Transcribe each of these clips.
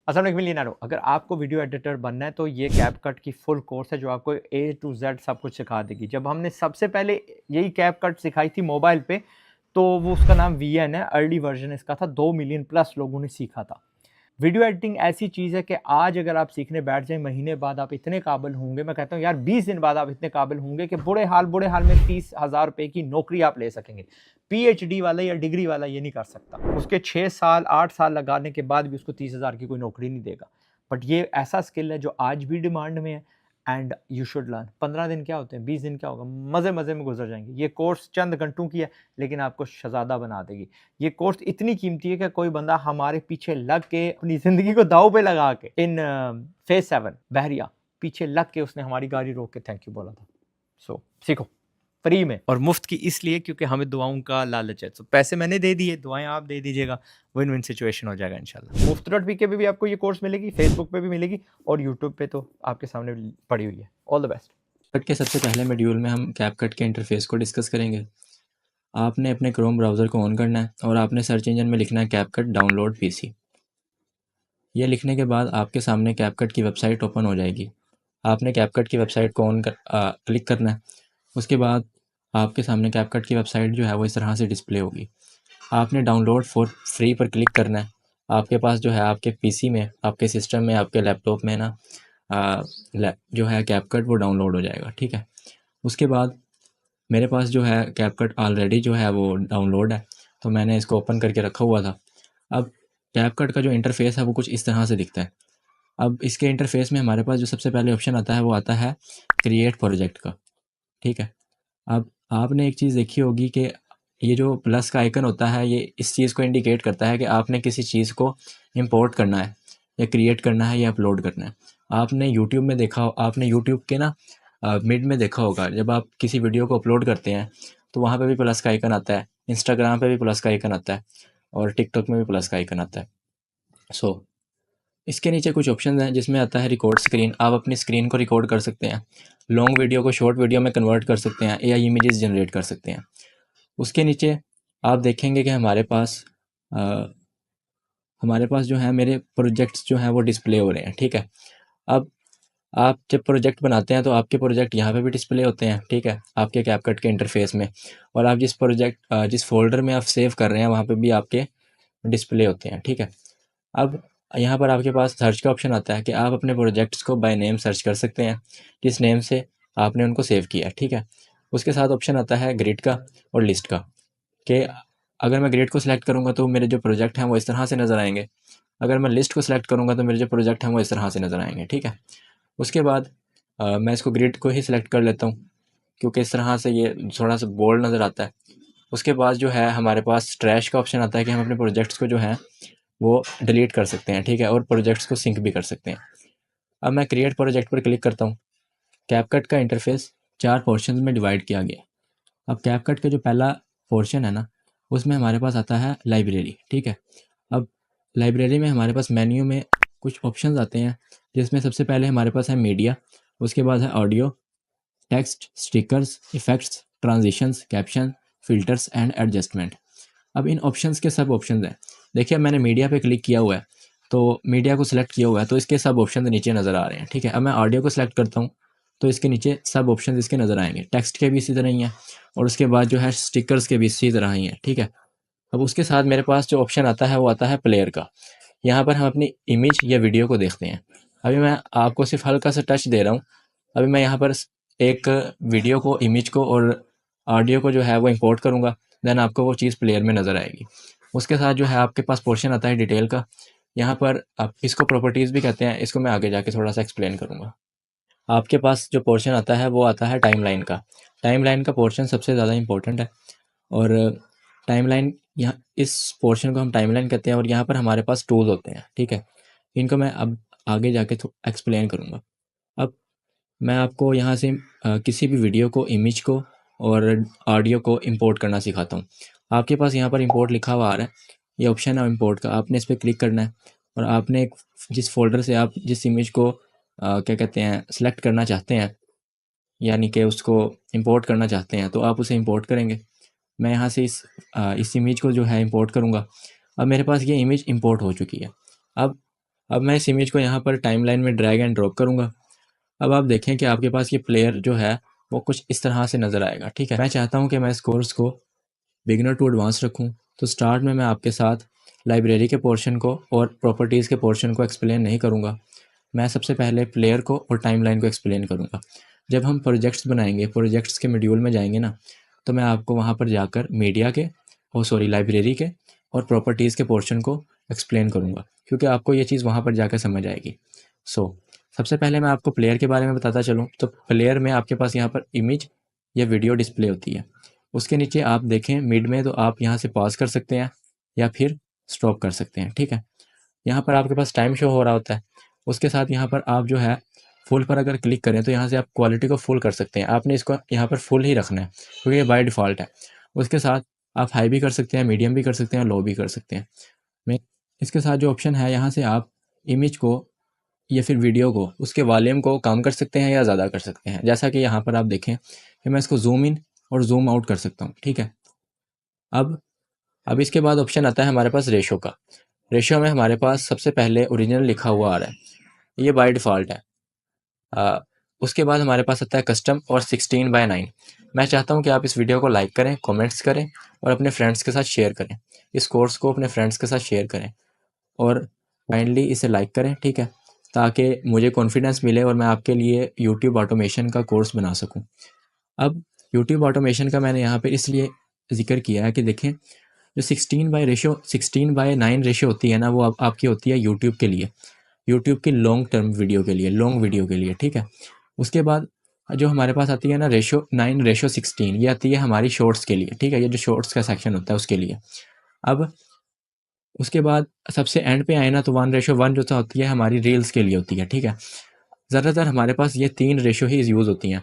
अस्सलाम वालेकुम मिलियनेरो। अगर आपको वीडियो एडिटर बनना है तो ये कैपकट की फुल कोर्स है जो आपको ए टू ज़ेड सब कुछ सिखा देगी। जब हमने सबसे पहले यही कैपकट सिखाई थी मोबाइल पे, तो वो उसका नाम वीएन है, अर्ली वर्ज़न इसका था, 2 मिलियन प्लस लोगों ने सीखा था। वीडियो एडिटिंग ऐसी चीज़ है कि आज अगर आप सीखने बैठ जाएँ, महीने बाद आप इतने काबिल होंगे, मैं कहता हूँ यार 20 दिन बाद आप इतने काबिल होंगे कि बुरे हाल में 30,000 रुपए की नौकरी आप ले सकेंगे। पीएचडी वाला या डिग्री वाला ये नहीं कर सकता। उसके 6 साल, 8 साल लगाने के बाद भी उसको 30,000 की कोई नौकरी नहीं देगा। बट ये ऐसा स्किल है जो आज भी डिमांड में है एंड यू शुड लर्न। 15 दिन क्या होते हैं, 20 दिन क्या होगा, मज़े-मज़े में गुज़र जाएँगे। ये कोर्स चंद घंटों की है, लेकिन आपको शहज़ादा बना देगी। ये कोर्स इतनी कीमती है कि कोई बंदा हमारे पीछे लग के अपनी ज़िंदगी को दाँव पे लगा के इन फेज़ 7 बहरिया पीछे लग के उसने हमारी गाड़ी रोक के थैंक यू बोला था। सो सीखो फ्री में और मुफ्त की इसलिए क्योंकि हमें दुआओं का लालच है। तो पैसे मैंने दे दिए, दुआएँ आप दे दीजिएगा, विन-विन सिचुएशन हो जाएगा इंशाल्लाह। मुफ्त.pk पे भी आपको ये कोर्स मिलेगी, फेसबुक पे भी मिलेगी और यूट्यूब पे तो आपके सामने पड़ी हुई है। All the best. कट के सबसे पहले मॉड्यूल में हम कैपकट के इंटरफेस को डिस्कस करेंगे। आपने अपने क्रोम ब्राउज़र को ऑन करना है और आपने सर्च इंजन में लिखना है कैपकट डाउनलोड पीसी। ये लिखने के बाद आपके सामने कैपकट की वेबसाइट ओपन हो जाएगी। आपने कैपकट की वेबसाइट को क्लिक करना है। उसके बाद आपके सामने कैपकट की वेबसाइट जो है वो इस तरह से डिस्प्ले होगी। आपने डाउनलोड फॉर फ्री पर क्लिक करना है। आपके पास जो है आपके पीसी में, आपके सिस्टम में, आपके लैपटॉप में ना जो है कैपकट वो डाउनलोड हो जाएगा, ठीक है। उसके बाद मेरे पास जो है कैपकट ऑलरेडी जो है वो डाउनलोड है, तो मैंने इसको ओपन करके रखा हुआ था। अब कैपकट का जो इंटरफेस है वो कुछ इस तरह से दिखता है। अब इसके इंटरफेस में हमारे पास जो सबसे पहले ऑप्शन आता है वो आता है क्रिएट प्रोजेक्ट का, ठीक है। अब आपने एक चीज़ देखी होगी कि ये जो प्लस का आइकन होता है ये इस चीज़ को इंडिकेट करता है कि आपने किसी चीज़ को इंपोर्ट करना है या क्रिएट करना है या अपलोड करना है। आपने यूट्यूब में देखा हो, आपने यूट्यूब के ना मिड में देखा होगा, जब आप किसी वीडियो को अपलोड करते हैं तो वहाँ पे भी प्लस का आइकन आता है, इंस्टाग्राम पे भी प्लस का आइकन आता है और टिकटॉक में भी प्लस का आइकन आता है। सो इसके नीचे कुछ ऑप्शन हैं जिसमें आता है रिकॉर्ड स्क्रीन। आप अपनी स्क्रीन को रिकॉर्ड कर सकते हैं, लॉन्ग वीडियो को शॉर्ट वीडियो में कन्वर्ट कर सकते हैं, एआई इमेजेस जनरेट कर सकते हैं। उसके नीचे आप देखेंगे कि अ, हमारे पास जो है मेरे प्रोजेक्ट्स जो हैं वो डिस्प्ले हो रहे हैं, ठीक है। अब आप जब प्रोजेक्ट बनाते हैं तो आपके प्रोजेक्ट यहाँ पे भी डिस्प्ले होते हैं, ठीक है, आपके कैपकट के इंटरफेस में। और आप जिस फ़ोल्डर में आप सेव कर रहे हैं वहाँ पे भी आपके डिस्प्ले होते हैं, ठीक है। अब यहाँ पर आपके पास सर्च का ऑप्शन आता है कि आप अपने प्रोजेक्ट्स को बाय नेम सर्च कर सकते हैं, किस नेम से आपने उनको सेव किया है, ठीक है। उसके साथ ऑप्शन आता है ग्रिड का और लिस्ट का, कि अगर मैं ग्रिड को सिलेक्ट करूँगा तो मेरे जो प्रोजेक्ट हैं वो इस तरह से नज़र आएंगे, अगर मैं लिस्ट को सिलेक्ट करूँगा तो मेरे जो प्रोजेक्ट हैं वो इस तरह से नज़र आएंगे, ठीक है। उसके बाद मैं इसको ग्रिड को ही सिलेक्ट कर लेता हूँ क्योंकि इस तरह से ये थोड़ा सा बोल्ड नज़र आता है। उसके बाद जो है हमारे पास ट्रैश का ऑप्शन आता है कि हम अपने प्रोजेक्ट्स को जो है वो डिलीट कर सकते हैं, ठीक है, और प्रोजेक्ट्स को सिंक भी कर सकते हैं। अब मैं क्रिएट प्रोजेक्ट पर क्लिक करता हूँ। कैपकट का इंटरफेस 4 पोर्शंस में डिवाइड किया गया है। अब कैपकट का जो पहला पोर्शन है ना, उसमें हमारे पास आता है लाइब्रेरी, ठीक है। अब लाइब्रेरी में हमारे पास मेन्यू में कुछ ऑप्शंस आते हैं, जिसमें सबसे पहले हमारे पास है मीडिया, उसके बाद है audio, text, stickers, effects, transitions, caption, filters and adjustment. अब इन ऑप्शंस के सब ऑप्शंस हैं। देखिए मैंने मीडिया पे क्लिक किया हुआ है, तो मीडिया को सिलेक्ट किया हुआ है तो इसके सब ऑप्शन नीचे नज़र आ रहे हैं, ठीक है। अब मैं ऑडियो को सिलेक्ट करता हूँ तो इसके नीचे सब ऑप्शन इसके नज़र आएंगे, टेक्स्ट के भी इसी तरह ही हैं और उसके बाद जो है स्टिकर्स के भी इसी तरह ही हैं, ठीक है। अब उसके साथ मेरे पास जो ऑप्शन आता है वो आता है प्लेयर का। यहाँ पर हम अपनी इमेज या वीडियो को देखते हैं। अभी मैं आपको सिर्फ हल्का सा टच दे रहा हूँ। अभी मैं यहाँ पर एक वीडियो को, इमेज को और ऑडियो को जो है वो इंपोर्ट करूँगा, देन आपको वो चीज़ प्लेयर में नज़र आएगी। उसके साथ जो है आपके पास पोर्शन आता है डिटेल का। यहाँ पर आप इसको प्रॉपर्टीज़ भी कहते हैं, इसको मैं आगे जाके थोड़ा सा एक्सप्लेन करूँगा। आपके पास जो पोर्शन आता है वो आता है टाइमलाइन का। टाइमलाइन का पोर्शन सबसे ज़्यादा इंपॉर्टेंट है और टाइमलाइन, यहाँ इस पोर्शन को हम टाइमलाइन कहते हैं और यहाँ पर हमारे पास टूल्स होते हैं, ठीक है। इनको मैं अब आगे जाके एक्सप्लेन करूँगा। अब मैं आपको यहाँ से किसी भी वीडियो को, इमेज को और ऑडियो को इंपोर्ट करना सिखाता हूँ। आपके पास यहाँ पर इंपोर्ट लिखा हुआ आ रहा है, ये ऑप्शन है इंपोर्ट का, आपने इस पर क्लिक करना है और आपने जिस फोल्डर से आप जिस इमेज को क्या कहते हैं सेलेक्ट करना चाहते हैं, यानी कि उसको इंपोर्ट करना चाहते हैं, तो आप उसे इंपोर्ट करेंगे। मैं यहाँ से इस इमेज को जो है इंपोर्ट करूँगा। अब मेरे पास ये इमेज इंपोर्ट हो चुकी है। अब अब मैं इस इमेज को यहाँ पर टाइमलाइन में ड्रैग एंड ड्रॉप करूँगा। अब आप देखें कि आपके पास ये प्लेयर जो है वो कुछ इस तरह से नज़र आएगा, ठीक है। मैं चाहता हूँ कि मैं इस कोर्स को बिगिनर टू एडवांस रखूँ, तो स्टार्ट में मैं आपके साथ लाइब्रेरी के पोर्शन को और प्रॉपर्टीज़ के पोर्शन को एक्सप्लेन नहीं करूँगा। मैं सबसे पहले प्लेयर को और टाइमलाइन को एक्सप्लेन करूँगा। जब हम प्रोजेक्ट्स बनाएंगे, प्रोजेक्ट्स के मॉड्यूल में जाएंगे ना, तो मैं आपको वहाँ पर जाकर मीडिया के लाइब्रेरी के और प्रॉपर्टीज़ के पोर्शन को एक्सप्लेन करूँगा, क्योंकि आपको ये चीज़ वहाँ पर जाकर समझ आएगी। सबसे पहले मैं आपको प्लेयर के बारे में बताता चलूँ, तो प्लेयर में आपके पास यहाँ पर इमेज या वीडियो डिस्प्ले होती है। उसके नीचे आप देखें मिड में, तो आप यहाँ से पॉज कर सकते हैं या फिर स्टॉप कर सकते हैं, ठीक है। यहाँ पर आपके पास टाइम शो हो रहा होता है। उसके साथ यहाँ पर आप जो है फुल पर अगर क्लिक करें तो यहाँ से आप क्वालिटी को फुल कर सकते हैं। आपने इसको यहाँ पर फुल ही रखना है, क्योंकि ये बाय डिफ़ॉल्ट है। उसके साथ आप हाई भी कर सकते हैं, मीडियम भी कर सकते हैं, लो भी कर सकते हैं। मैं इसके साथ जो ऑप्शन है, यहाँ से आप इमेज को या फिर वीडियो को, उसके वॉल्यूम को कम कर सकते हैं या ज़्यादा कर सकते हैं। जैसा कि यहाँ पर आप देखें कि मैं इसको ज़ूम इन और ज़ूम आउट कर सकता हूँ, ठीक है। अब इसके बाद ऑप्शन आता है हमारे पास रेशो का। रेशो में हमारे पास सबसे पहले ओरिजिनल लिखा हुआ आ रहा है, ये बाय डिफ़ॉल्ट है। उसके बाद हमारे पास आता है कस्टम और 16:9। मैं चाहता हूँ कि आप इस वीडियो को लाइक करें, कमेंट्स करें और अपने फ्रेंड्स के साथ शेयर करें। इस कोर्स को अपने फ्रेंड्स के साथ शेयर करें और काइंडली इसे लाइक करें, ठीक है, ताकि मुझे कॉन्फिडेंस मिले और मैं आपके लिए यूट्यूब ऑटोमेशन का कोर्स बना सकूँ। अब यूट्यूब ऑटोमेशन का मैंने यहाँ पे इसलिए ज़िक्र किया है कि देखें, जो 16:9 रेशो होती है ना, वो आपकी होती है यूट्यूब के लिए, यूट्यूब की लॉन्ग टर्म वीडियो के लिए, लॉन्ग वीडियो के लिए, ठीक है। उसके बाद जो हमारे पास आती है ना रेशो 9:16, ये आती है हमारी शॉर्ट्स के लिए, ठीक है। ये जो शॉर्ट्स का सेक्शन होता है उसके लिए। अब उसके बाद सबसे एंड पे आए ना, तो 1:1 जो होती है हमारी रील्स के लिए होती है, ठीक है। ज़्यादातर हमारे पास ये 3 रेशो ही यूज़ होती हैं।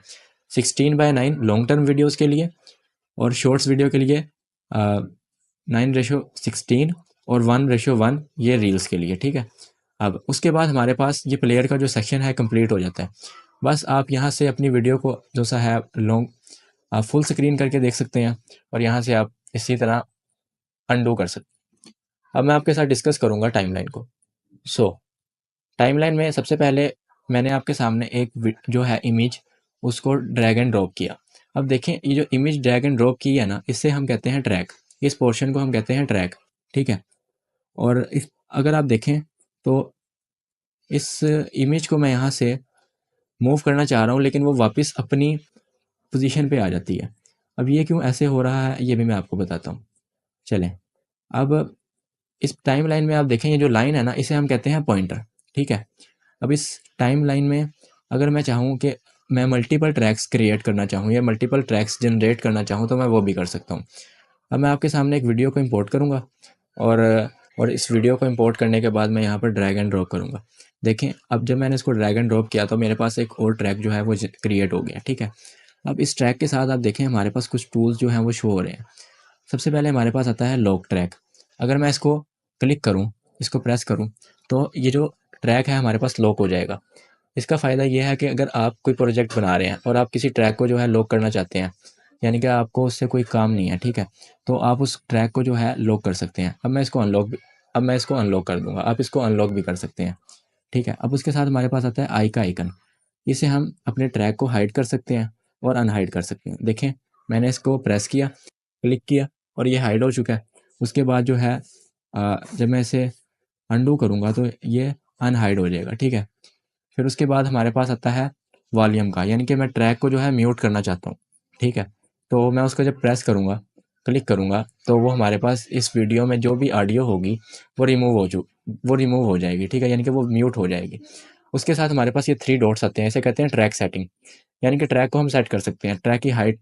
16:9 लॉन्ग टर्म वीडियोज़ के लिए, और शॉर्ट्स वीडियो के लिए 9:16 और 1:1 ये रील्स के लिए, ठीक है। अब उसके बाद हमारे पास ये प्लेयर का जो सेक्शन है कंप्लीट हो जाता है। बस आप यहाँ से अपनी वीडियो को जो सा है लॉन्ग आप फुल स्क्रीन करके देख सकते हैं और यहाँ से आप इसी तरह अंडू कर सकते हैं। अब मैं आपके साथ डिस्कस करूँगा टाइमलाइन को। टाइमलाइन में सबसे पहले मैंने आपके सामने एक जो है इमेज, उसको ड्रैग एंड ड्रॉप किया। अब देखें, ये जो इमेज ड्रैग एंड ड्रॉप की है ना, इससे हम कहते हैं ट्रैक। इस पोर्शन को हम कहते हैं ट्रैक, ठीक है। और इस अगर आप देखें तो इस इमेज को मैं यहाँ से मूव करना चाह रहा हूँ, लेकिन वो वापस अपनी पोजीशन पे आ जाती है। अब ये क्यों ऐसे हो रहा है, ये भी मैं आपको बताता हूँ। चलें, अब इस टाइमलाइन में आप देखें, ये जो लाइन है ना, इसे हम कहते हैं पॉइंटर, ठीक है। अब इस टाइमलाइन में अगर मैं चाहूँ कि मैं मल्टीपल ट्रैक्स क्रिएट करना चाहूँ या मल्टीपल ट्रैक्स जनरेट करना चाहूँ, तो मैं वो भी कर सकता हूँ। अब मैं आपके सामने एक वीडियो को इंपोर्ट करूँगा और इस वीडियो को इंपोर्ट करने के बाद मैं यहाँ पर ड्रैग एंड ड्रॉप करूँगा। देखें, अब जब मैंने इसको ड्रैग एंड ड्रॉप किया तो मेरे पास एक और ट्रैक जो है वो क्रिएट हो गया, ठीक है। अब इस ट्रैक के साथ आप देखें हमारे पास कुछ टूल्स जो हैं वो शो हो रहे हैं। सबसे पहले हमारे पास आता है लॉक ट्रैक। अगर मैं इसको क्लिक करूँ, इसको प्रेस करूँ, तो ये जो ट्रैक है हमारे पास लॉक हो जाएगा। इसका फ़ायदा ये है कि अगर आप कोई प्रोजेक्ट बना रहे हैं और आप किसी ट्रैक को जो है लॉक करना चाहते हैं, यानी कि आपको उससे कोई काम नहीं है, ठीक है, तो आप उस ट्रैक को जो है लॉक कर सकते हैं। अब मैं इसको अनलॉक कर दूँगा, आप इसको अनलॉक भी कर सकते हैं, ठीक है। अब उसके साथ हमारे पास आता है आई का आइकन। इसे हम अपने ट्रैक को हाइड कर सकते हैं और अनहाइड कर सकते हैं। देखें, मैंने इसको प्रेस किया, क्लिक किया और ये हाइड हो चुका है। उसके बाद जो है जब मैं इसे अंडू करूँगा तो ये अनहाइड हो जाएगा, ठीक है। फिर उसके बाद हमारे पास आता है वॉल्यूम का, यानी कि मैं ट्रैक को जो है म्यूट करना चाहता हूँ, ठीक है। तो मैं उसको जब प्रेस करूँगा, क्लिक करूँगा, तो वो हमारे पास इस वीडियो में जो भी ऑडियो होगी वो रिमूव हो जाएगी, ठीक है, यानी कि वो म्यूट हो जाएगी। उसके साथ हमारे पास ये 3 डॉट्स आते हैं, इसे कहते हैं ट्रैक सेटिंग, यानी कि ट्रैक को हम सेट कर सकते हैं। ट्रैक की हाइट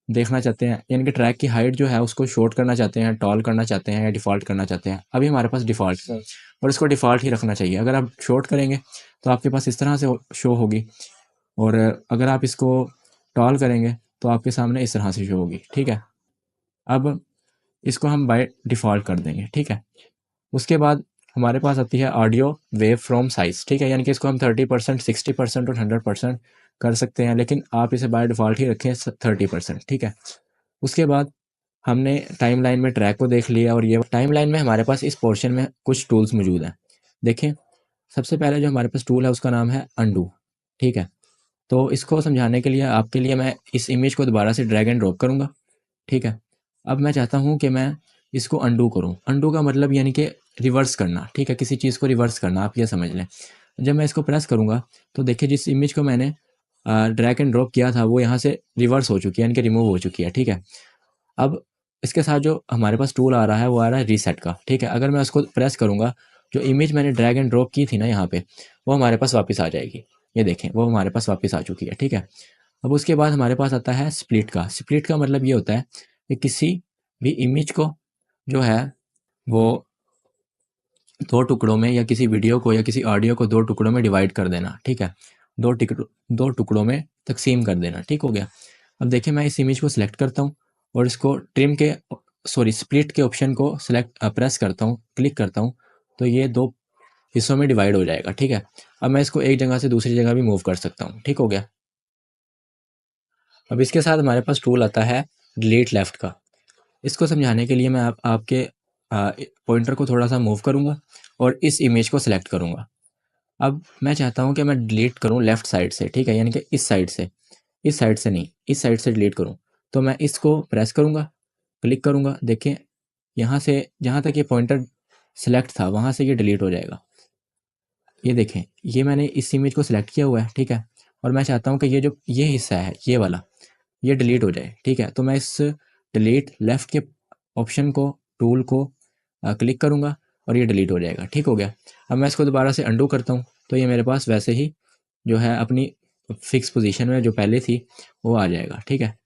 देखना चाहते हैं, यानी कि ट्रैक की हाइट जो है उसको शॉर्ट करना चाहते हैं, टॉल करना चाहते हैं या डिफ़ॉल्ट करना चाहते हैं। अभी हमारे पास डिफ़ॉल्ट है और इसको डिफ़ॉल्ट ही रखना चाहिए। अगर आप शॉर्ट करेंगे तो आपके पास इस तरह से शो होगी, और अगर आप इसको टॉल करेंगे तो आपके सामने इस तरह से शो होगी, ठीक है। अब इसको हम बाय डिफ़ॉल्ट कर देंगे, ठीक है। उसके बाद हमारे पास आती है ऑडियो वेव फ्रॉम साइज़, ठीक है, यानी कि इसको हम 30%, 60% और 100% कर सकते हैं, लेकिन आप इसे बाय डिफ़ॉल्ट ही रखें 30%, ठीक है। उसके बाद हमने टाइमलाइन में ट्रैक को देख लिया, और ये टाइमलाइन में हमारे पास इस पोर्शन में कुछ टूल्स मौजूद हैं। देखें, सबसे पहले जो हमारे पास टूल है उसका नाम है अंडू, ठीक है। तो इसको समझाने के लिए आपके लिए मैं इस इमेज को दोबारा से ड्रैग एंड ड्रॉप करूँगा, ठीक है। अब मैं चाहता हूँ कि मैं इसको अंडू करूँ। अंडू का मतलब यानी कि रिवर्स करना, ठीक है, किसी चीज़ को रिवर्स करना, आप ये समझ लें। जब मैं इसको प्रेस करूँगा तो देखिए जिस इमेज को मैंने ड्रैग एंड ड्रॉप किया था वो यहाँ से रिवर्स हो चुकी है, यानी कि रिमूव हो चुकी है, ठीक है। अब इसके साथ जो हमारे पास टूल आ रहा है वो आ रहा है रीसेट का, ठीक है। अगर मैं उसको प्रेस करूँगा, जो इमेज मैंने ड्रैग एंड ड्रॉप की थी ना यहाँ पे, वो हमारे पास वापस आ जाएगी। ये देखें वो हमारे पास वापस आ चुकी है, ठीक है। अब उसके बाद हमारे पास आता है स्प्लिट का। स्प्लिट का मतलब ये होता है कि किसी भी इमेज को जो है वो 2 टुकड़ों में, या किसी वीडियो को या किसी ऑडियो को 2 टुकड़ों में डिवाइड कर देना, ठीक है। 2 टुकड़ों में तक़सीम कर देना, ठीक हो गया। अब देखिए मैं इस इमेज को सिलेक्ट करता हूँ और इसको स्प्लिट के ऑप्शन को प्रेस करता हूँ, क्लिक करता हूँ, तो ये 2 हिस्सों में डिवाइड हो जाएगा, ठीक है। अब मैं इसको एक जगह से दूसरी जगह भी मूव कर सकता हूँ, ठीक हो गया। अब इसके साथ हमारे पास टूल आता है डिलीट लेफ्ट का। इसको समझाने के लिए मैं आपके पॉइंटर को थोड़ा सा मूव करूँगा और इस इमेज को सिलेक्ट करूँगा। अब मैं चाहता हूँ कि मैं डिलीट करूँ लेफ़्ट साइड से, ठीक है, यानी कि इस साइड से नहीं, इस साइड से डिलीट करूँ। तो मैं इसको प्रेस करूँगा, क्लिक करूँगा, देखिए यहाँ से जहाँ तक ये पॉइंटर सेलेक्ट था वहाँ से ये डिलीट हो जाएगा। ये देखें, ये मैंने इस इमेज को सिलेक्ट किया हुआ है, ठीक है, और मैं चाहता हूँ कि ये हिस्सा है, ये वाला, ये डिलीट हो जाए, ठीक है। तो मैं इस डिलीट लेफ़्ट के ऑप्शन को, टूल को क्लिक करूँगा और ये डिलीट हो जाएगा, ठीक हो गया। अब मैं इसको दोबारा से अंडू करता हूँ तो ये मेरे पास वैसे ही जो है अपनी फिक्स पोजीशन में जो पहले थी वो आ जाएगा, ठीक है।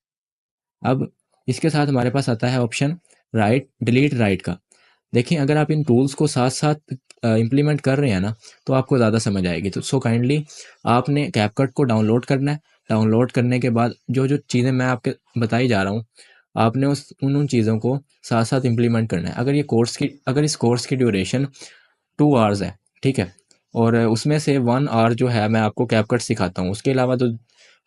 अब इसके साथ हमारे पास आता है ऑप्शन डिलीट राइट का। देखिए अगर आप इन टूल्स को साथ साथ इम्प्लीमेंट कर रहे हैं ना तो आपको ज़्यादा समझ आएगी। तो सो काइंडली आपने कैपकट को डाउनलोड करना है। डाउनलोड करने के बाद जो जो चीज़ें मैं आपके बताई जा रहा हूँ, आपने उन चीज़ों को साथ साथ इम्प्लीमेंट करना है। अगर इस कोर्स की ड्यूरेशन 2 आवर्स है, ठीक है, और उसमें से 1 आवर जो है मैं आपको कैपकट सिखाता हूँ। उसके अलावा तो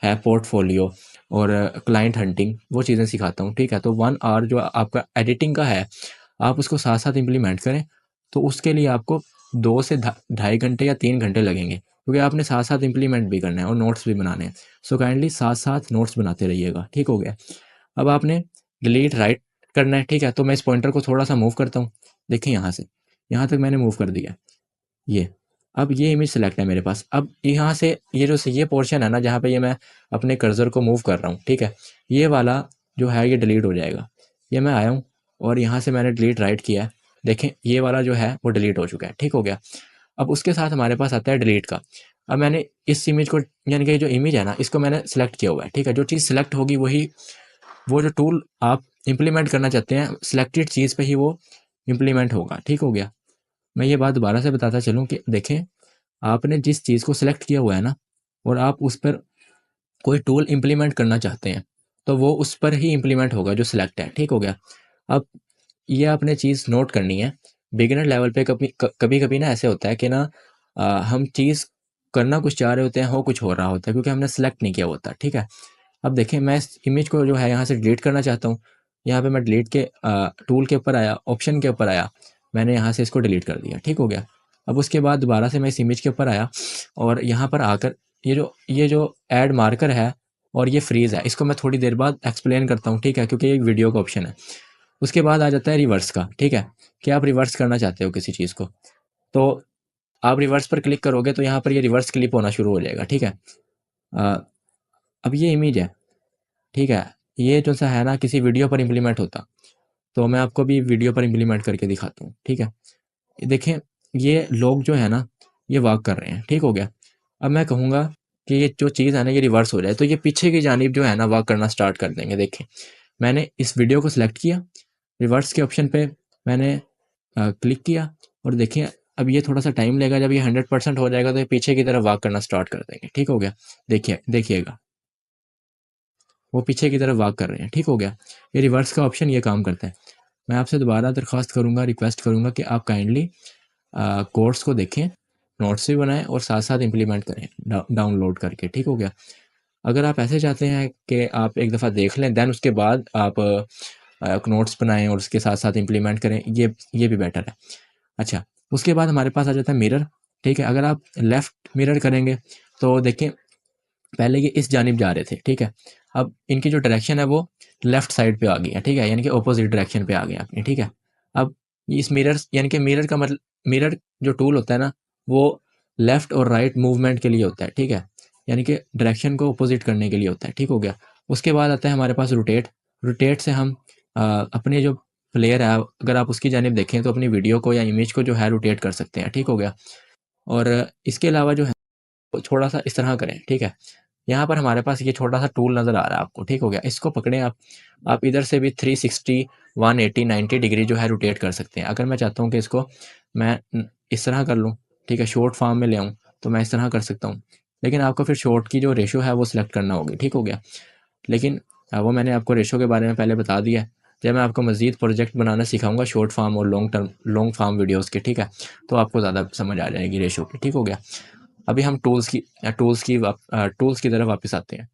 है पोर्टफोलियो और क्लाइंट हंटिंग, वो चीज़ें सिखाता हूँ, ठीक है। तो 1 आवर जो आपका एडिटिंग का है, आप उसको साथ साथ इम्प्लीमेंट करें तो उसके लिए आपको 2 से ढाई घंटे या 3 घंटे लगेंगे, क्योंकि आपने साथ साथ इम्प्लीमेंट भी करना है और नोट्स भी बनाने हैं। सो काइंडली साथ साथ नोट्स बनाते रहिएगा, ठीक हो गया। अब आपने डिलीट राइट करना है, ठीक है। तो मैं इस पॉइंटर को थोड़ा सा मूव करता हूँ, देखिए यहाँ से यहाँ तक मैंने मूव कर दिया ये। अब ये इमेज सेलेक्ट है मेरे पास। अब यहाँ से ये पोर्शन है ना जहाँ पे ये मैं अपने कर्सर को मूव कर रहा हूँ, ठीक है, ये वाला जो है ये डिलीट हो जाएगा। ये मैं आया हूँ और यहाँ से मैंने डिलीट राइट किया है, देखें ये वाला जो है वो डिलीट हो चुका है, ठीक हो गया। अब उसके साथ हमारे पास आता है डिलीट का। अब मैंने इस इमेज को, यानी कि जो इमेज है ना, इसको मैंने सेलेक्ट किया हुआ है, ठीक है। जो चीज़ सेलेक्ट होगी वही, वो जो टूल आप इम्प्लीमेंट करना चाहते हैं सिलेक्टेड चीज़ पे ही वो इम्प्लीमेंट होगा, ठीक हो गया। मैं ये बात दोबारा से बताता चलूँ कि देखें, आपने जिस चीज़ को सिलेक्ट किया हुआ है ना और आप उस पर कोई टूल इम्प्लीमेंट करना चाहते हैं तो वो उस पर ही इम्प्लीमेंट होगा जो सिलेक्ट है, ठीक हो गया। अब ये आपने चीज़ नोट करनी है। बिगिनर लेवल पे कभी कभी ना ऐसे होता है कि ना हम चीज़ करना कुछ चाह रहे होते हैं, हो कुछ हो रहा होता है क्योंकि हमने सेलेक्ट नहीं किया होता, ठीक है। अब देखें मैं इस इमेज को जो है यहाँ से डिलीट करना चाहता हूँ। यहाँ पे मैं डिलीट के टूल के ऊपर आया, ऑप्शन के ऊपर आया, मैंने यहाँ से इसको डिलीट कर दिया, ठीक हो गया। अब उसके बाद दोबारा से मैं इस इमेज के ऊपर आया और यहाँ पर आकर ये जो ऐड मार्कर है और ये फ्रीज़ है, इसको मैं थोड़ी देर बाद एक्सप्लेन करता हूँ, ठीक है, क्योंकि ये वीडियो का ऑप्शन है। उसके बाद आ जाता है रिवर्स का, ठीक है, कि आप रिवर्स करना चाहते हो किसी चीज़ को, तो आप रिवर्स पर क्लिक करोगे तो यहाँ पर ये रिवर्स क्लिप होना शुरू हो जाएगा, ठीक है। अ, अब ये इमेज है, ठीक है, ये जो सा है ना किसी वीडियो पर इम्प्लीमेंट होता, तो मैं आपको भी वीडियो पर इम्प्लीमेंट करके दिखाता हूँ, ठीक है। देखें ये लोग जो है ना ये वॉक कर रहे हैं, ठीक हो गया। अब मैं कहूँगा कि ये जो चीज़ है ना ये रिवर्स हो जाए तो ये पीछे की जानिब जो है ना वॉक करना स्टार्ट कर देंगे। देखें मैंने इस वीडियो को सिलेक्ट किया, रिवर्स के ऑप्शन पे मैंने क्लिक किया और देखें अब ये थोड़ा सा टाइम लेगा, जब ये 100% हो जाएगा तो ये पीछे की तरफ वॉक करना स्टार्ट कर देंगे, ठीक हो गया। देखिएगा वो पीछे की तरफ वॉक कर रहे हैं, ठीक हो गया। ये रिवर्स का ऑप्शन ये काम करता है। मैं आपसे दोबारा दरख्वास्त करूँगा, रिक्वेस्ट करूँगा कि आप काइंडली कोर्स को देखें, नोट्स भी बनाएं और साथ साथ इम्प्लीमेंट करें डाउनलोड करके, ठीक हो गया। अगर आप ऐसे चाहते हैं कि आप एक दफ़ा देख लें दैन उसके बाद आप नोट्स बनाएं और उसके साथ साथ इम्प्लीमेंट करें, ये भी बेटर है। अच्छा, उसके बाद हमारे पास आ जाता है मिरर। ठीक है। अगर आप लेफ़्ट मिरर करेंगे तो देखिए पहले ये इस जानिब जा रहे थे, ठीक है। अब इनकी जो डायरेक्शन है वो लेफ़्ट साइड पे आ गई है, ठीक है, यानी कि अपोज़िट डायरेक्शन पे आ गए अपनी, ठीक है। अब इस मिरर्स यानी कि मिरर का मतलब मिरर जो टूल होता है ना, वो लेफ़्ट और राइट मूवमेंट के लिए होता है, ठीक है। यानी कि डायरेक्शन को अपोज़िट करने के लिए होता है, ठीक हो गया। उसके बाद आता है हमारे पास रोटेट। रोटेट से हम अपने जो प्लेयर है, अगर आप उसकी जानिब देखें तो अपनी वीडियो को या इमेज को जो है रोटेट कर सकते हैं, ठीक हो गया। और इसके अलावा जो है थोड़ा-सा इस तरह करें, ठीक है। यहाँ पर हमारे पास ये छोटा-सा टूल नज़र आ रहा है आपको, ठीक हो गया। इसको पकड़ें आप। आप इधर से भी 360, 180, 90 डिग्री जो है रोटेट कर सकते हैं। अगर मैं चाहता हूँ कि इसको मैं इस तरह कर लूँ, ठीक है, शॉर्ट फॉर्म में ले आऊँ, तो मैं इस तरह कर सकता हूँ। लेकिन आपको फिर शॉर्ट की जो रेशियो है वो सिलेक्ट करना होगी, ठीक हो गया। लेकिन वो मैंने आपको रेशियो के बारे में पहले बता दिया है। जब मैं आपको मज़ीद प्रोजेक्ट बनाना सिखाऊँगा शॉर्ट फॉर्म और लॉन्ग फॉर्म वीडियोज़ के, ठीक है, तो आपको ज़्यादा समझ आ जाएगी रेशियो की, ठीक हो गया। अभी हम टूल्स की तरफ वापस आते हैं।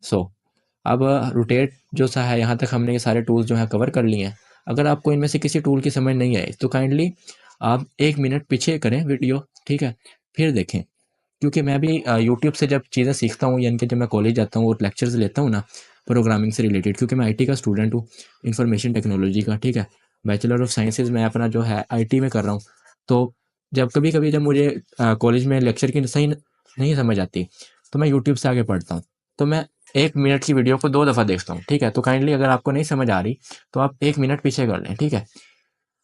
सो अब रोटेट जो सा है, यहाँ तक हमने ये सारे टूल्स जो है कवर कर लिए हैं। अगर आपको इनमें से किसी टूल की समझ नहीं आए तो काइंडली आप 1 मिनट पीछे करें वीडियो, ठीक है, फिर देखें। क्योंकि मैं भी यूट्यूब से जब चीज़ें सीखता हूँ, यानी कि जब मैं कॉलेज जाता हूँ और लेक्चर्स लेता हूँ ना प्रोग्रामिंग से रिलेटेड, क्योंकि मैं आईटी का स्टूडेंट हूँ, इंफॉर्मेशन टेक्नोलॉजी का, ठीक है। बैचलर ऑफ साइंसेज़ मैं अपना जो है आईटी में कर रहा हूँ। तो जब कभी-कभी जब मुझे कॉलेज में लेक्चर की सही नहीं समझ आती, तो मैं यूट्यूब से आके पढ़ता हूँ। तो मैं 1 मिनट की वीडियो को 2 दफ़ा देखता हूँ, ठीक है। तो काइंडली अगर आपको नहीं समझ आ रही, तो आप 1 मिनट पीछे कर लें, ठीक है।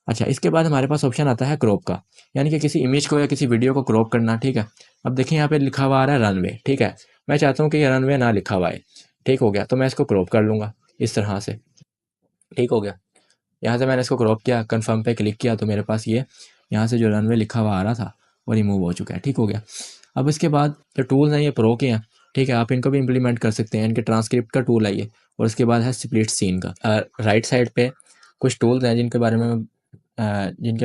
अच्छा, इसके बाद हमारे पास ऑप्शन आता है क्रॉप का, यानी कि किसी इमेज को या किसी वीडियो को क्रॉप करना, ठीक है। अब देखिए यहाँ पे लिखा हुआ आ रहा है रनवे, ठीक है। मैं चाहता हूँ कि ये रनवे ना लिखा हुआ है, ठीक हो गया। तो मैं इसको क्रॉप कर लूँगा इस तरह से, ठीक हो गया। यहाँ से मैंने इसको क्रॉप किया, कन्फर्म पे क्लिक किया, तो मेरे पास ये यहाँ से जो रनवे लिखा हुआ आ रहा था वो रिमूव हो चुका है, ठीक हो गया। अब इसके बाद जो टूल्स हैं ये प्रो के हैं, ठीक है, आप इनको भी इम्प्लीमेंट कर सकते हैं। इनके ट्रांसक्रिप्ट का टूल है ये, और उसके बाद है स्प्लिट सीन का। राइट साइड पे कुछ टूल्स हैं जिनके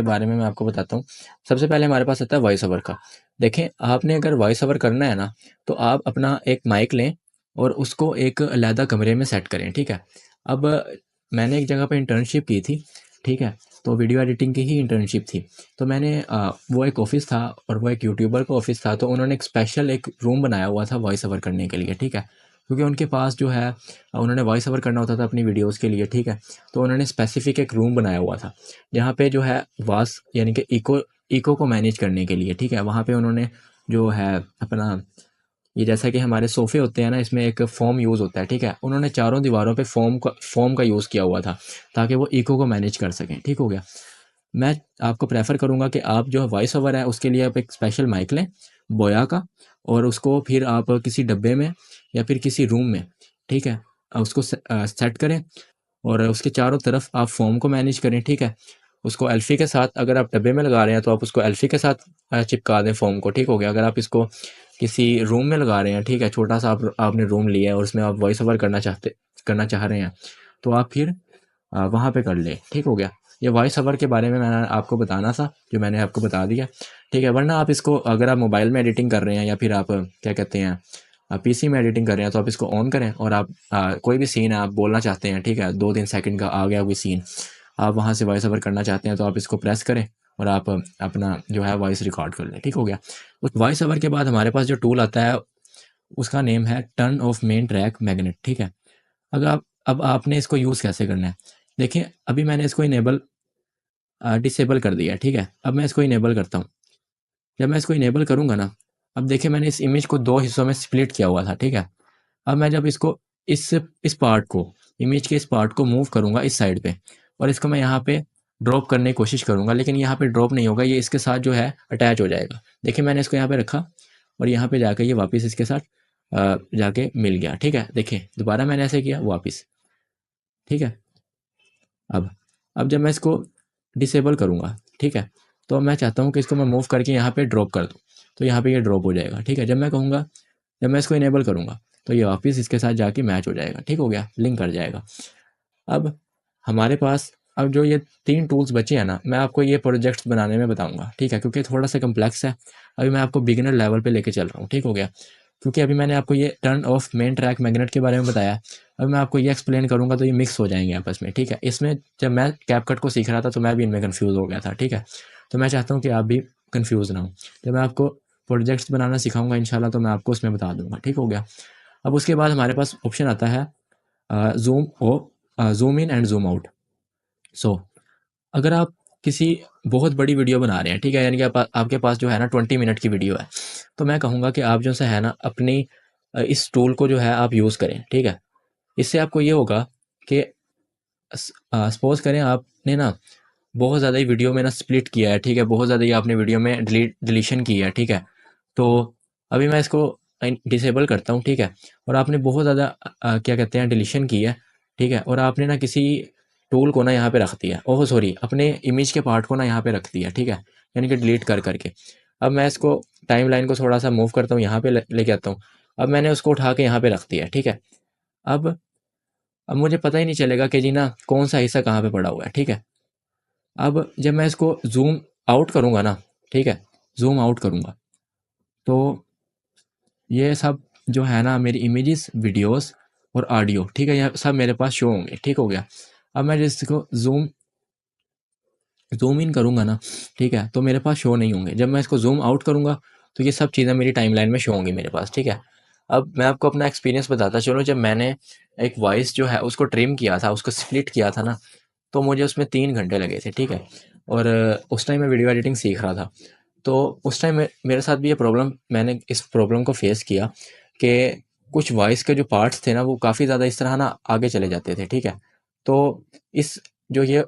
बारे में मैं आपको बताता हूँ। सबसे पहले हमारे पास आता है वॉइस ओवर का। देखें, आपने अगर वॉइस ओवर करना है ना, तो आप अपना एक माइक लें और उसको एक अलहदा कमरे में सेट करें, ठीक है। अब मैंने एक जगह पे इंटर्नशिप की थी, ठीक है, तो वीडियो एडिटिंग की ही इंटर्नशिप थी। तो मैंने वो एक ऑफ़िस था और वो एक यूट्यूबर का ऑफ़िस था, तो उन्होंने एक स्पेशल एक रूम बनाया हुआ था वॉइस ओवर करने के लिए, ठीक है। क्योंकि उनके पास जो है उन्होंने वॉइस ओवर करना होता था अपनी वीडियोज़ के लिए, ठीक है। तो उन्होंने स्पेसिफ़िक एक रूम बनाया हुआ था, जहाँ पे जो है वॉइस यानी कि इको को मैनेज करने के लिए, ठीक है, वहाँ पे उन्होंने जो है अपना ये जैसा कि हमारे सोफ़े होते हैं ना, इसमें एक फ़ोम यूज़ होता है, ठीक है। उन्होंने चारों दीवारों पे फ़ोम का यूज़ किया हुआ था, ताकि वो इको को मैनेज कर सकें, ठीक हो गया। मैं आपको प्रेफ़र करूँगा कि आप जो वॉइस ओवर है उसके लिए आप एक स्पेशल माइक लें, बोया का, और उसको फिर आप किसी डब्बे में या फिर किसी रूम में, ठीक है, उसको सेट करें और उसके चारों तरफ आप फ़ोम को मैनेज करें, ठीक है। उसको एल्फ़ी के साथ, अगर आप डब्बे में लगा रहे हैं तो आप उसको एल्फ़ी के साथ चिपका दें फ़ोम को, ठीक हो गया। अगर आप इसको किसी रूम में लगा रहे हैं, ठीक है, छोटा-सा आपने रूम लिया है और उसमें आप वॉइस ओवर करना चाह रहे हैं, तो आप फिर वहाँ पे कर लें, ठीक हो गया। ये वॉइस ओवर के बारे में मैंने आपको बताना था, जो मैंने आपको बता दिया, ठीक है। वरना आप इसको अगर आप मोबाइल में एडिटिंग कर रहे हैं या फिर आप क्या कहते हैं पीसी में एडिटिंग कर रहे हैं, तो आप इसको ऑन करें और आप कोई भी सीन आप बोलना चाहते हैं, ठीक है, 2-3 सेकंड का आ गया कोई सीन, आप वहाँ से वॉइस ओवर करना चाहते हैं, तो आप इसको प्रेस करें और आप अपना जो है वॉइस रिकॉर्ड कर लें, ठीक हो गया। उस वॉइस ओवर के बाद हमारे पास जो टूल आता है उसका नेम है turn off main track magnet, ठीक है। अगर आप अब आपने इसको यूज़ कैसे करना है, देखिए अभी मैंने इसको डिसेबल कर दिया है, ठीक है। अब मैं इसको इनेबल करता हूँ। जब मैं इसको इनेबल करूँगा ना, अब देखिए मैंने इस इमेज को 2 हिस्सों में स्प्लिट किया हुआ था, ठीक है। अब मैं जब इसको इस पार्ट को, इमेज के इस पार्ट को मूव करूँगा इस साइड पे, और इसको मैं यहाँ पे ड्रॉप करने की कोशिश करूँगा, लेकिन यहाँ पे ड्रॉप नहीं होगा, ये इसके साथ जो है अटैच हो जाएगा। देखिए मैंने इसको यहाँ पे रखा और यहाँ पे जाके ये वापस इसके साथ जाके मिल गया, ठीक है। देखिए दोबारा मैंने ऐसे किया वापस, ठीक है। अब अब जब मैं इसको डिसेबल करूँगा, ठीक है, तो मैं चाहता हूँ कि इसको मैं मूव करके यहाँ पे ड्रॉप कर दूँ, तो यहाँ पे ये ड्रॉप हो जाएगा, ठीक है। जब मैं इसको इनेबल करूँगा, तो ये वापस इसके साथ जाके मैच हो जाएगा, ठीक हो गया, लिंक कर जाएगा। अब हमारे पास अब जो ये 3 टूल्स बचे हैं ना, मैं आपको ये प्रोजेक्ट्स बनाने में बताऊँगा, ठीक है, क्योंकि थोड़ा सा कम्प्लेक्स है। अभी मैं आपको बिगिनर लेवल पे लेके चल रहा हूँ, ठीक हो गया। क्योंकि अभी मैंने आपको ये turn off main track magnet के बारे में बताया है, अब मैं आपको ये एक्सप्लेन करूँगा तो ये मिक्स हो जाएँगे आपस में, ठीक है। इसमें जब मैं कैपकट को सीख रहा था तो मैं भी इनमें कन्फ्यूज़ हो गया था, ठीक है। तो मैं चाहता हूँ कि आप भी कंफ्यूज ना हो। जब मैं आपको प्रोजेक्ट्स बनाना सिखाऊंगा इंशाल्लाह तो मैं आपको उसमें बता दूंगा, ठीक हो गया। अब उसके बाद हमारे पास ऑप्शन आता है zoom in and zoom out. So अगर आप किसी बहुत बड़ी वीडियो बना रहे हैं, ठीक है, यानी कि आपके पास जो है ना 20 मिनट की वीडियो है, तो मैं कहूँगा कि आप जो सा है ना अपनी इस टूल को जो है आप यूज़ करें, ठीक है। इससे आपको ये होगा कि सपोज़ करें आपने ना बहुत ज़्यादा ही वीडियो में ना स्प्लिट किया है, ठीक है, बहुत ज़्यादा ही आपने वीडियो में डिलीशन की है, ठीक है। तो अभी मैं इसको डिसेबल करता हूँ, ठीक है, और आपने बहुत ज़्यादा क्या कहते हैं डिलीशन की है, ठीक है, और आपने ना किसी टूल को ना यहाँ पे रख दिया, ओह सॉरी, अपने इमेज के पार्ट को ना यहाँ पे रख दिया, ठीक है, यानी कि डिलीट कर करके। अब मैं इसको टाइमलाइन को थोड़ा सा मूव करता हूँ, यहाँ पे लेके आता हूँ। अब मैंने उसको उठा के यहाँ पे रख दिया, ठीक है। अब मुझे पता ही नहीं चलेगा कि जी ना कौन सा हिस्सा कहाँ पे पड़ा हुआ है, ठीक है। अब जब मैं इसको ज़ूम आउट करूँगा ना, ठीक है, ज़ूम आउट करूँगा तो ये सब जो है ना मेरी इमेजेस, वीडियोस और ऑडियो, ठीक है, ये सब मेरे पास शो होंगे, ठीक हो गया। अब मैं जिसको ज़ूम इन करूँगा ना, ठीक है, तो मेरे पास शो नहीं होंगे। जब मैं इसको ज़ूम आउट करूँगा तो ये सब चीज़ें मेरी टाइमलाइन में शो होंगी मेरे पास, ठीक है। अब मैं आपको अपना एक्सपीरियंस बताता चलूँ, जब मैंने एक वॉइस जो है उसको ट्रिम किया था, उसको स्प्लिट किया था ना, तो मुझे उसमें 3 घंटे लगे थे, ठीक है। और उस टाइम मैं वीडियो एडिटिंग सीख रहा था। तो उस टाइम मेरे साथ भी ये प्रॉब्लम, मैंने इस प्रॉब्लम को फेस किया कि कुछ वॉइस के जो पार्ट्स थे ना वो काफ़ी ज़्यादा इस तरह ना आगे चले जाते थे, ठीक है। तो इस जो ये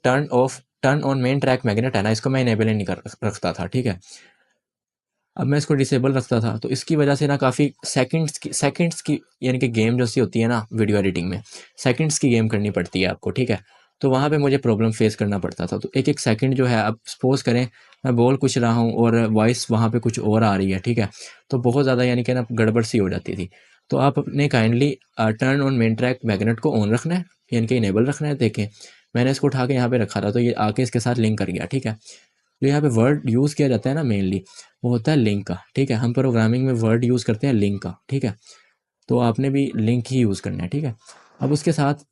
turn on main track magnet है ना, इसको मैं इनेबल नहीं कर रखता था, ठीक है। अब मैं इसको डिसेबल रखता था तो इसकी वजह से ना काफ़ी सेकंड्स की यानी कि गेम जैसी होती है ना वीडियो एडिटिंग में, सेकंड्स की गेम करनी पड़ती है आपको, ठीक है। तो वहाँ पे मुझे प्रॉब्लम फेस करना पड़ता था। तो एक एक सेकंड जो है, अब सपोज करें मैं बोल कुछ रहा हूँ और वॉइस वहाँ पे कुछ और आ रही है, ठीक है, तो बहुत ज़्यादा यानी कि ना गड़बड़ सी हो जाती थी। तो आप अपने kindly turn on main track magnet को ऑन रखना है, यानी कि इनेबल रखना है। देखें मैंने इसको उठा के यहाँ पे रखा था तो ये आके इसके साथ लिंक कर गया, ठीक है। जो यहाँ पे वर्ड यूज़ किया जाता है ना मेनली, वो होता है लिंक का, ठीक है। हम प्रोग्रामिंग में वर्ड यूज़ करते हैं लिंक का, ठीक है। तो आपने भी लिंक ही यूज़ करना है, ठीक है। अब उसके साथ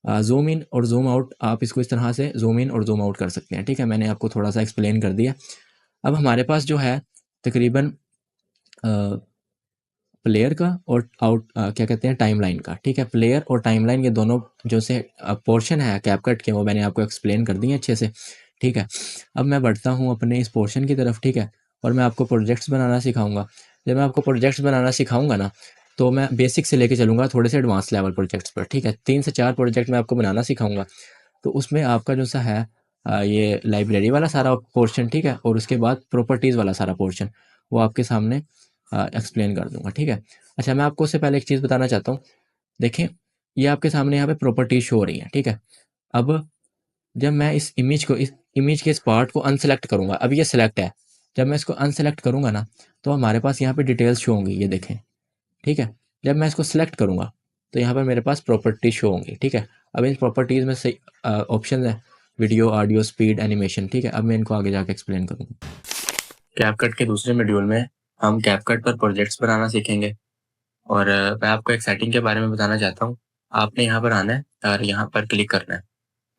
ज़ूम इन और ज़ूम आउट, आप इसको इस तरह से ज़ूम इन और ज़ूम आउट कर सकते हैं, ठीक है। मैंने आपको थोड़ा सा एक्सप्लेन कर दिया। अब हमारे पास जो है तकरीबन प्लेयर का और क्या कहते हैं टाइमलाइन का, ठीक है। प्लेयर और टाइमलाइन ये दोनों जो से पोर्शन है कैपकट के, वो मैंने आपको एक्सप्लेन कर दिए अच्छे से, ठीक है। अब मैं बढ़ता हूँ अपने इस पोर्शन की तरफ, ठीक है, और मैं आपको प्रोजेक्ट्स बनाना सिखाऊंगा। जब मैं आपको प्रोजेक्ट्स बनाना सिखाऊंगा ना, तो मैं बेसिक से लेके चलूँगा थोड़े से एडवांस लेवल प्रोजेक्ट्स पर, ठीक है। 3 से 4 प्रोजेक्ट मैं आपको बनाना सिखाऊंगा। तो उसमें आपका जो सा है ये लाइब्रेरी वाला सारा पोर्शन, ठीक है, और उसके बाद प्रॉपर्टीज़ वाला सारा पोर्शन वो आपके सामने एक्सप्लेन कर दूंगा, ठीक है। अच्छा, मैं आपको उससे पहले एक चीज़ बताना चाहता हूँ। देखें ये आपके सामने यहाँ पे प्रॉपर्टीज शो हो रही हैं, ठीक है। अब जब मैं इस इमेज के इस पार्ट को अनसेलेक्ट करूँगा, अब ये सिलेक्ट है, जब मैं इसको अनसेलेक्ट करूँगा ना, तो हमारे पास यहाँ पे डिटेल्स शो होंगी, ये देखें, ठीक है। जब मैं इसको सिलेक्ट करूँगा तो यहाँ पर मेरे पास प्रॉपर्टीज शो होंगी, ठीक है। अब इन प्रॉपर्टीज़ में से ऑप्शन है वीडियो, ऑडियो, स्पीड, एनिमेशन, ठीक है। अब मैं इनको आगे जाके एक्सप्लेन करूँगा। कैपकट के दूसरे मॉड्यूल में हम कैपकट पर प्रोजेक्ट्स बनाना सीखेंगे और मैं आपको एक सेटिंग के बारे में बताना चाहता हूँ। आपने यहाँ पर आना है और यहाँ पर क्लिक करना है,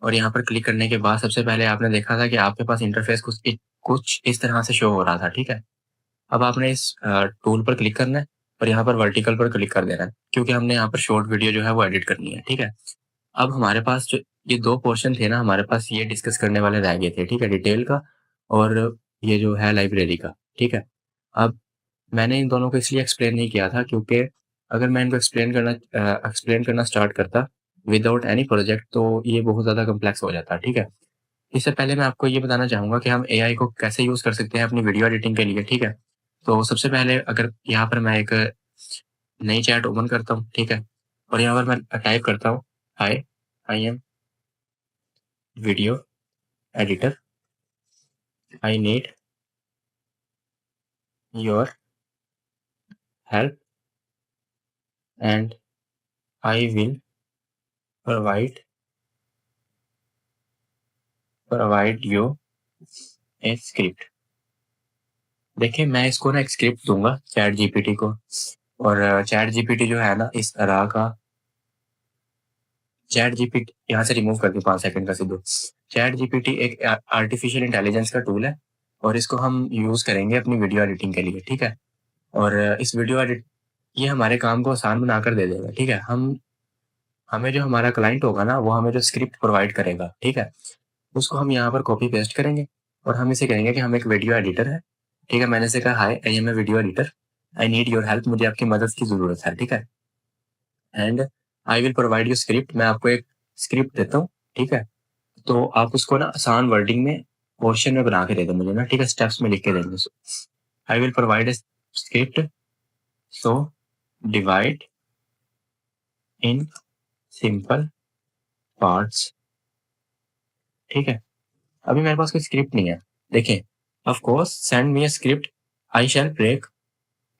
और यहाँ पर क्लिक करने के बाद सबसे पहले आपने देखा था कि आपके पास इंटरफेस कुछ इस तरह से शो हो रहा था, ठीक है। अब आपने इस टूल पर क्लिक करना है और यहाँ पर वर्टिकल पर क्लिक कर देना है, क्योंकि हमने यहाँ पर शॉर्ट वीडियो जो है वो एडिट करनी है, ठीक है। अब हमारे पास जो ये 2 पोर्शन थे ना, हमारे पास ये डिस्कस करने वाले रह गए थे, ठीक है, डिटेल का और ये जो है लाइब्रेरी का, ठीक है। अब मैंने इन दोनों को इसलिए एक्सप्लेन नहीं किया था क्योंकि अगर मैं इनको एक्सप्लेन करना स्टार्ट करता विदाउट एनी प्रोजेक्ट तो ये बहुत ज़्यादा कॉम्प्लेक्स हो जाता, ठीक है। इससे पहले मैं आपको ये बताना चाहूँगा कि हम एआई को कैसे यूज़ कर सकते हैं अपनी वीडियो एडिटिंग के लिए, ठीक है। तो सबसे पहले अगर यहाँ पर मैं एक नई चैट ओपन करता हूँ, ठीक है, और यहाँ पर मैं टाइप करता हूँ, hi, I am video editor, I need your help and I will provide you a script. देखिए मैं इसको ना एक स्क्रिप्ट दूंगा चैट जीपीटी को, और चैट जीपीटी जो है ना इस तरह का, चैट जीपीटी यहाँ से रिमूव कर दी 5 सेकंड का सिद्धू। चैट जीपीटी एक आर्टिफिशियल इंटेलिजेंस का टूल है और इसको हम यूज़ करेंगे अपनी वीडियो एडिटिंग के लिए, ठीक है। और इस वीडियो एडिट ये हमारे काम को आसान बनाकर दे देगा, ठीक है। हमें जो हमारा क्लाइंट होगा ना, वो हमें जो स्क्रिप्ट प्रोवाइड करेगा, ठीक है, उसको हम यहाँ पर कॉपी पेस्ट करेंगे और हम इसे कहेंगे कि हम एक वीडियो एडिटर है, ठीक है। मैंने इसे कहा, hi I am a video editor, I need your help, मुझे आपकी मदद की ज़रूरत है, ठीक है। And I will provide you script, मैं आपको एक स्क्रिप्ट देता हूँ, ठीक है। तो आप उसको ना आसान वर्डिंग में क्वेश्चन में बना के दे दो मुझे ना, ठीक है, स्टेप्स में लिख के देंगे। आई will provide a script, so divide in simple parts, ठीक है। अभी मेरे पास कोई स्क्रिप्ट नहीं है, देखें, of course send me a script, I shall break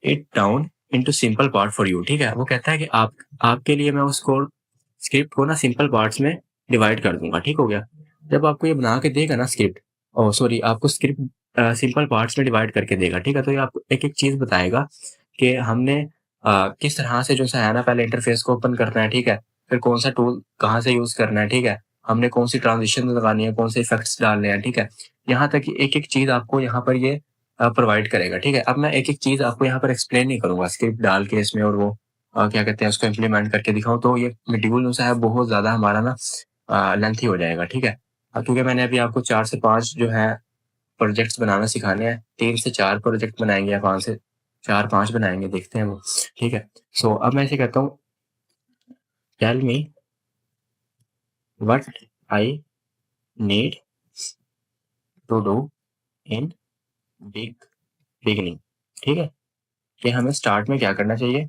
it down into simple part for you, ठीक है। वो कहता है कि आपके लिए मैं उसको स्क्रिप्ट को ना सिंपल पार्ट्स में डिवाइड कर दूंगा, ठीक हो गया। जब आपको ये बना के देगा ना स्क्रिप्ट, ओ सॉरी, आपको स्क्रिप्ट सिंपल पार्ट्स में डिवाइड करके देगा, ठीक है। तो ये आपको एक एक चीज बताएगा कि हमने किस तरह से जो सा है ना, पहले इंटरफेस को ओपन करना है, ठीक है, फिर कौन सा टूल कहाँ से यूज करना है, ठीक है, हमने कौन सी ट्रांजिशन लगानी है, कौन से इफेक्ट्स डालने हैं, ठीक है। यहाँ तक कि एक एक चीज आपको यहाँ पर ये प्रोवाइड करेगा, ठीक है। अब मैं एक एक चीज आपको यहाँ पर एक्सप्लेन नहीं करूंगा स्क्रिप्ट डाल के इसमें, और वो क्या कहते हैं उसको इम्प्लीमेंट करके दिखाऊं, तो ये मॉड्यूल जो है बहुत ज्यादा हमारा ना लेंथी हो जाएगा, ठीक है। क्योंकि मैंने अभी आपको 4 से 5 जो है प्रोजेक्ट्स बनाना सिखाने हैं, 3 से 4 प्रोजेक्ट बनाएंगे या 5 से 4-5 बनाएंगे, देखते हैं वो, ठीक है। सो अब मैं ऐसे कहता हूँ, tell me what I need to do in beginning, ठीक है, कि हमें स्टार्ट में क्या करना चाहिए।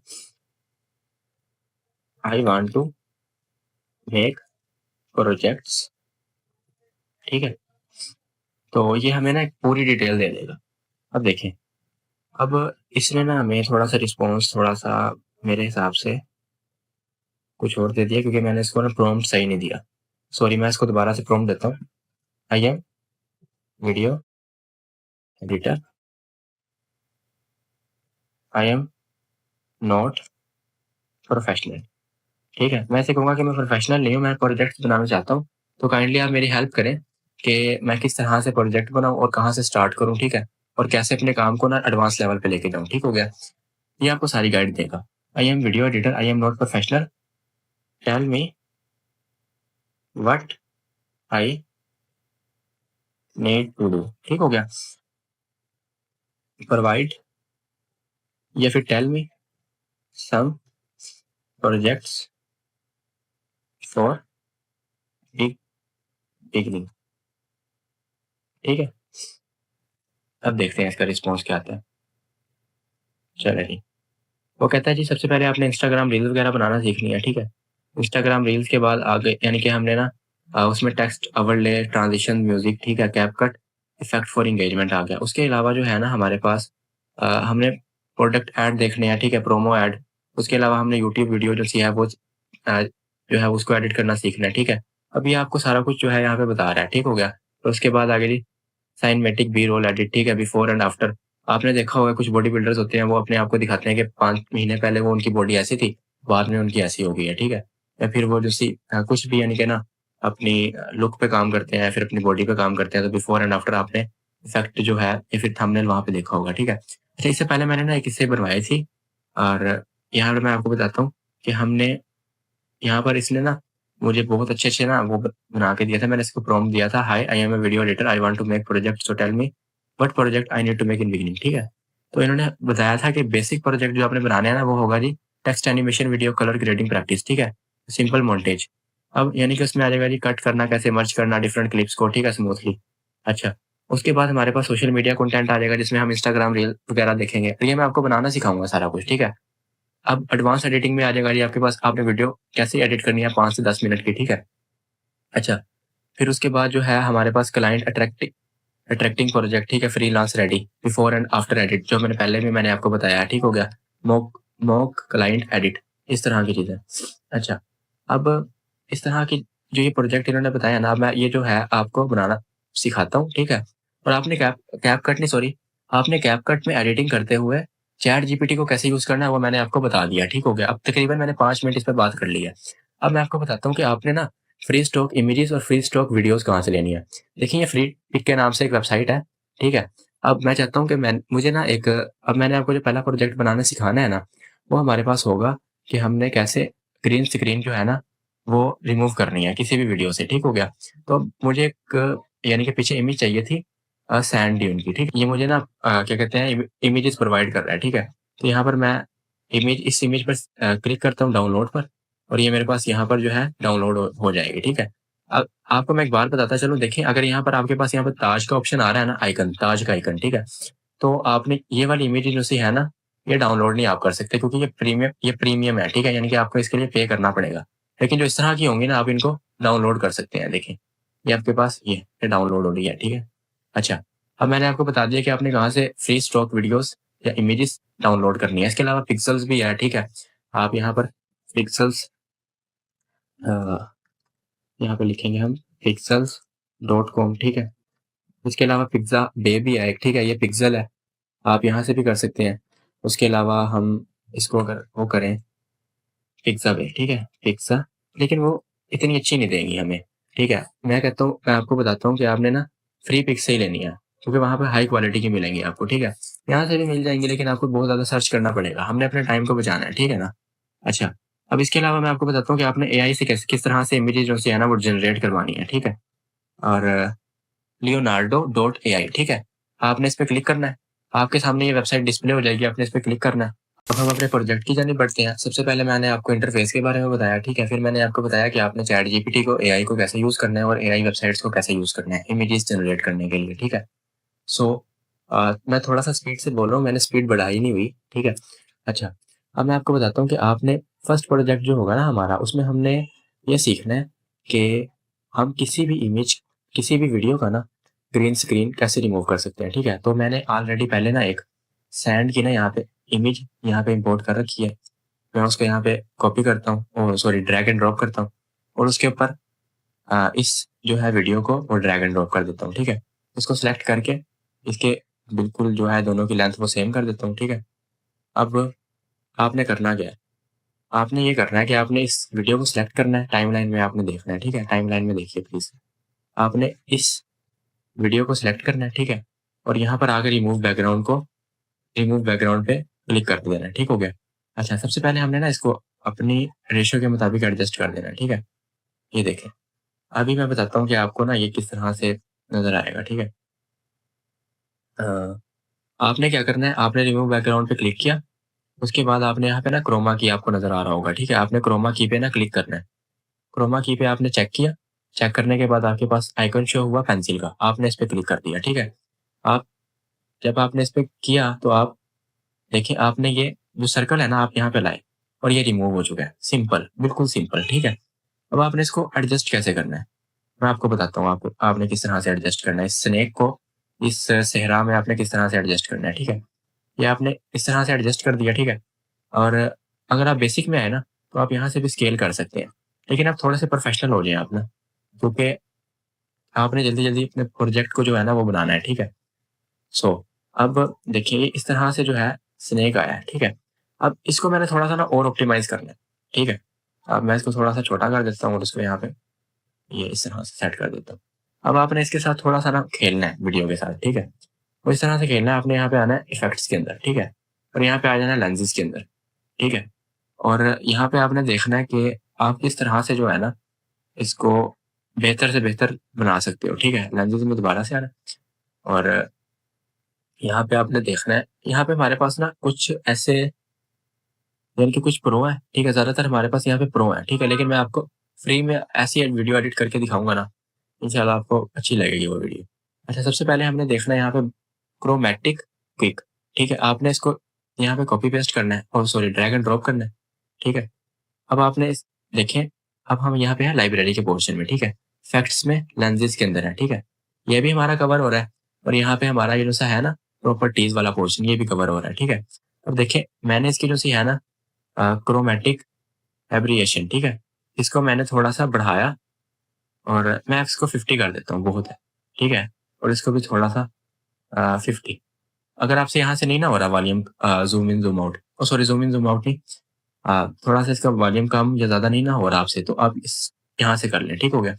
I want to make projects, ठीक है। तो ये हमें ना एक पूरी डिटेल दे देगा। अब देखें, अब इसने ना हमें थोड़ा सा रिस्पॉन्स, थोड़ा सा मेरे हिसाब से कुछ और दे दिया, क्योंकि मैंने इसको ना प्रॉम्प्ट सही नहीं दिया। सॉरी, मैं इसको दोबारा से प्रॉम्प्ट देता हूँ, आई am video editor, I am not professional, ठीक है। मैं ऐसे कहूँगा कि मैं प्रोफेशनल नहीं हूँ, मैं प्रोजेक्ट बनाना चाहता हूँ, तो काइंडली आप मेरी हेल्प करें कि मैं किस तरह से प्रोजेक्ट बनाऊँ और कहाँ से स्टार्ट करूँ, ठीक है, और कैसे अपने काम को ना एडवांस लेवल पे लेके जाऊँ, ठीक हो गया। ये आपको सारी गाइड देगा। I am video editor, I am not professional, tell me what I need to do, ठीक हो गया। प्रोवाइड या फिर tell me some projects for beginning, ठीक है। अब देखते हैं इसका रिस्पॉन्स क्या आता है। चले जी, वो कहता है जी सबसे पहले आपने इंस्टाग्राम रील्स वगैरह बनाना सीखनी है, ठीक है। इंस्टाग्राम रील्स के बाद आगे यानी कि हमने ना उसमें टेक्स्ट, ओवरले, ट्रांजिशन, म्यूजिक, ठीक है, कैपकट, इफेक्ट फॉर एंगेजमेंट आ गया। उसके अलावा जो है ना हमारे पास हमने प्रोडक्ट ऐड देखने हैं, ठीक है, प्रोमो ऐड। उसके अलावा हमने यूट्यूब वीडियो जो सी है वो जो है उसको एडिट करना सीखना है, ठीक है। अब ये आपको सारा कुछ जो है यहाँ पे बता रहा है, ठीक हो गया। तो उसके बाद आगे जी साइनमेटिक बी रोल एडिट, ठीक है, बिफोर एंड आफ्टर। आपने देखा होगा कुछ बॉडी बिल्डर्स होते हैं, वो अपने आप को दिखाते हैं कि 5 महीने पहले वो उनकी बॉडी ऐसी थी, बाद में उनकी ऐसी हो गई है, ठीक है। या फिर वो जो कुछ भी यानी कि ना अपनी लुक पे काम करते हैं, फिर अपनी बॉडी पे काम करते हैं, तो बिफोर एंड आफ्टर आपने इफेक्ट जो है या फिर थंबनेल वहां पे देखा होगा, ठीक है। अच्छा, इससे पहले मैंने ना एक किस्से बनवाए थी, और यहाँ पे मैं आपको बताता हूँ कि हमने यहाँ पर इसने ना मुझे बहुत अच्छे-अच्छे ना वो बना के दिया था। मैंने इसको प्रॉम्प्ट दिया था, hi I am a video editor, I want to make project, so tell me what project I need to make in beginning, ठीक है। तो इन्होंने बताया था कि बेसिक प्रोजेक्ट जो आपने बनाने हैं ना वो होगा जी text animation, video, colour grading practice, ठीक है, सिंपल मोंटेज। अब यानी कि उसमें आ जाएगा जी कट करना कैसे, मर्ज करना डिफरेंट क्लिप्स को, ठीक है, स्मूथली। अच्छा, उसके बाद हमारे पास सोशल मीडिया कंटेंट आ जाएगा, जिसमें हम इंस्टाग्राम रील वगैरह देखेंगे। तो ये मैं आपको बनाना सिखाऊंगा सारा कुछ, ठीक है। अब एडवांस एडिटिंग में आ जाएगा जी आपके पास, आपने वीडियो कैसे एडिट करनी है 5 से 10 मिनट की, ठीक है। अच्छा, फिर उसके बाद जो है हमारे पास क्लाइंट अट्रैक्टिंग प्रोजेक्ट, ठीक है, freelance ready, before and after edit, जो मैंने पहले भी मैंने आपको बताया, ठीक हो गया। मॉक मॉक क्लाइंट एडिट, इस तरह की चीजें। अच्छा, अब इस तरह की जो ये प्रोजेक्ट इन्होंने बताया ना, मैं ये जो है आपको बनाना सिखाता हूँ, ठीक है। और आपने कैप कट नहीं, सॉरी, आपने कैप कट में एडिटिंग करते हुए चैट जीपीटी को कैसे यूज करना है वो मैंने आपको बता दिया, ठीक हो गया। अब तकरीबन मैंने 5 मिनट इस पर बात कर ली है। अब मैं आपको बताता हूँ कि आपने ना फ्री स्टॉक इमेजेस और फ्री स्टॉक वीडियोस कहाँ से लेनी है। देखिए, ये फ्री पिक के नाम से एक वेबसाइट है, ठीक है? अब मैं चाहता हूँ कि मुझे ना एक अब मैंने आपको जो पहला प्रोजेक्ट बनाना सिखाना है ना, वो हमारे पास होगा कि हमने कैसे ग्रीन स्क्रीन जो है ना, वो रिमूव करनी है किसी भी वीडियो से, ठीक हो गया? तो अब मुझे एक यानी कि पीछे इमेज चाहिए थी सैंड ड्यून की, ठीक है? ये मुझे ना क्या कहते हैं इमेजेस प्रोवाइड कर रहा है, ठीक है? तो यहाँ पर मैं इस इमेज पर क्लिक करता हूँ डाउनलोड पर और ये मेरे पास यहाँ पर जो है डाउनलोड हो जाएगी, ठीक है? अब आपको मैं एक बात बताता चलूँ, देखिए अगर यहाँ पर आपके पास यहाँ पर ताज का ऑप्शन आ रहा है ना, आइकन, ताज का आइकन, ठीक है? तो आपने ये वाली इमेज जो सी है ना, ये डाउनलोड नहीं आप कर सकते क्योंकि ये प्रीमियम है, ठीक है? यानी कि आपको इसके लिए पे करना पड़ेगा। लेकिन जो इस तरह की होंगी ना, आप इनको डाउनलोड कर सकते हैं, देखिए। ये आपके पास ये डाउनलोड हो रही है, ठीक है? अच्छा, अब मैंने आपको बता दिया कि आपने कहाँ से फ्री स्टॉक वीडियोज़ या इमेजेस डाउनलोड करनी है। इसके अलावा पिक्सेल्स भी है, ठीक है? आप यहाँ पर पिक्सेल्स अ, यहाँ पे लिखेंगे हम pixels.com, ठीक है? उसके अलावा पिज़्ज़ा बे भी है एक, ठीक है? ये पिक्सेल है, आप यहाँ से भी कर सकते हैं। उसके अलावा हम इसको अगर वो करें पिज़्ज़ा बे, ठीक है? पिज़्ज़ा, लेकिन वो इतनी अच्छी नहीं देंगी हमें, ठीक है? मैं कहता हूँ, मैं आपको बताता हूँ कि आपने ना फ्री पिक से ही लेनी है, क्योंकि वहाँ पे हाई क्वालिटी की मिलेंगी आपको, ठीक है? यहाँ से भी मिल जाएँगी लेकिन आपको बहुत ज़्यादा सर्च करना पड़ेगा, हमने अपने टाइम को बचाना है, ठीक है ना? अच्छा, अब इसके अलावा मैं आपको बताता हूँ कि आपने एआई से किस तरह से इमेजेस जो सी है ना वो जनरेट करवानी है, ठीक है? और leonardo.ai, ठीक है? आपने इस पे क्लिक करना है। आपके सामने ये वेबसाइट डिस्प्ले हो जाएगी, आपने इस पे क्लिक करना है। अब हम अपने प्रोजेक्ट की जानिब बढ़ते हैं। सबसे पहले मैंने आपको इंटरफेस के बारे में बताया, ठीक है? फिर मैंने आपको बताया कि आपने चैट जीपीटी को, एआई को कैसे यूज़ करना है और एआई वेबसाइट्स को कैसे यूज़ करना है, इमेजेस जनरेट करने के लिए, ठीक है? सो मैं थोड़ा-सा स्पीड से बोल रहा हूँ, मैंने स्पीड बढ़ाई नहीं हुई, ठीक है? अच्छा, अब मैं आपको बताता हूँ कि आपने फर्स्ट प्रोजेक्ट जो होगा ना हमारा, उसमें हमने ये सीखना है कि हम किसी भी वीडियो का ना ग्रीन स्क्रीन कैसे रिमूव कर सकते हैं, ठीक है? तो मैंने ऑलरेडी पहले ना एक सैंड की ना यहाँ पे इमेज यहाँ पे इम्पोर्ट कर रखी है। मैं उसको यहाँ पे कॉपी करता हूँ, oh sorry, drag and drop करता हूँ और उसके ऊपर इस जो है वीडियो को वो ड्रैग एंड ड्रॉप कर देता हूँ, ठीक है? इसको सेलेक्ट करके इसके बिल्कुल जो है दोनों की लेंथ वो सेम कर देता हूँ, ठीक है? अब आपने करना क्या है? आपने ये करना है कि आपने इस वीडियो को सिलेक्ट करना है, टाइमलाइन में आपने देखना है, ठीक है? टाइमलाइन में देखिए प्लीज़। आपने इस वीडियो को सिलेक्ट करना है, ठीक है? और यहाँ पर आकर रिमूव बैकग्राउंड पे क्लिक कर देना है, ठीक हो गया? अच्छा, सबसे पहले हमने ना इसको अपनी रेशियो के मुताबिक एडजस्ट कर देना है, ठीक है? ये देखें। अभी मैं बताता हूँ कि आपको ना ये किस तरह से नज़र आएगा, ठीक है? अ, आपने क्या करना है, आपने रिमूव बैकग्राउंड पे क्लिक किया, उसके बाद आपने यहाँ पे ना क्रोमा की आपको नज़र आ रहा होगा, ठीक है? आपने क्रोमा की पे ना क्लिक करना है। क्रोमा की पे आपने चेक किया, चेक करने के बाद आपके पास आइकन शो हुआ पेंसिल का, आपने इस पे क्लिक कर दिया, ठीक है? आप जब आपने इस पे किया तो आप देखिए, आपने ये जो सर्कल है ना आप यहाँ पे लाए और ये रिमूव हो चुका है, सिंपल, बिल्कुल सिंपल, ठीक है? अब आपने इसको एडजस्ट कैसे करना है? मैं आपको बताता हूँ आपको आपने किस तरह से एडजस्ट करना है। इस स्नेक को इस सेहरा में आपने किस तरह से एडजस्ट करना है, ठीक है? ये आपने इस तरह से एडजस्ट कर दिया, ठीक है? और अगर आप बेसिक में आए ना, तो आप यहाँ से भी स्केल कर सकते हैं। लेकिन आप थोड़े से प्रोफेशनल हो जाएँ आप ना, क्योंकि आपने जल्दी-जल्दी अपने प्रोजेक्ट को जो है ना वो बनाना है, ठीक है? सो अब देखिए इस तरह से जो है स्नेक आया है, ठीक है? अब इसको मैंने थोड़ा-सा ना और ऑप्टिमाइज़ करना है, ठीक है? अब मैं इसको थोड़ा-सा छोटा कर देता हूँ और इसको यहाँ पे ये इस तरह से सेट कर देता हूँ। अब आपने इसके साथ थोड़ा-सा ना खेलना है वीडियो के साथ, ठीक है? तो इस तरह से खेलना है, आपने यहाँ पे आना है इफ़ेक्ट्स के अंदर, ठीक है? और यहाँ पे आ जाना है लेंसेज़ के अंदर, ठीक है? और यहाँ पे आपने देखना है कि आप किस तरह से जो है ना, इसको बेहतर से बेहतर बना सकते हो, ठीक है? लेंसेज़ में दोबारा से आना है और यहाँ पे आपने देखना है, यहाँ पे हमारे पास ना कुछ ऐसे यानी कि कुछ प्रो हैं, ठीक है? ज़्यादातर हमारे पास यहाँ पे प्रो हैं, ठीक है? लेकिन मैं आपको फ्री में ऐसी वीडियो एडिट करके दिखाऊँगा ना, इंशाल्लाह आपको अच्छी लगेगी वो वीडियो। अच्छा, सबसे पहले हमने देखना है यहाँ पे क्रोमैटिक क्विक, ठीक है? आपने इसको यहाँ पे कॉपी पेस्ट करना है, oh sorry, drag and drop करना है, ठीक है? अब आपने इस देखें, अब हम यहाँ पे हैं लाइब्रेरी के पोर्शन में, ठीक है? फैक्ट्स में लेंसेज़ के अंदर है, ठीक है? ये भी हमारा कवर हो रहा है और यहाँ पे हमारा ये जो सा है ना प्रॉपर्टीज़ वाला पोर्शन, ये भी कवर हो रहा है, ठीक है? अब देखिए, मैंने इसकी जो सी है ना क्रोमैटिक एब्रिएशन, ठीक है? इसको मैंने थोड़ा-सा बढ़ाया और मैं इसको 50 कर देता हूँ, बहुत है, ठीक है? और इसको भी थोड़ा-सा 50। अगर आपसे यहाँ से नहीं ना हो रहा volume zoom in, zoom out, oh sorry, zoom in, zoom out नहीं, थोड़ा-सा इसका वॉल्यूम कम या ज़्यादा नहीं ना हो रहा आपसे, तो आप इस यहाँ से कर लें, ठीक हो गया?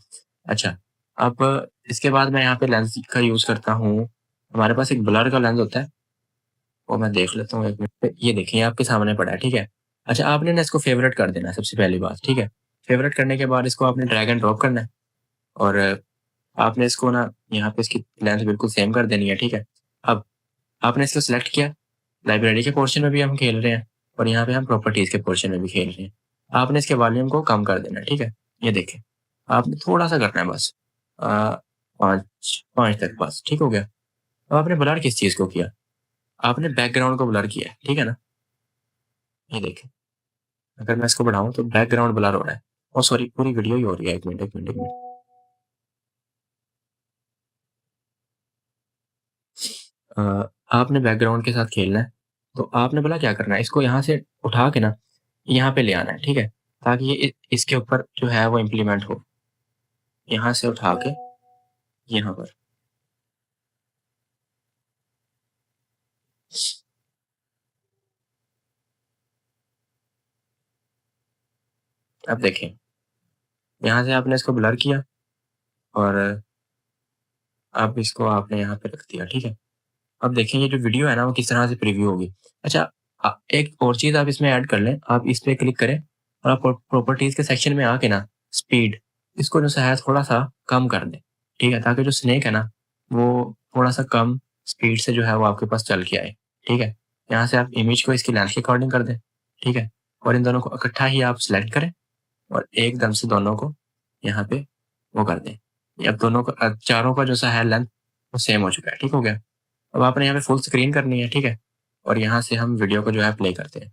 अच्छा, अब इसके बाद मैं यहाँ पे लेंस का यूज़ करता हूँ हमारे पास एक ब्लर का लेंस होता है, वो मैं देख लेता हूँ 1 मिनट पे। ये देखिए आपके सामने पड़ा है, ठीक है। अच्छा, आपने ना इसको फ़ेवरेट कर देना है सबसे पहली बात, ठीक है। फ़ेवरेट करने के बाद इसको आपने ड्रैग एंड ड्रॉप करना है और आपने इसको ना यहाँ पे इसकी लेंथ बिल्कुल सेम कर देनी है, ठीक है। अब आपने इसको सिलेक्ट किया, लाइब्रेरी के पोर्शन में भी हम खेल रहे हैं और यहाँ पे हम प्रॉपर्टीज़ के पोर्शन में भी खेल रहे हैं। आपने इसके वॉल्यूम को कम कर देना है, ठीक है। ये देखें, आपने थोड़ा-सा करना है बस 5 तक बस, ठीक हो गया। अब आपने ब्लर किस चीज़ को किया? आपने बैकग्राउंड को ब्लर किया है, ठीक है ना? ये देखें, अगर मैं इसको बढ़ाऊँ तो बैकग्राउंड ब्लर हो रहा है। ओह सॉरी, पूरी वीडियो ही हो रही है। 1 मिनट, 1 मिनट, 1 मिनट। आपने बैकग्राउंड के साथ खेलना है, तो आपने बोला क्या करना है, इसको यहाँ से उठा के ना यहाँ पे ले आना है, ठीक है? ताकि ये इसके ऊपर जो है वो इम्प्लीमेंट हो। यहाँ से उठा के यहाँ पर। अब देखें, यहाँ से आपने इसको ब्लर किया और अब इसको आपने यहाँ पे रख दिया, ठीक है? अब देखें ये जो वीडियो है ना वो किस तरह से प्रीव्यू होगी। अच्छा, एक और चीज़ आप इसमें ऐड कर लें, आप इस पे क्लिक करें और आप प्रॉपर्टीज़ के सेक्शन में आके ना स्पीड इसको जो है थोड़ा-सा कम कर दें, ठीक है? ताकि जो स्नेक है ना वो थोड़ा-सा कम स्पीड से जो है वो आपके पास चल के आए, ठीक है? यहाँ से आप इमेज को इसकी लेंथ के अकॉर्डिंग कर दें, ठीक है? और इन दोनों को इकट्ठा ही आप सिलेक्ट करें और एकदम से दोनों को यहाँ पे वो कर दें। ये अब दोनों का चारों का जो सा है लेंथ वो सेम हो चुका है, ठीक हो गया? अब आपने यहाँ पे फुल स्क्रीन करनी है, ठीक है? और यहाँ से हम वीडियो को जो है प्ले करते हैं।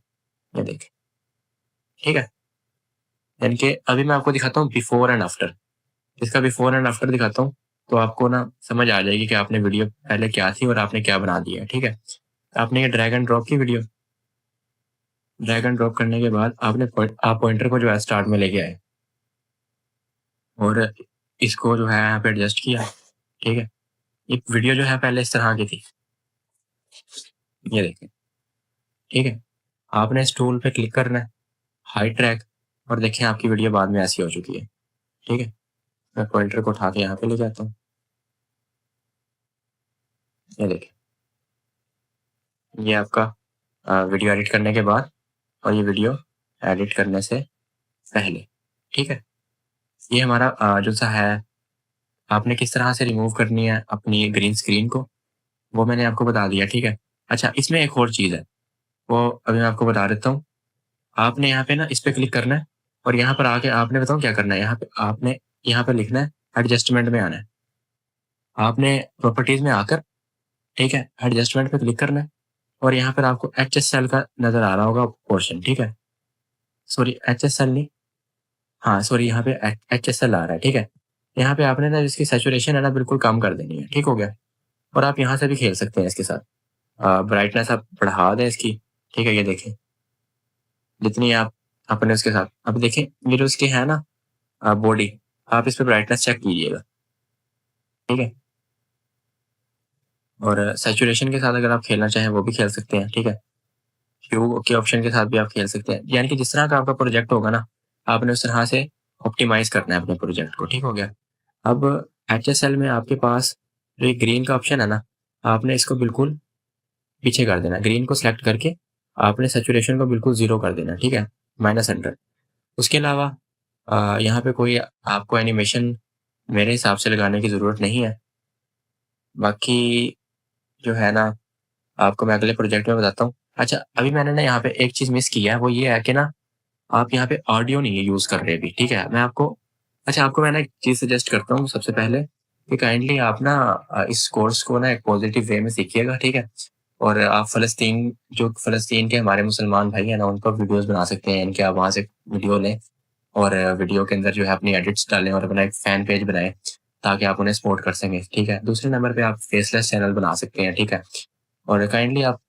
ये देखें, ठीक है? यानी कि अभी मैं आपको दिखाता हूँ बिफोर एंड आफ्टर। इसका बिफोर एंड आफ्टर दिखाता हूँ, तो आपको ना समझ आ जाएगी कि आपने वीडियो पहले क्या थी और आपने क्या बना दिया है, ठीक है? आपने ये ड्रैग एंड ड्रॉप की वीडियो, ड्रैग एंड ड्रॉप करने के बाद आपने आप पॉइंटर को जो है स्टार्ट में लेके आए और इसको जो है यहाँ पे एडजस्ट किया, ठीक है? ये वीडियो जो है पहले इस तरह की थी। ये देखें, ठीक है? आपने इस टूल पे क्लिक करना है, हाइड ट्रैक, और देखें आपकी वीडियो बाद में ऐसी हो चुकी है, ठीक है? मैं पॉइंटर को उठा के यहाँ पे ले जाता हूँ। ये देखें, ये आपका वीडियो एडिट करने के बाद और ये वीडियो एडिट करने से पहले, ठीक है? ये हमारा जो सा है, आपने किस तरह से रिमूव करनी है अपनी ग्रीन स्क्रीन को, वो मैंने आपको बता दिया, ठीक है? अच्छा, इसमें एक और चीज़ है, वो अभी मैं आपको बता देता हूँ। आपने यहाँ पे ना इस पे क्लिक करना है और यहाँ पर आके आपने बताऊँ क्या करना है, यहाँ पे आपने यहाँ पे लिखना है, एडजस्टमेंट में आना है। आपने प्रॉपर्टीज़ में आकर, ठीक है, एडजस्टमेंट पे क्लिक करना है और यहाँ पर आपको एचएसएल का नज़र आ रहा होगा पोर्शन, ठीक है? सॉरी, एचएसएल नहीं, हाँ, सॉरी, यहाँ पे एचएसएल आ रहा है, ठीक है? यहाँ पे आपने ना इसकी सैचुरेशन है ना बिल्कुल कम कर देनी है, ठीक हो गया? और आप यहाँ से भी खेल सकते हैं इसके साथ। ब्राइटनेस आप बढ़ा दें इसकी, ठीक है? ये देखें, जितनी आप अपने उसके साथ, अब देखें ये जो इसकी है ना बॉडी, आप इस पे ब्राइटनेस चेक कीजिएगा, ठीक है? और सैचुरेशन के साथ अगर आप खेलना चाहें वो भी खेल सकते हैं, ठीक है? ह्यू के ऑप्शन के साथ भी आप खेल सकते हैं। यानी कि जिस तरह का आपका प्रोजेक्ट होगा ना, आपने उस तरह से ऑप्टिमाइज़ करना है अपने प्रोजेक्ट को, ठीक हो गया? अब एचएसएल में आपके पास जो ये ग्रीन का ऑप्शन है ना, आपने इसको बिल्कुल पीछे कर देना है। ग्रीन को सिलेक्ट करके आपने सैचुरेशन को बिल्कुल 0 कर देना है, ठीक है? -100। उसके अलावा यहाँ पे कोई आपको एनिमेशन मेरे हिसाब से लगाने की ज़रूरत नहीं है। बाकी जो है ना, आपको मैं अगले प्रोजेक्ट में बताता हूँ। अच्छा, अभी मैंने ना यहाँ पे एक चीज़ मिस की है, वो ये है कि ना आप यहाँ पे ऑडियो नहीं यूज़ कर रहे अभी, ठीक है? मैं आपको, अच्छा, आपको मैं ना एक चीज़ सजेस्ट करता हूँ सबसे पहले कि काइंडली आप ना इस कोर्स को ना एक पॉजिटिव वे में सीखिएगा, ठीक है? और आप फ़लस्तीन के हमारे मुसलमान भाई हैं ना, उनका वीडियोज़ बना सकते हैं, यानी कि आप वहाँ से वीडियो लें और वीडियो के अंदर जो है अपनी एडिट्स डालें और अपना एक फ़ैन पेज बनाएँ, ताकि आप उन्हें सपोर्ट कर सकें, ठीक है? दूसरे नंबर पे आप फेसलेस चैनल बना सकते हैं, ठीक है? और काइंडली आप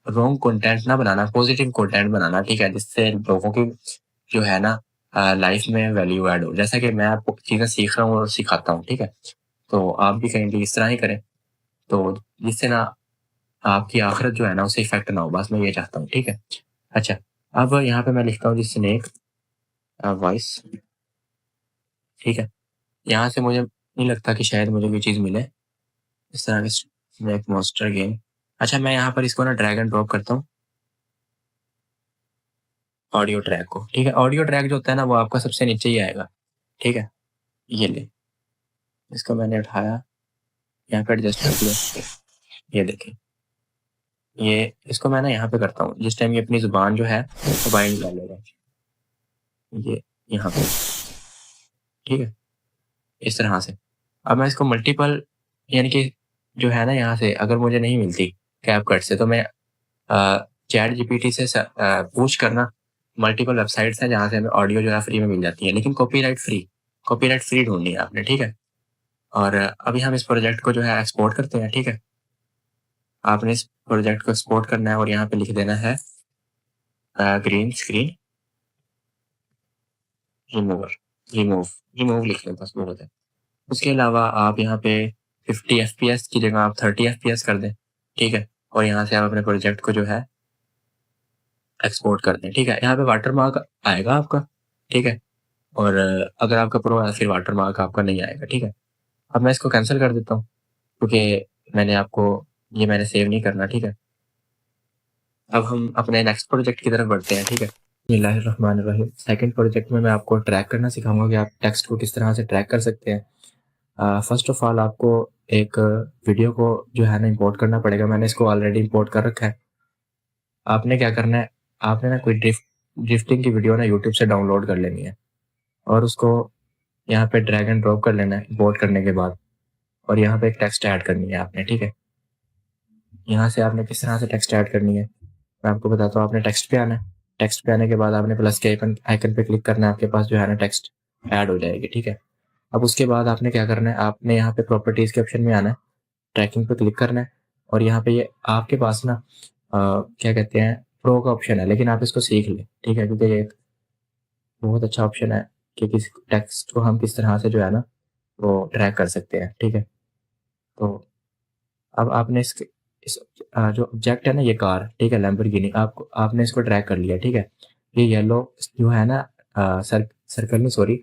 रॉन्ग कंटेंट ना बनाना, पॉजिटिव कंटेंट बनाना, ठीक है? जिससे लोगों की जो है ना लाइफ में वैल्यू ऐड हो। जैसा कि मैं आपको चीज़ें सीख रहा हूँ और सिखाता हूँ, ठीक है? तो आप भी काइंडली इस तरह ही करें, तो जिससे ना आपकी आखिरत जो है ना उससे इफ़ेक्ट ना हो, बस मैं ये चाहता हूँ, ठीक है? अच्छा, अब यहाँ पे मैं लिखता हूँ जी स्नेक वॉइस, ठीक है? यहाँ से मुझे नहीं लगता कि शायद मुझे कोई चीज़ मिले इस तरह की। एक मॉन्स्टर गेम। अच्छा, मैं यहाँ पर इसको ना ड्रैग एंड ड्रॉप करता हूँ ऑडियो ट्रैक को। ठीक है, ऑडियो ट्रैक जो होता है ना वो आपका सबसे नीचे ही आएगा। ठीक है, ये ले, इसको मैंने उठाया, यहाँ पे एडजस्ट कर दिया। ये देखें, ये इसको मैं ना यहाँ पे करता हूँ जिस टाइम ये अपनी जुबान जो है वो बाइंड कर लेगा। ये यहाँ पे, ठीक है, इस तरह से। अब मैं इसको मल्टीपल, यानी कि जो है ना यहाँ से अगर मुझे नहीं मिलती कैपकट से, तो मैं चैट जीपीटी से पूछ करना, मल्टीपल वेबसाइट्स हैं जहाँ से हमें ऑडियो जो है फ्री में मिल जाती है, लेकिन कॉपीराइट फ्री ढूंढनी है आपने। ठीक है, और अभी हम इस प्रोजेक्ट को जो है एक्सपोर्ट करते हैं। ठीक है, आपने इस प्रोजेक्ट को एक्सपोर्ट करना है और यहाँ पे लिख देना है ग्रीन स्क्रीन रिमूवर, रिमूव लिख लें बस, बहुत है। उसके अलावा आप यहाँ पे 50 FPS की जगह आप 30 FPS कर दें। ठीक है, और यहाँ से आप अपने प्रोजेक्ट को जो है एक्सपोर्ट कर दें। ठीक है, यहाँ पे वाटर मार्क आएगा आपका। ठीक है, और अगर आपका प्रो है फिर वाटर मार्क आपका नहीं आएगा। ठीक है, अब मैं इसको कैंसिल कर देता हूँ क्योंकि मैंने सेव नहीं करना। ठीक है, अब हम अपने नेक्स्ट प्रोजेक्ट की तरफ बढ़ते हैं। ठीक है, बिस्मिल्लाहिर्रहमानिर्रहीम। सेकंड प्रोजेक्ट में मैं आपको ट्रैक करना सिखाऊंगा कि आप टेक्स्ट को किस तरह से ट्रैक कर सकते हैं। फर्स्ट ऑफ ऑल आपको एक वीडियो को जो है ना इंपोर्ट करना पड़ेगा। मैंने इसको ऑलरेडी इंपोर्ट कर रखा है। आपने क्या करना है, आपने ना कोई ड्रिफ्टिंग की वीडियो ना यूट्यूब से डाउनलोड कर लेनी है और उसको यहाँ पे ड्रैग एंड ड्रॉप कर लेना है इंपोर्ट करने के बाद, और यहाँ पे एक टेक्स्ट ऐड करनी है आपने। ठीक है, यहाँ से आपने किस तरह से टेक्स्ट ऐड करनी है मैं आपको बताता हूँ। आपने टेक्स्ट पे आना है, टेक्स्ट पे आने के बाद आपने प्लस के आइकन पे क्लिक करना है, आपके पास जो है ना टेक्स्ट ऐड हो जाएगी। ठीक है, अब उसके बाद आपने क्या करना है, आपने यहाँ पे प्रॉपर्टीज़ के ऑप्शन में आना है, ट्रैकिंग पे क्लिक करना है, और यहाँ पे ये आपके पास ना क्या कहते हैं प्रो का ऑप्शन है, लेकिन आप इसको सीख लें। ठीक है, क्योंकि ये एक बहुत अच्छा ऑप्शन है कि किस टेक्स्ट को हम किस तरह से जो है ना वो ट्रैक कर सकते हैं। ठीक है, तो अब आपने इस जो ऑब्जेक्ट है ना ये कार, ठीक है, लैम्बोर्गिनी, आपको आपने इसको ट्रैक कर लिया। ठीक है, ये येलो जो है ना सर्कल नहीं, सॉरी,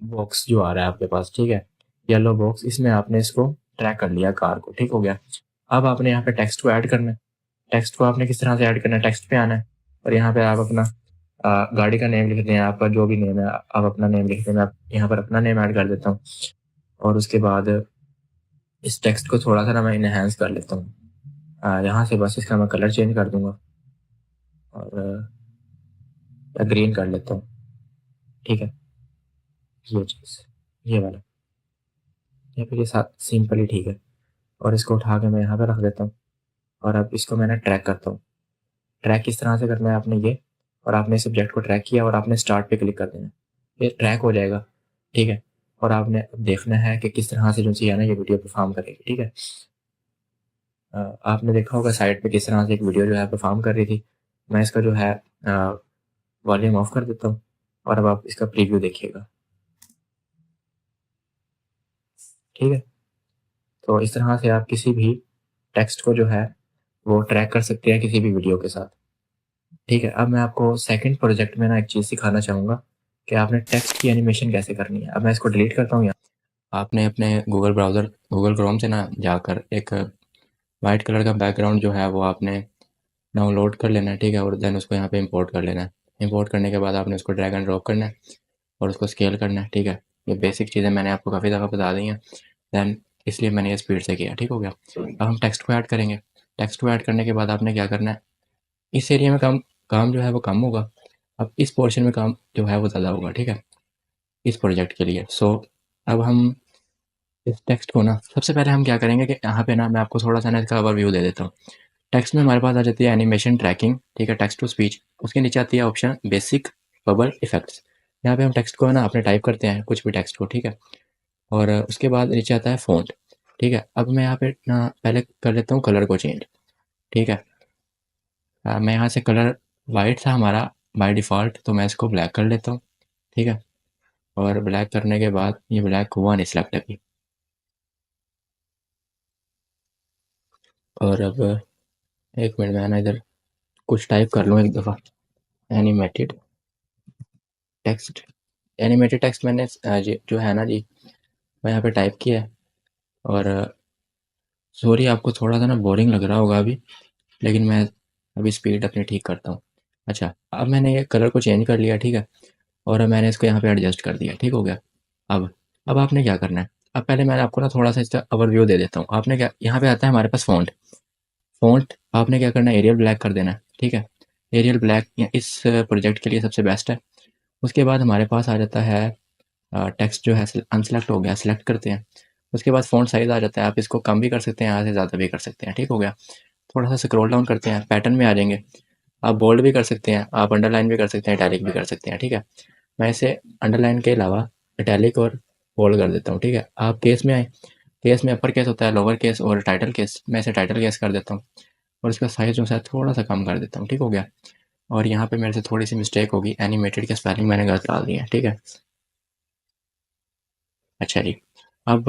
बॉक्स जो आ रहा है आपके पास, ठीक है, येलो बॉक्स, इसमें आपने इसको ट्रैक कर लिया कार को। ठीक हो गया, अब आपने यहाँ पे टेक्स्ट को ऐड करना है। टेक्स्ट को आपने किस तरह से ऐड करना है, टेक्स्ट पे आना है और यहाँ पे आप अपना गाड़ी का नेम लिख दें, आपका जो भी नेम है आप अपना नेम लिख दें। मैं यहाँ पर अपना नेम ऐड कर देता हूँ और उसके बाद इस टेक्स्ट को थोड़ा सा ना मैं इनहेंस कर लेता हूँ। यहाँ से बस इसका मैं कलर चेंज कर दूंगा और ग्रीन कर लेता हूँ। ठीक है, ये चीज़, ये वाला, ये फिर ये साथ सिंपल ही ठीक है, और इसको उठा के मैं यहाँ पे रख देता हूँ और अब इसको मैंने ट्रैक करता हूँ। ट्रैक किस तरह से करना है आपने ये, और आपने इस सब्जेक्ट को ट्रैक किया और आपने स्टार्ट पे क्लिक कर देना है, ये ट्रैक हो जाएगा। ठीक है, और आपने अब देखना है कि किस तरह से जो चीज़ है ना ये वीडियो परफॉर्म करेगी। ठीक है, आपने देखा होगा साइड पे किस तरह से एक वीडियो जो है परफॉर्म कर रही थी। मैं इसका जो है वॉल्यूम ऑफ कर देता हूँ और अब आप इसका प्रीव्यू देखिएगा। ठीक है, तो इस तरह से आप किसी भी टेक्स्ट को जो है वो ट्रैक कर सकते हैं किसी भी वीडियो के साथ। ठीक है, अब मैं आपको सेकंड प्रोजेक्ट में ना एक चीज़ सिखाना चाहूँगा कि आपने टेक्स्ट की एनिमेशन कैसे करनी है। अब मैं इसको डिलीट करता हूँ यहाँ। आपने अपने गूगल क्रोम से ना जाकर एक वाइट कलर का बैकग्राउंड जो है वो आपने डाउनलोड कर लेना है। ठीक है, और देन उसको यहाँ पे इंपोर्ट कर लेना है। इंपोर्ट करने के बाद आपने उसको ड्रैग एंड ड्रॉप करना है और उसको स्केल करना है। ठीक है, ये बेसिक चीज़ें मैंने आपको काफ़ी दफ़ा बता दी हैं, दैन इसलिए मैंने ये स्पीड से किया। ठीक हो गया, अब हम टेक्स्ट को ऐड करेंगे। टेक्स्ट को ऐड करने के बाद आपने क्या करना है, इस एरिया में काम काम जो है वो कम होगा, अब इस पोर्शन में काम जो है वो ज़्यादा होगा। ठीक है, इस प्रोजेक्ट के लिए। सो अब हम इस टेक्स्ट को ना सबसे पहले हम क्या करेंगे कि यहाँ पे ना मैं आपको थोड़ा सा ना इसका ओवरव्यू दे देता हूँ। टेक्स्ट में हमारे पास आ जाती है एनिमेशन ट्रैकिंग। ठीक है, टेक्स्ट टू स्पीच, उसके नीचे आती है ऑप्शन बेसिक बबल इफेक्ट्स। यहाँ पे हम टेक्स्ट को है ना अपने टाइप करते हैं कुछ भी टेक्स्ट को। ठीक है, और उसके बाद नीचे आता है फ़ॉन्ट। ठीक है, अब मैं यहाँ पे ना पहले कर लेता हूँ कलर को चेंज। ठीक है, मैं यहाँ से कलर वाइट था हमारा बाय डिफ़ॉल्ट, तो मैं इसको ब्लैक कर लेता हूँ। ठीक है, और ब्लैक करने के बाद ये ब्लैक हुआ नहीं सिलेक्ट अभी, और अब एक मिनट में ना इधर कुछ टाइप कर लूँ एक दफ़ा। एनिमेटेड टेक्स्ट, एनिमेटेड टेक्स्ट मैंने जो है ना जी, मैं यहाँ पे टाइप किया है और सॉरी, आपको थोड़ा सा ना बोरिंग लग रहा होगा अभी, लेकिन मैं अभी स्पीड अपनी ठीक करता हूँ। अच्छा, अब मैंने ये कलर को चेंज कर लिया, ठीक है, और अब मैंने इसको यहाँ पे एडजस्ट कर दिया, ठीक हो गया। अब अब आपने क्या करना है, अब पहले मैं आपको ना थोड़ा सा इसका ओवरव्यू दे देता हूँ। आपने क्या, यहाँ पे आता है हमारे पास फ़ॉन्ट। फ़ॉन्ट आपने क्या करना है, एरियल ब्लैक कर देना है, ठीक है। एरियल ब्लैक इस प्रोजेक्ट के लिए सबसे बेस्ट है। उसके बाद हमारे पास आ जाता है टेक्स्ट जो है अनसेलेक्ट हो गया, सेलेक्ट करते हैं। उसके बाद फ़ॉन्ट साइज़ आ जाता है, आप इसको कम भी कर सकते हैं, यहाँ से ज़्यादा भी कर सकते हैं, ठीक हो गया। थोड़ा सा स्क्रॉल डाउन करते हैं, पैटर्न में आ जाएंगे। आप बोल्ड भी कर सकते हैं, आप अंडरलाइन भी कर सकते हैं, इटैलिक भी कर सकते हैं, ठीक है। मैं इसे अंडरलाइन के अलावा इटैलिक और बोल्ड कर देता हूँ, ठीक है। आप केस में आए, केस में अपर केस होता है, लोअर केस और टाइटल केस। मैं इसे टाइटल केस कर देता हूँ और इसका साइज़ जो है थोड़ा सा कम कर देता हूँ, ठीक हो गया। और यहाँ पे मेरे से थोड़ी सी मिस्टेक होगी, एनिमेटेड के स्पेलिंग मैंने गलत डाल दिए हैं, ठीक है। अच्छा जी, अब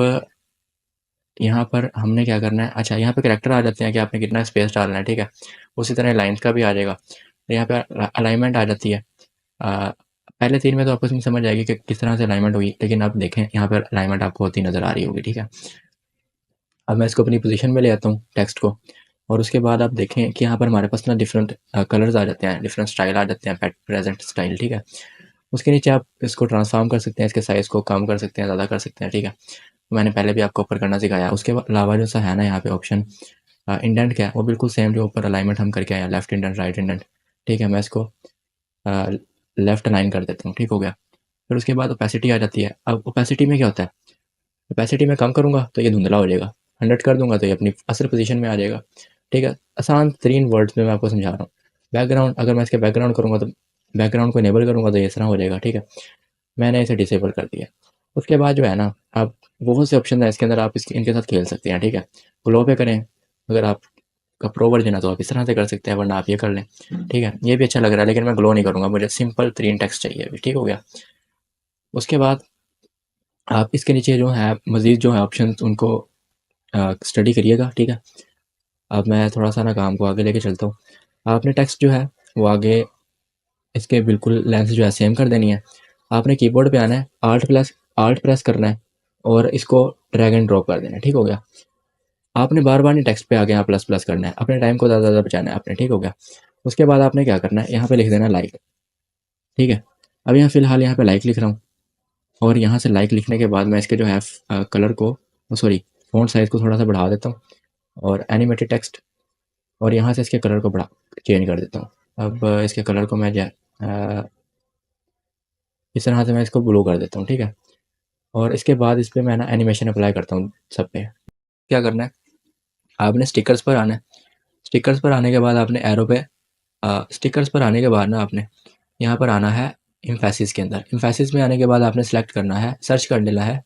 यहाँ पर हमने क्या करना है, अच्छा यहाँ पे करैक्टर आ जाते हैं कि आपने कितना स्पेस डालना है, ठीक है। उसी तरह लाइन्स का भी आ जाएगा। यहाँ पे अलाइनमेंट आ जाती है। पहले 3 में तो आपको समझ समझ आएगी कि किस तरह से अलाइनमेंट होगी, लेकिन आप देखें यहाँ पर अलाइनमेंट आपको होती नज़र आ रही होगी, ठीक है। अब मैं इसको अपनी पोजीशन में ले आता हूँ टेक्स्ट को, और उसके बाद आप देखें कि यहाँ पर हमारे पास ना डिफरेंट कलर्स आ जाते हैं, डिफरेंट स्टाइल आ जाते हैं, प्रेजेंट स्टाइल, ठीक है। उसके नीचे आप इसको ट्रांसफॉर्म कर सकते हैं, इसके साइज़ को कम कर सकते हैं, ज़्यादा कर सकते हैं, ठीक है। मैंने पहले भी आपको ऊपर करना सिखाया। उसके अलावा जो सा है ना यहाँ पे ऑप्शन इंडेंट का है, वो बिल्कुल सेम जो ऊपर अलाइनमेंट हम करके आए हैं, लेफ्ट इंडेंट राइट इंडेंट, ठीक है। मैं इसको लेफ्ट अलाइन कर देता हूँ, ठीक हो गया। फिर उसके बाद ओपेसिटी आ जाती है। अब ओपेसिटी में क्या होता है, ओपेसिटी में कम करूँगा तो ये धुंधला हो जाएगा, 100 कर दूंगा तो ये अपनी असल पोजीशन में आ जाएगा, ठीक है। आसान तरीन वर्ड्स में मैं आपको समझा रहा हूँ। बैकग्राउंड, अगर मैं इसके बैकग्राउंड करूँगा तो बैकग्राउंड को इनेबल करूँगा तो ये इस तरह हो जाएगा, ठीक है। मैंने इसे डिसेबल कर दिया। उसके बाद जो है ना, आप बहुत से ऑप्शन है इसके अंदर, आप इसके इनके साथ खेल सकते हैं, ठीक है। ग्लो पे करें, अगर आपका प्रो वर्जन है तो आप इस तरह से कर सकते हैं, वरना आप ये कर लें, ठीक है। ये भी अच्छा लग रहा है, लेकिन मैं ग्लो नहीं करूँगा, मुझे सिंपल 3 टेक्स्ट चाहिए अभी, ठीक हो गया। उसके बाद आप इसके नीचे जो है मज़ीद जो है ऑप्शन उनको स्टडी करिएगा, ठीक है। अब मैं थोड़ा सा ना काम को आगे लेके चलता हूँ। आपने टेक्स्ट जो है वो आगे इसके बिल्कुल लेंथ जो है सेम कर देनी है। आपने कीबोर्ड पे आना है, आल्ट प्रेस करना है और इसको ड्रैग एंड ड्रॉप कर देना है, ठीक हो गया। आपने बार बार नहीं टेक्स्ट पे आगे यहाँ प्लस प्लस करना है, अपने टाइम को ज़्यादा ज़्यादा बचाना है आपने, ठीक हो गया। उसके बाद आपने क्या करना है, यहाँ पे लिख देना लाइक, ठीक है। अब यहाँ फिलहाल यहाँ पे लाइक लिख रहा हूँ, और यहाँ से लाइक लिखने के बाद मैं इसके जो है कलर को, सॉरी, फ़ॉन्ट साइज़ को थोड़ा सा बढ़ा देता हूँ और एनिमेटेड टेक्स्ट, और यहाँ से इसके कलर को बढ़ा चेंज कर देता हूँ। अब इसके कलर को मैं इस तरह से मैं इसको ब्लू कर देता हूँ, ठीक है। और इसके बाद इस पे मैं ना एनिमेशन अप्लाई करता हूँ सब पे। क्या करना है, आपने स्टिकर्स पर आना है। स्टिकर्स पर आने के बाद आपने एरो पे स्टिकर्स पर आने के बाद ना आपने यहाँ पर आना है इम्फेसिस के अंदर। इम्फेसिस में आने के बाद आपने सेलेक्ट करना है, सर्च कर लेना है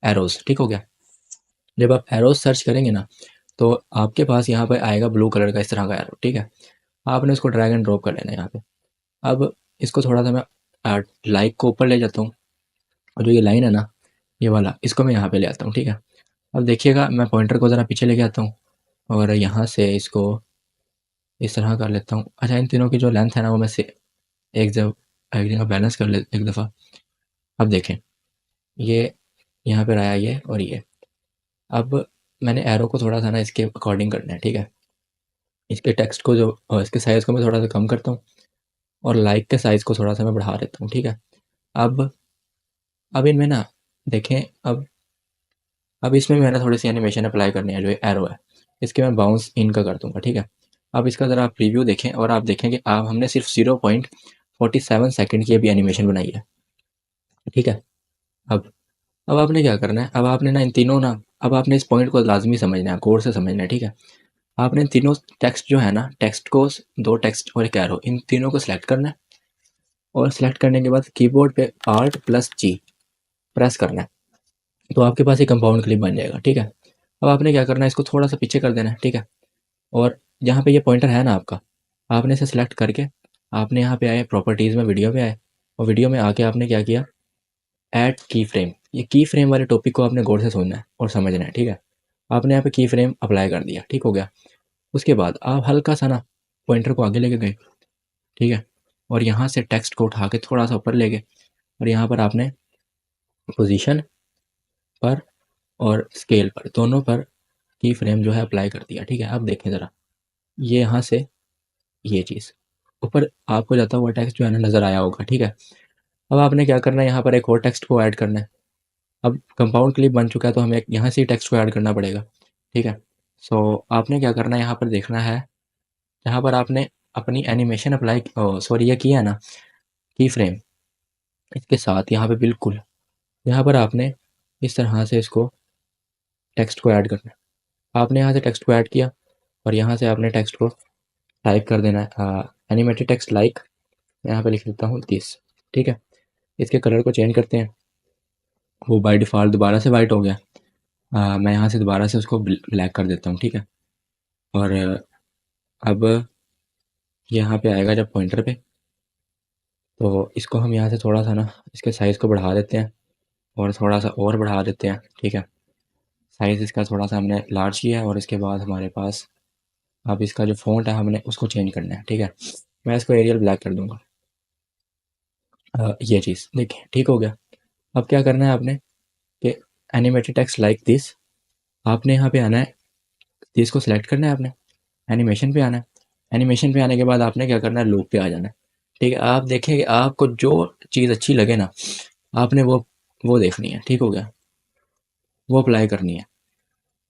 एरोज़, ठीक हो गया। जब आप एरोज़ सर्च करेंगे ना, तो आपके पास यहाँ पर आएगा ब्लू कलर का इस तरह का एरो, ठीक है। आपने उसको ड्रैग एंड ड्रॉप कर लेना है यहाँ पे। अब इसको थोड़ा सा मैं लाइक को ऊपर ले जाता हूँ, और जो ये लाइन है ना, ये वाला, इसको मैं यहाँ पे ले आता हूँ, ठीक है। अब देखिएगा, मैं पॉइंटर को ज़रा पीछे लेके आता हूँ और यहाँ से इसको इस तरह कर लेता हूँ। अच्छा, इन तीनों की जो लेंथ है ना, वो मैं से एक जगह बैलेंस कर ले एक दफ़ा। अब देखें, ये यहाँ पर आया ये और ये। अब मैंने एरो को थोड़ा सा ना इसके अकॉर्डिंग करना है, ठीक है। इसके टेक्स्ट को जो इसके साइज़ को मैं थोड़ा सा कम करता हूँ और लाइक के साइज़ को थोड़ा सा मैं बढ़ा देता हूँ, ठीक है। अब अब इनमें ना देखें, अब इसमें मैंने थोड़ी सी एनिमेशन अप्लाई करनी है। जो एरो है, इसके मैं बाउंस इन का कर दूंगा, ठीक है। अब इसका ज़रा आप प्रीव्यू देखें और आप देखें कि आप हमने सिर्फ 0.47 सेकंड की अभी एनिमेशन बनाई है, ठीक है। अब आपने क्या करना है, अब आपने ना इन तीनों ना, अब आपने इस पॉइंट को लाजमी समझना है, गौर से समझना है, ठीक है। आपने इन तीनों टेक्स्ट जो है ना, टेक्स्ट को, दो टेक्स्ट और एक एरो, इन तीनों को सिलेक्ट करना है, और सिलेक्ट करने के बाद कीबोर्ड पे Alt+G प्रेस करना है, तो आपके पास एक कंपाउंड क्लिप बन जाएगा, ठीक है। अब आपने क्या करना है, इसको थोड़ा सा पीछे कर देना है, ठीक है। और जहाँ पे ये पॉइंटर है ना आपका, आपने इसे सिलेक्ट करके आपने यहाँ पे आए, प्रॉपर्टीज़ में वीडियो पे आए, और वीडियो में आके आपने क्या किया, ऐड की फ्रेम। ये की फ्रेम वाले टॉपिक को आपने गौर से सुनना है और समझना है, ठीक है। आपने यहाँ पे की फ्रेम अप्लाई कर दिया, ठीक हो गया। उसके बाद आप हल्का सा ना पॉइंटर को आगे लेके गए, ठीक है, और यहाँ से टेक्स्ट को उठा के थोड़ा सा ऊपर ले गए, और यहाँ पर आपने पोजीशन पर और स्केल पर, दोनों पर की फ्रेम जो है अप्लाई कर दिया, ठीक है। अब देखें ज़रा, ये यहाँ से ये चीज़ ऊपर आपको जाता हुआ टेक्स्ट जो है ना नज़र आया होगा, ठीक है। अब आपने क्या करना है, यहाँ पर एक और टेक्स्ट को ऐड करना है। अब कंपाउंड क्लिप बन चुका है तो हमें यहाँ से ही टेक्स्ट को ऐड करना पड़ेगा, ठीक है। सो आपने क्या करना है, यहाँ पर देखना है जहाँ पर आपने अपनी एनिमेशन अप्लाई सॉरी ये किया है ना की फ्रेम, इसके साथ यहाँ पे बिल्कुल यहाँ पर आपने इस तरह से इसको टेक्स्ट को ऐड करना है। आपने यहाँ से टेक्स्ट को ऐड किया और यहाँ से आपने टेक्स्ट को टाइप कर देना है, एनिमेटेड टेक्स्ट लाइक, मैं यहाँ पे लिख देता हूँ दिस, ठीक है। इसके कलर को चेंज करते हैं, वो बाय डिफ़ॉल्ट दोबारा से वाइट हो गया। मैं यहाँ से दोबारा से उसको ब्लैक कर देता हूँ, ठीक है। और अब यहाँ पे आएगा जब पॉइंटर पे, तो इसको हम यहाँ से थोड़ा सा ना इसके साइज़ को बढ़ा देते हैं और थोड़ा सा और बढ़ा देते हैं, ठीक है। साइज़ इसका थोड़ा सा हमने लार्ज किया है और इसके बाद हमारे पास अब इसका जो फ़ॉन्ट है हमने उसको चेंज करना है, ठीक है। मैं इसको एरियल ब्लैक कर दूँगा। ये चीज़ देखिए ठीक हो गया। अब क्या करना है आपने कि एनिमेटेड टेक्स्ट लाइक दिस, आपने यहाँ पे आना है, दिस को सिलेक्ट करना है आपने, एनिमेशन पे आना है। एनिमेशन पे आने के बाद आपने क्या करना है, लूप पे आ जाना है, ठीक है। आप देखें कि आपको जो चीज़ अच्छी लगे ना, आपने वो देखनी है, ठीक हो गया, वो अप्लाई करनी है।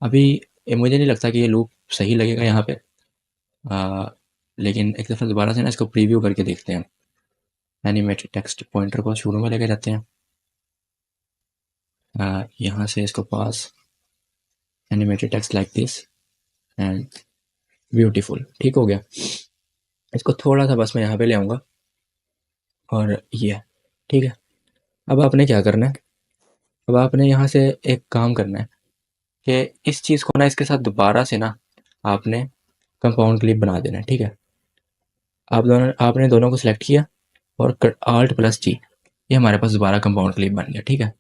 अभी मुझे नहीं लगता कि ये लूप सही लगेगा यहाँ पे, लेकिन एक दफ़ा दोबारा से ना इसको प्रीव्यू करके देखते हैं। एनिमेटेड टेक्स्ट पॉइंटर को शुरू में लेके जाते हैं, यहाँ से इसको पास animated text like this and beautiful, ठीक हो गया। इसको थोड़ा सा बस मैं यहाँ पे ले आऊँगा और ये ठीक है। अब आपने क्या करना है, अब आपने यहाँ से एक काम करना है कि इस चीज़ को ना इसके साथ दोबारा से ना आपने कंपाउंड क्लिप बना देना है, ठीक है। आपने दोनों को सिलेक्ट किया और Alt+G, ये हमारे पास दोबारा कंपाउंड क्लिप बन गया, ठीक है।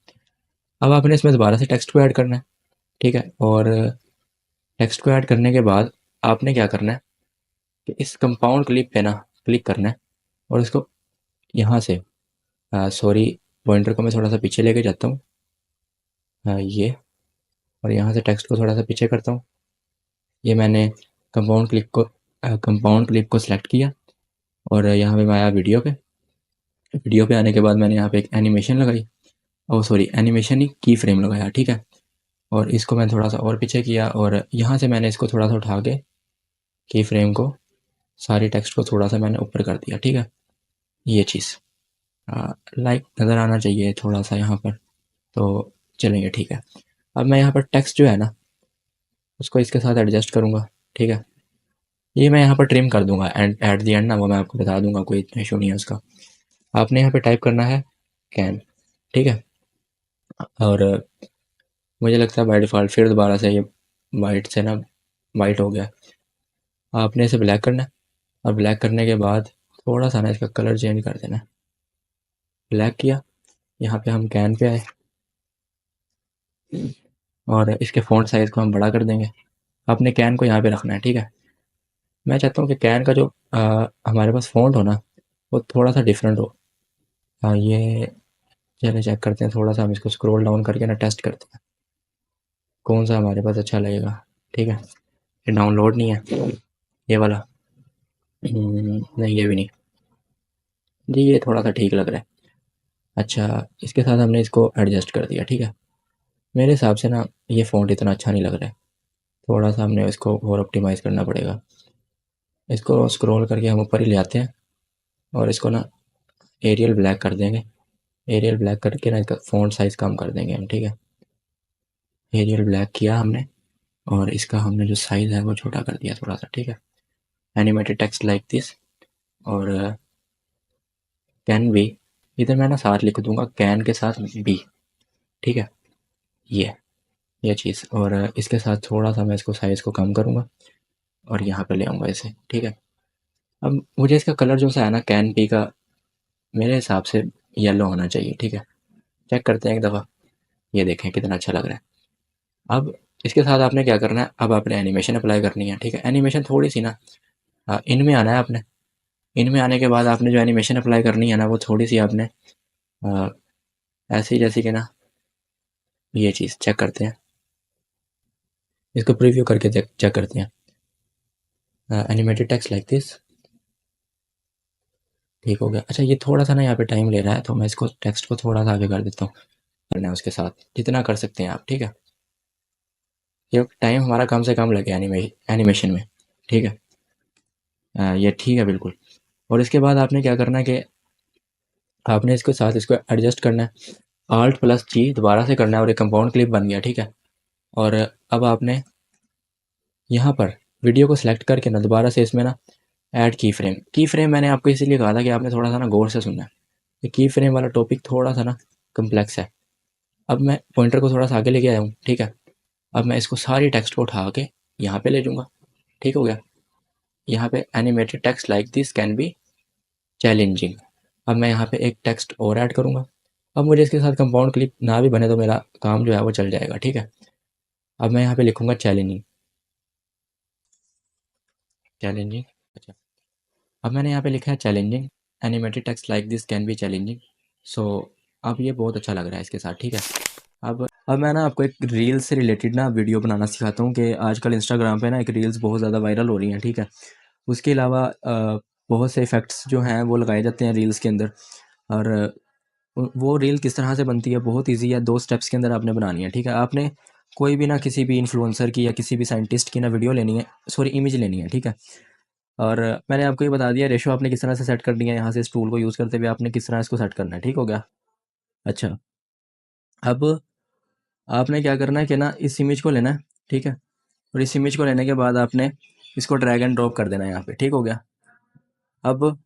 अब आपने इसमें दोबारा से टेक्स्ट को ऐड करना है, ठीक है। और टेक्स्ट को ऐड करने के बाद आपने क्या करना है कि इस कंपाउंड क्लिप पे ना क्लिक करना है और इसको यहाँ से सॉरी पॉइंटर को मैं थोड़ा सा पीछे लेके जाता हूँ, ये, और यहाँ से टेक्स्ट को थोड़ा सा पीछे करता हूँ। ये मैंने कंपाउंड क्लिप को सिलेक्ट किया और यहाँ पे मैं आया वीडियो पे आने के बाद मैंने यहाँ पे एक एनिमेशन लगाई, सॉरी एनिमेशन ही की फ्रेम लगाया, ठीक है। और इसको मैं थोड़ा सा और पीछे किया और यहाँ से मैंने इसको थोड़ा सा उठा के की फ्रेम को सारी टेक्स्ट को थोड़ा सा मैंने ऊपर कर दिया, ठीक है। ये चीज़ लाइक नज़र आना चाहिए थोड़ा सा यहाँ पर, तो चलेंगे, ठीक है। अब मैं यहाँ पर टेक्स्ट जो है ना उसको इसके साथ एडजस्ट करूँगा, ठीक है। ये मैं यहाँ पर ट्रिम कर दूँगा एंड एट द एंड ना वो मैं आपको बता दूँगा, कोई इतना इशू नहीं है उसका। आपने यहाँ पे टाइप करना है कैन, ठीक है। और मुझे लगता है बाय डिफ़ॉल्ट फिर दोबारा से ये वाइट से ना वाइट हो गया। आपने इसे ब्लैक करना है और ब्लैक करने के बाद थोड़ा सा ना इसका कलर चेंज कर देना है। ब्लैक किया, यहाँ पे हम कैन पे आए और इसके फ़ॉन्ट साइज़ को हम बड़ा कर देंगे। आपने कैन को यहाँ पे रखना है, ठीक है। मैं चाहता हूँ कि कैन का जो हमारे पास फ़ॉन्ट हो ना वो थोड़ा सा डिफरेंट हो। ये चलिए चेक करते हैं, थोड़ा सा हम इसको स्क्रॉल डाउन करके ना टेस्ट करते हैं कौन सा हमारे पास अच्छा लगेगा, ठीक है। ये डाउनलोड नहीं है ये वाला, नहीं ये भी नहीं जी, ये थोड़ा सा ठीक लग रहा है। अच्छा, इसके साथ हमने इसको एडजस्ट कर दिया, ठीक है। मेरे हिसाब से ना ये फ़ॉन्ट इतना अच्छा नहीं लग रहा है, थोड़ा सा हमने इसको और ऑप्टिमाइज़ करना पड़ेगा। इसको स्क्रॉल करके हम ऊपर ही ले आते हैं और इसको ना एरियल ब्लैक कर देंगे। एरियल ब्लैक करके ना इसका फ़ॉन्ट साइज़ कम कर देंगे हम, ठीक है। एरियल ब्लैक किया हमने और इसका हमने जो साइज़ है वो छोटा कर दिया थोड़ा सा, ठीक है। एनिमेटेड टेक्स्ट लाइक दिस और कैन बी, इधर मैं ना साथ लिख दूंगा कैन के साथ बी, ठीक है। ये चीज़ और इसके साथ थोड़ा सा मैं इसको साइज़ को कम करूँगा और यहाँ पे ले आऊँगा इसे, ठीक है। अब मुझे इसका कलर जो सा है ना कैन बी का, मेरे हिसाब से येलो होना चाहिए, ठीक है। चेक करते हैं एक दफ़ा, ये देखें कितना अच्छा लग रहा है। अब इसके साथ आपने क्या करना है, अब आपने एनिमेशन अप्लाई करनी है, ठीक है। एनिमेशन थोड़ी सी ना इनमें आना है आपने, इनमें आने के बाद आपने जो एनिमेशन अप्लाई करनी है ना वो थोड़ी सी आपने ऐसी जैसी कि ना ये चीज़ चेक करते हैं, इसको प्रीव्यू करके चेक करते हैं। एनिमेटेड टेक्स्ट लाइक दिस, ठीक हो गया। अच्छा ये थोड़ा सा ना यहाँ पे टाइम ले रहा है, तो मैं इसको टेक्स्ट को थोड़ा सा आगे कर देता हूँ, करना है उसके साथ जितना कर सकते हैं आप, ठीक है। ये टाइम हमारा कम से कम लगे एनिमेशन में, ठीक है। ये ठीक है बिल्कुल। और इसके बाद आपने क्या करना है कि आपने इसके साथ इसको एडजस्ट करना है, Alt+G दोबारा से करना है, और एक कंपाउंड क्लिप बन गया, ठीक है। और अब आपने यहाँ पर वीडियो को सिलेक्ट करके ना दोबारा से इसमें ना ऐड की फ्रेम मैंने आपको इसीलिए कहा था कि आपने थोड़ा सा ना गौर से सुनना है। ये की फ्रेम वाला टॉपिक थोड़ा सा ना कम्प्लेक्स है। अब मैं पॉइंटर को थोड़ा सा आगे लेके आया हूँ, ठीक है। अब मैं इसको सारी टेक्स्ट को उठा के यहाँ पे ले जाऊँगा, ठीक हो गया। यहाँ पे animated text like this can be challenging. अब मैं यहाँ पे एक टेक्स्ट और ऐड करूँगा। अब मुझे इसके साथ कंपाउंड क्लिप ना भी बने तो मेरा काम जो है वो चल जाएगा, ठीक है। अब मैं यहाँ पे लिखूँगा चैलेंजिंग, चैलेंजिंग। अच्छा, अब मैंने यहाँ पे लिखा है challenging, animated text like this can be challenging. So अब ये बहुत अच्छा लग रहा है इसके साथ, ठीक है। अब मैं ना आपको एक रील से रिलेटेड ना वीडियो बनाना सिखाता हूँ कि आजकल इंस्टाग्राम पे ना एक रील्स बहुत ज़्यादा वायरल हो रही हैं, ठीक है। उसके अलावा बहुत से इफ़ेक्ट्स जो हैं वो लगाए जाते हैं रील्स के अंदर। और वो रील किस तरह से बनती है, बहुत ईजी है, 2 स्टेप्स के अंदर आपने बनानी है, ठीक है। आपने कोई भी ना किसी भी इन्फ्लुएंसर की या किसी भी साइंटिस्ट की ना वीडियो लेनी है, सॉरी इमेज लेनी है, ठीक है। और मैंने आपको ये बता दिया रेशो आपने किस तरह से सेट करनी है, यहाँ से इस टूल को यूज़ करते हुए आपने किस तरह इसको सेट करना है, ठीक हो गया। अच्छा, अब आपने क्या करना है कि ना इस इमेज को लेना है, ठीक है। और इस इमेज को लेने के बाद आपने इसको ड्रैग एंड ड्रॉप कर देना है यहाँ पे, ठीक हो गया। अब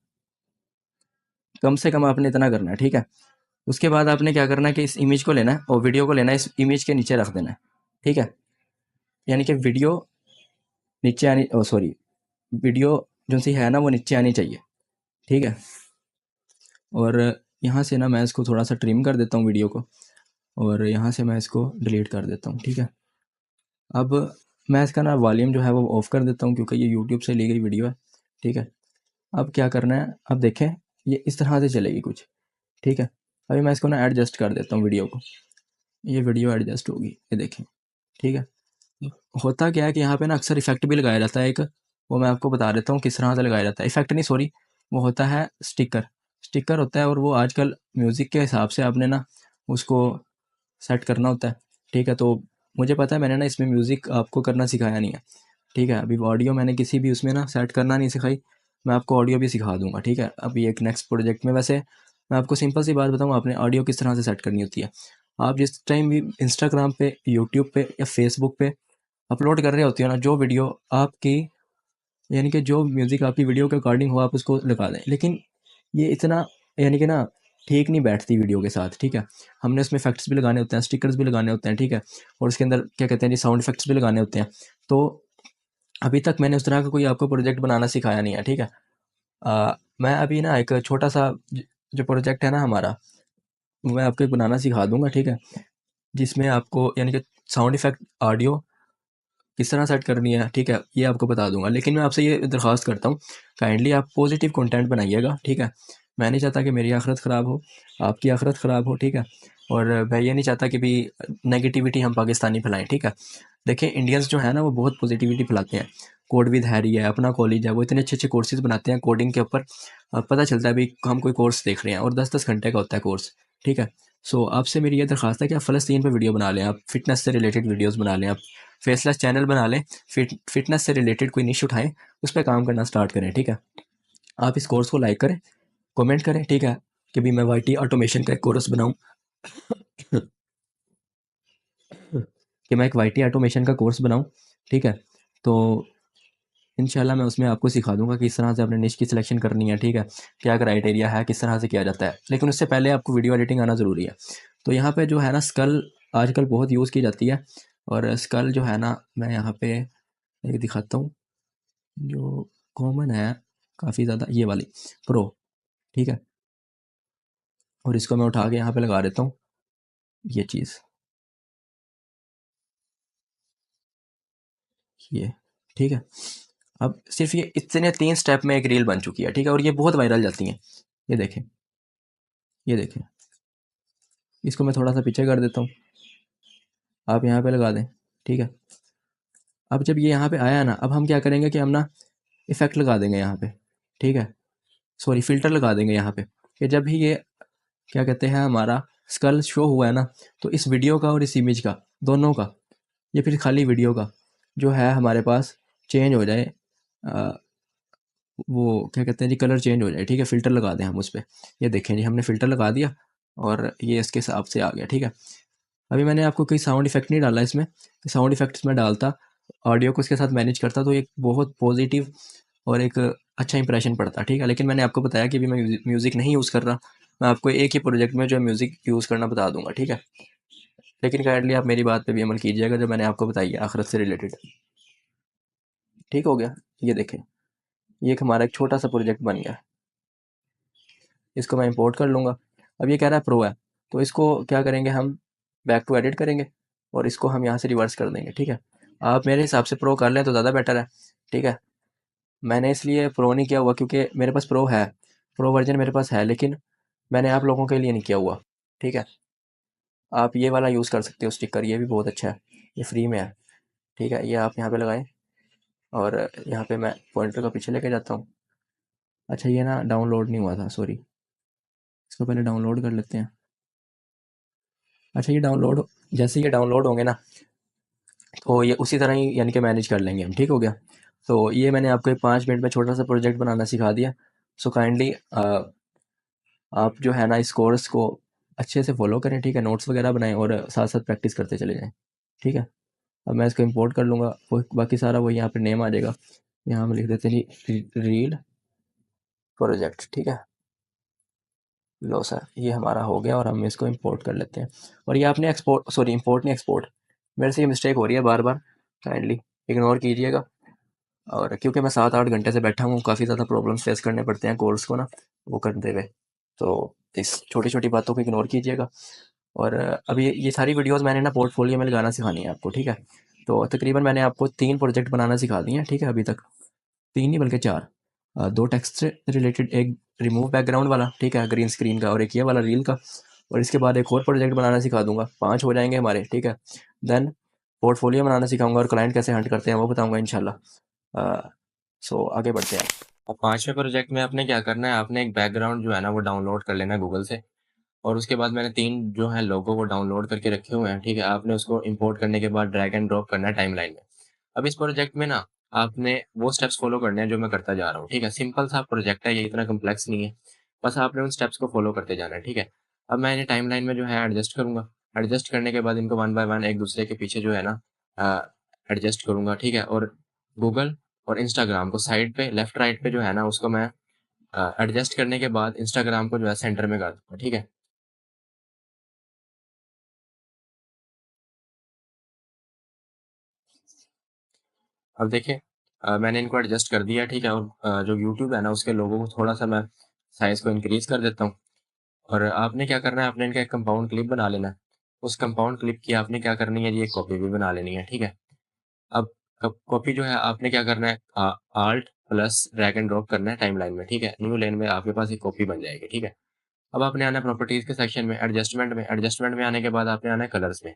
कम से कम आपने इतना करना है, ठीक है। उसके बाद आपने क्या करना है कि इस इमेज को लेना है और वीडियो को लेना है, इस इमेज के नीचे रख देना है, ठीक है। यानी कि वीडियो नीचे आनी, ओ सॉरी, वीडियो जो सी है ना वो नीचे आनी चाहिए, ठीक है। और यहाँ से ना मैं इसको थोड़ा सा ट्रिम कर देता हूँ वीडियो को, और यहाँ से मैं इसको डिलीट कर देता हूँ, ठीक है। अब मैं इसका ना वॉल्यूम जो है वो ऑफ़ कर देता हूँ क्योंकि ये यूट्यूब से ली गई वीडियो है, ठीक है। अब क्या करना है, अब देखें ये इस तरह से चलेगी कुछ, ठीक है। अभी मैं इसको ना एडजस्ट कर देता हूँ वीडियो को, ये वीडियो एडजस्ट होगी, ये देखें, ठीक है। होता क्या है कि यहाँ पे ना अक्सर इफेक्ट भी लगाया जाता है एक, वो मैं आपको बता देता हूँ किस तरह से लगाया जाता है। इफेक्ट नहीं सॉरी, वो होता है स्टिकर, स्टिकर होता है, और वो आजकल म्यूज़िक के हिसाब से आपने ना उसको सेट करना होता है, ठीक है। तो मुझे पता है मैंने ना इसमें म्यूज़िक आपको करना सिखाया नहीं है, ठीक है। अभी ऑडियो मैंने किसी भी उसमें ना सेट करना नहीं सिखाई, मैं आपको ऑडियो भी सिखा दूंगा, ठीक है। अभी एक नेक्स्ट प्रोजेक्ट में वैसे मैं आपको सिंपल सी बात बताऊँ, आपने ऑडियो किस तरह से सेट करनी होती है। आप जिस टाइम भी इंस्टाग्राम पे, यूट्यूब पे या फेसबुक पे अपलोड कर रहे होते हो ना जो वीडियो आपकी, यानी कि जो म्यूज़िक आपकी वीडियो के अकॉर्डिंग हो आप उसको लगा दें, लेकिन ये इतना यानी कि ना ठीक नहीं बैठती वीडियो के साथ, ठीक है। हमने उसमें इफेक्ट्स भी लगाने होते हैं, स्टिकर्स भी लगाने होते हैं, ठीक है। और उसके अंदर क्या कहते हैं जी, साउंड इफेक्ट्स भी लगाने होते हैं। तो अभी तक मैंने उस तरह का कोई आपको प्रोजेक्ट बनाना सिखाया नहीं है, ठीक है। मैं अभी ना एक छोटा सा जो प्रोजेक्ट है ना हमारा, वो मैं आपको एक बनाना सिखा दूंगा, ठीक है। जिसमें आपको यानी कि साउंड इफेक्ट ऑडियो किस तरह सेट करनी है, ठीक है, ये आपको बता दूंगा। लेकिन मैं आपसे ये दरख्वास्त करता हूँ, काइंडली आप पॉजिटिव कंटेंट बनाइएगा, ठीक है। मैं नहीं चाहता कि मेरी आखिरत ख़राब हो, आपकी आखिरत ख़राब हो, ठीक है। और मैं ये नहीं चाहता कि भी नेगेटिविटी हम पाकिस्तानी फैलाएं, ठीक है। देखिए इंडियंस जो है ना वो बहुत पॉजिटिविटी फैलाते हैं। कोड विद हैरी है, अपना कॉलेज है, वो इतने अच्छे अच्छे कोर्सेज बनाते हैं कोडिंग के ऊपर। पता चलता है भाई हम कोई कोर्स देख रहे हैं और 10-10 घंटे का होता है कोर्स, ठीक है। सो आपसे मेरी ये दरख्वास्त है कि आप फ़लस्तीन पे वीडियो बना लें, आप फिटनेस से रिलेटेड वीडियोस बना लें, आप फेसलेस चैनल बना लें, फिटनेस से रिलेटेड कोई निश उठाएं, उस पर काम करना स्टार्ट करें, ठीक है। आप इस कोर्स को लाइक करें, कमेंट करें, ठीक है, कि भी मैं वाईटी ऑटोमेशन का एक कोर्स बनाऊं कि मैं एक वाईटी ऑटोमेशन का कोर्स बनाऊं, ठीक है। तो इंशाल्लाह मैं उसमें आपको सिखा दूंगा कि किस तरह से अपने निश की सिलेक्शन करनी है, ठीक है। क्या क्राइटेरिया है, किस तरह से किया जाता है, लेकिन उससे पहले आपको वीडियो एडिटिंग आना ज़रूरी है। तो यहाँ पे जो है ना स्कल आजकल बहुत यूज़ की जाती है, और स्कल जो है ना मैं यहाँ पे एक दिखाता हूँ जो कॉमन है काफ़ी ज़्यादा, ये वाली प्रो, ठीक है। और इसको मैं उठा के यहाँ पे लगा देता हूँ, ये चीज़, ये, ठीक है। अब सिर्फ ये इतने 3 स्टेप में एक रील बन चुकी है, ठीक है। और ये बहुत वायरल जाती हैं, ये देखें, ये देखें। इसको मैं थोड़ा सा पीछे कर देता हूँ, आप यहाँ पे लगा दें, ठीक है। अब जब ये यहाँ पे आया ना, अब हम क्या करेंगे कि हम ना इफेक्ट लगा देंगे यहाँ पे, ठीक है, सॉरी फिल्टर लगा देंगे यहाँ पे, कि जब भी ये क्या कहते हैं हमारा स्कल शो हुआ है ना, तो इस वीडियो का और इस इमेज का, दोनों का, ये फिर खाली वीडियो का जो है हमारे पास चेंज हो जाए, अ, वो क्या कहते हैं जी, कलर चेंज हो जाए, ठीक है, फ़िल्टर लगा दें हम उस पे। ये देखें जी, हमने फ़िल्टर लगा दिया और ये इसके हिसाब से आ गया, ठीक है। अभी मैंने आपको कोई साउंड इफ़ेक्ट नहीं डाला इसमें, साउंड इफ़ेक्ट्स में डालता, ऑडियो को इसके साथ मैनेज करता, तो एक बहुत पॉजिटिव और एक अच्छा इंप्रेशन पड़ता, ठीक है। लेकिन मैंने आपको बताया कि अभी मैं म्यूज़िक नहीं यूज़ कर रहा, मैं आपको एक ही प्रोजेक्ट में जो है म्यूज़िक यूज़ करना बता दूंगा, ठीक है। लेकिन काइंडली आप मेरी बात पे भी अमल कीजिएगा जो मैंने आपको बताई है आखिरत से रिलेटेड। ठीक हो गया, ये देखें, ये एक हमारा एक छोटा सा प्रोजेक्ट बन गया। इसको मैं इंपोर्ट कर लूँगा। अब ये कह रहा है प्रो है, तो इसको क्या करेंगे हम, बैक टू एडिट करेंगे और इसको हम यहाँ से रिवर्स कर देंगे, ठीक है। आप मेरे हिसाब से प्रो कर लें तो ज़्यादा बेटर है, ठीक है। मैंने इसलिए प्रो नहीं किया हुआ क्योंकि मेरे पास प्रो है, प्रो वर्जन मेरे पास है, लेकिन मैंने आप लोगों के लिए नहीं किया हुआ, ठीक है। आप ये वाला यूज़ कर सकते हो स्टिकर, ये भी बहुत अच्छा है, ये फ्री में है, ठीक है। ये आप यहाँ पे लगाएं और यहाँ पे मैं पॉइंटर का पीछे लेके जाता हूँ। अच्छा ये ना डाउनलोड नहीं हुआ था, सॉरी, इसको पहले डाउनलोड कर लेते हैं। अच्छा ये डाउनलोड, जैसे ये डाउनलोड होंगे ना, तो ये उसी तरह ही यानी कि मैनेज कर लेंगे हम, ठीक हो गया। तो ये मैंने आपको एक 5 मिनट में छोटा सा प्रोजेक्ट बनाना सिखा दिया। सो काइंडली आप जो है ना इस कोर्स को अच्छे से फॉलो करें, ठीक है, नोट्स वगैरह बनाएं और साथ साथ प्रैक्टिस करते चले जाएं, ठीक है। अब मैं इसको इंपोर्ट कर लूँगा, वो बाकी सारा वो यहाँ पे नेम आ जाएगा, यहाँ हम लिख देते हैं रील प्रोजेक्ट, ठीक है। लो सर, ये हमारा हो गया और हम इसको इंपोर्ट कर लेते हैं। और ये आपने एक्सपोर्ट, सॉरी इंपोर्ट नहीं एक्सपोर्ट, मेरे से ये मिस्टेक हो रही है बार बार, काइंडली इग्नोर कीजिएगा। और क्योंकि मैं 7-8 घंटे से बैठा हूँ, काफ़ी ज़्यादा प्रॉब्लम्स फेस करने पड़ते हैं कोर्स को ना वो करते हुए, तो इस छोटी छोटी बातों को इग्नोर कीजिएगा। और अभी ये सारी वीडियोस मैंने ना पोर्टफोलियो में लगाना सिखानी है आपको, ठीक है। तो तकरीबन मैंने आपको 3 प्रोजेक्ट बनाना सिखा दिए हैं, ठीक है, अभी तक 3 नहीं बल्कि 4, 2 टेक्स्ट से रिलेटेड, एक रिमूव बैकग्राउंड वाला, ठीक है, ग्रीन स्क्रीन का, और एक ये वाला रील का। और इसके बाद एक और प्रोजेक्ट बनाना सिखा दूंगा, 5 हो जाएंगे हमारे, ठीक है। देन पोर्टफोलियो बनाना सिखाऊंगा और क्लाइंट कैसे हंट करते हैं वो बताऊंगा इंशाल्लाह। सो आगे बढ़ते हैं। अब 5वें प्रोजेक्ट में आपने क्या करना है, आपने एक बैकग्राउंड जो है ना वो डाउनलोड कर लेना है गूगल से। और उसके बाद मैंने 3 जो है लोगो वो डाउनलोड करके रखे हुए हैं, ठीक है। आपने उसको इंपोर्ट करने के बाद ड्रैग एंड ड्रॉप करना है टाइमलाइन में। अब इस प्रोजेक्ट में ना आपने वो स्टेप्स फॉलो करने हैं जो मैं करता जा रहा हूँ, ठीक है। सिंपल सा प्रोजेक्ट है, ये इतना कम्प्लेक्स नहीं है, बस आपने उन स्टेप्स को फॉलो करते जाना है, ठीक है। अब मैं इन्हें टाइमलाइन में जो है एडजस्ट करूँगा, एडजस्ट करने के बाद इनको वन बाय वन एक दूसरे के पीछे जो है ना एडजस्ट करूँगा, ठीक है। और गूगल और इंस्टाग्राम को साइड पे लेफ्ट राइट पे जो है ना उसको मैं एडजस्ट करने के बाद इंस्टाग्राम को जो है सेंटर में कर दूँगा, ठीक है। अब देखिए मैंने इनको एडजस्ट कर दिया, ठीक है। और जो यूट्यूब है ना उसके लोगों को थोड़ा-सा मैं साइज़ को इंक्रीज़ कर देता हूँ। और आपने क्या करना है, आपने इनका एक कंपाउंड क्लिप बना लेना है। उस कंपाउंड क्लिप की आपने क्या करनी है जी, एक कॉपी भी बना लेनी है, ठीक है। अब कॉपी जो है आपने क्या करना है, alt plus drag and drop करना है टाइमलाइन में, ठीक है। न्यू लाइन में आपके पास एक कॉपी बन जाएगी, ठीक है। अब आपने आना है प्रॉपर्टीज़ के सेक्शन में, एडजस्टमेंट में आने के बाद आपने आना है कलर्स में।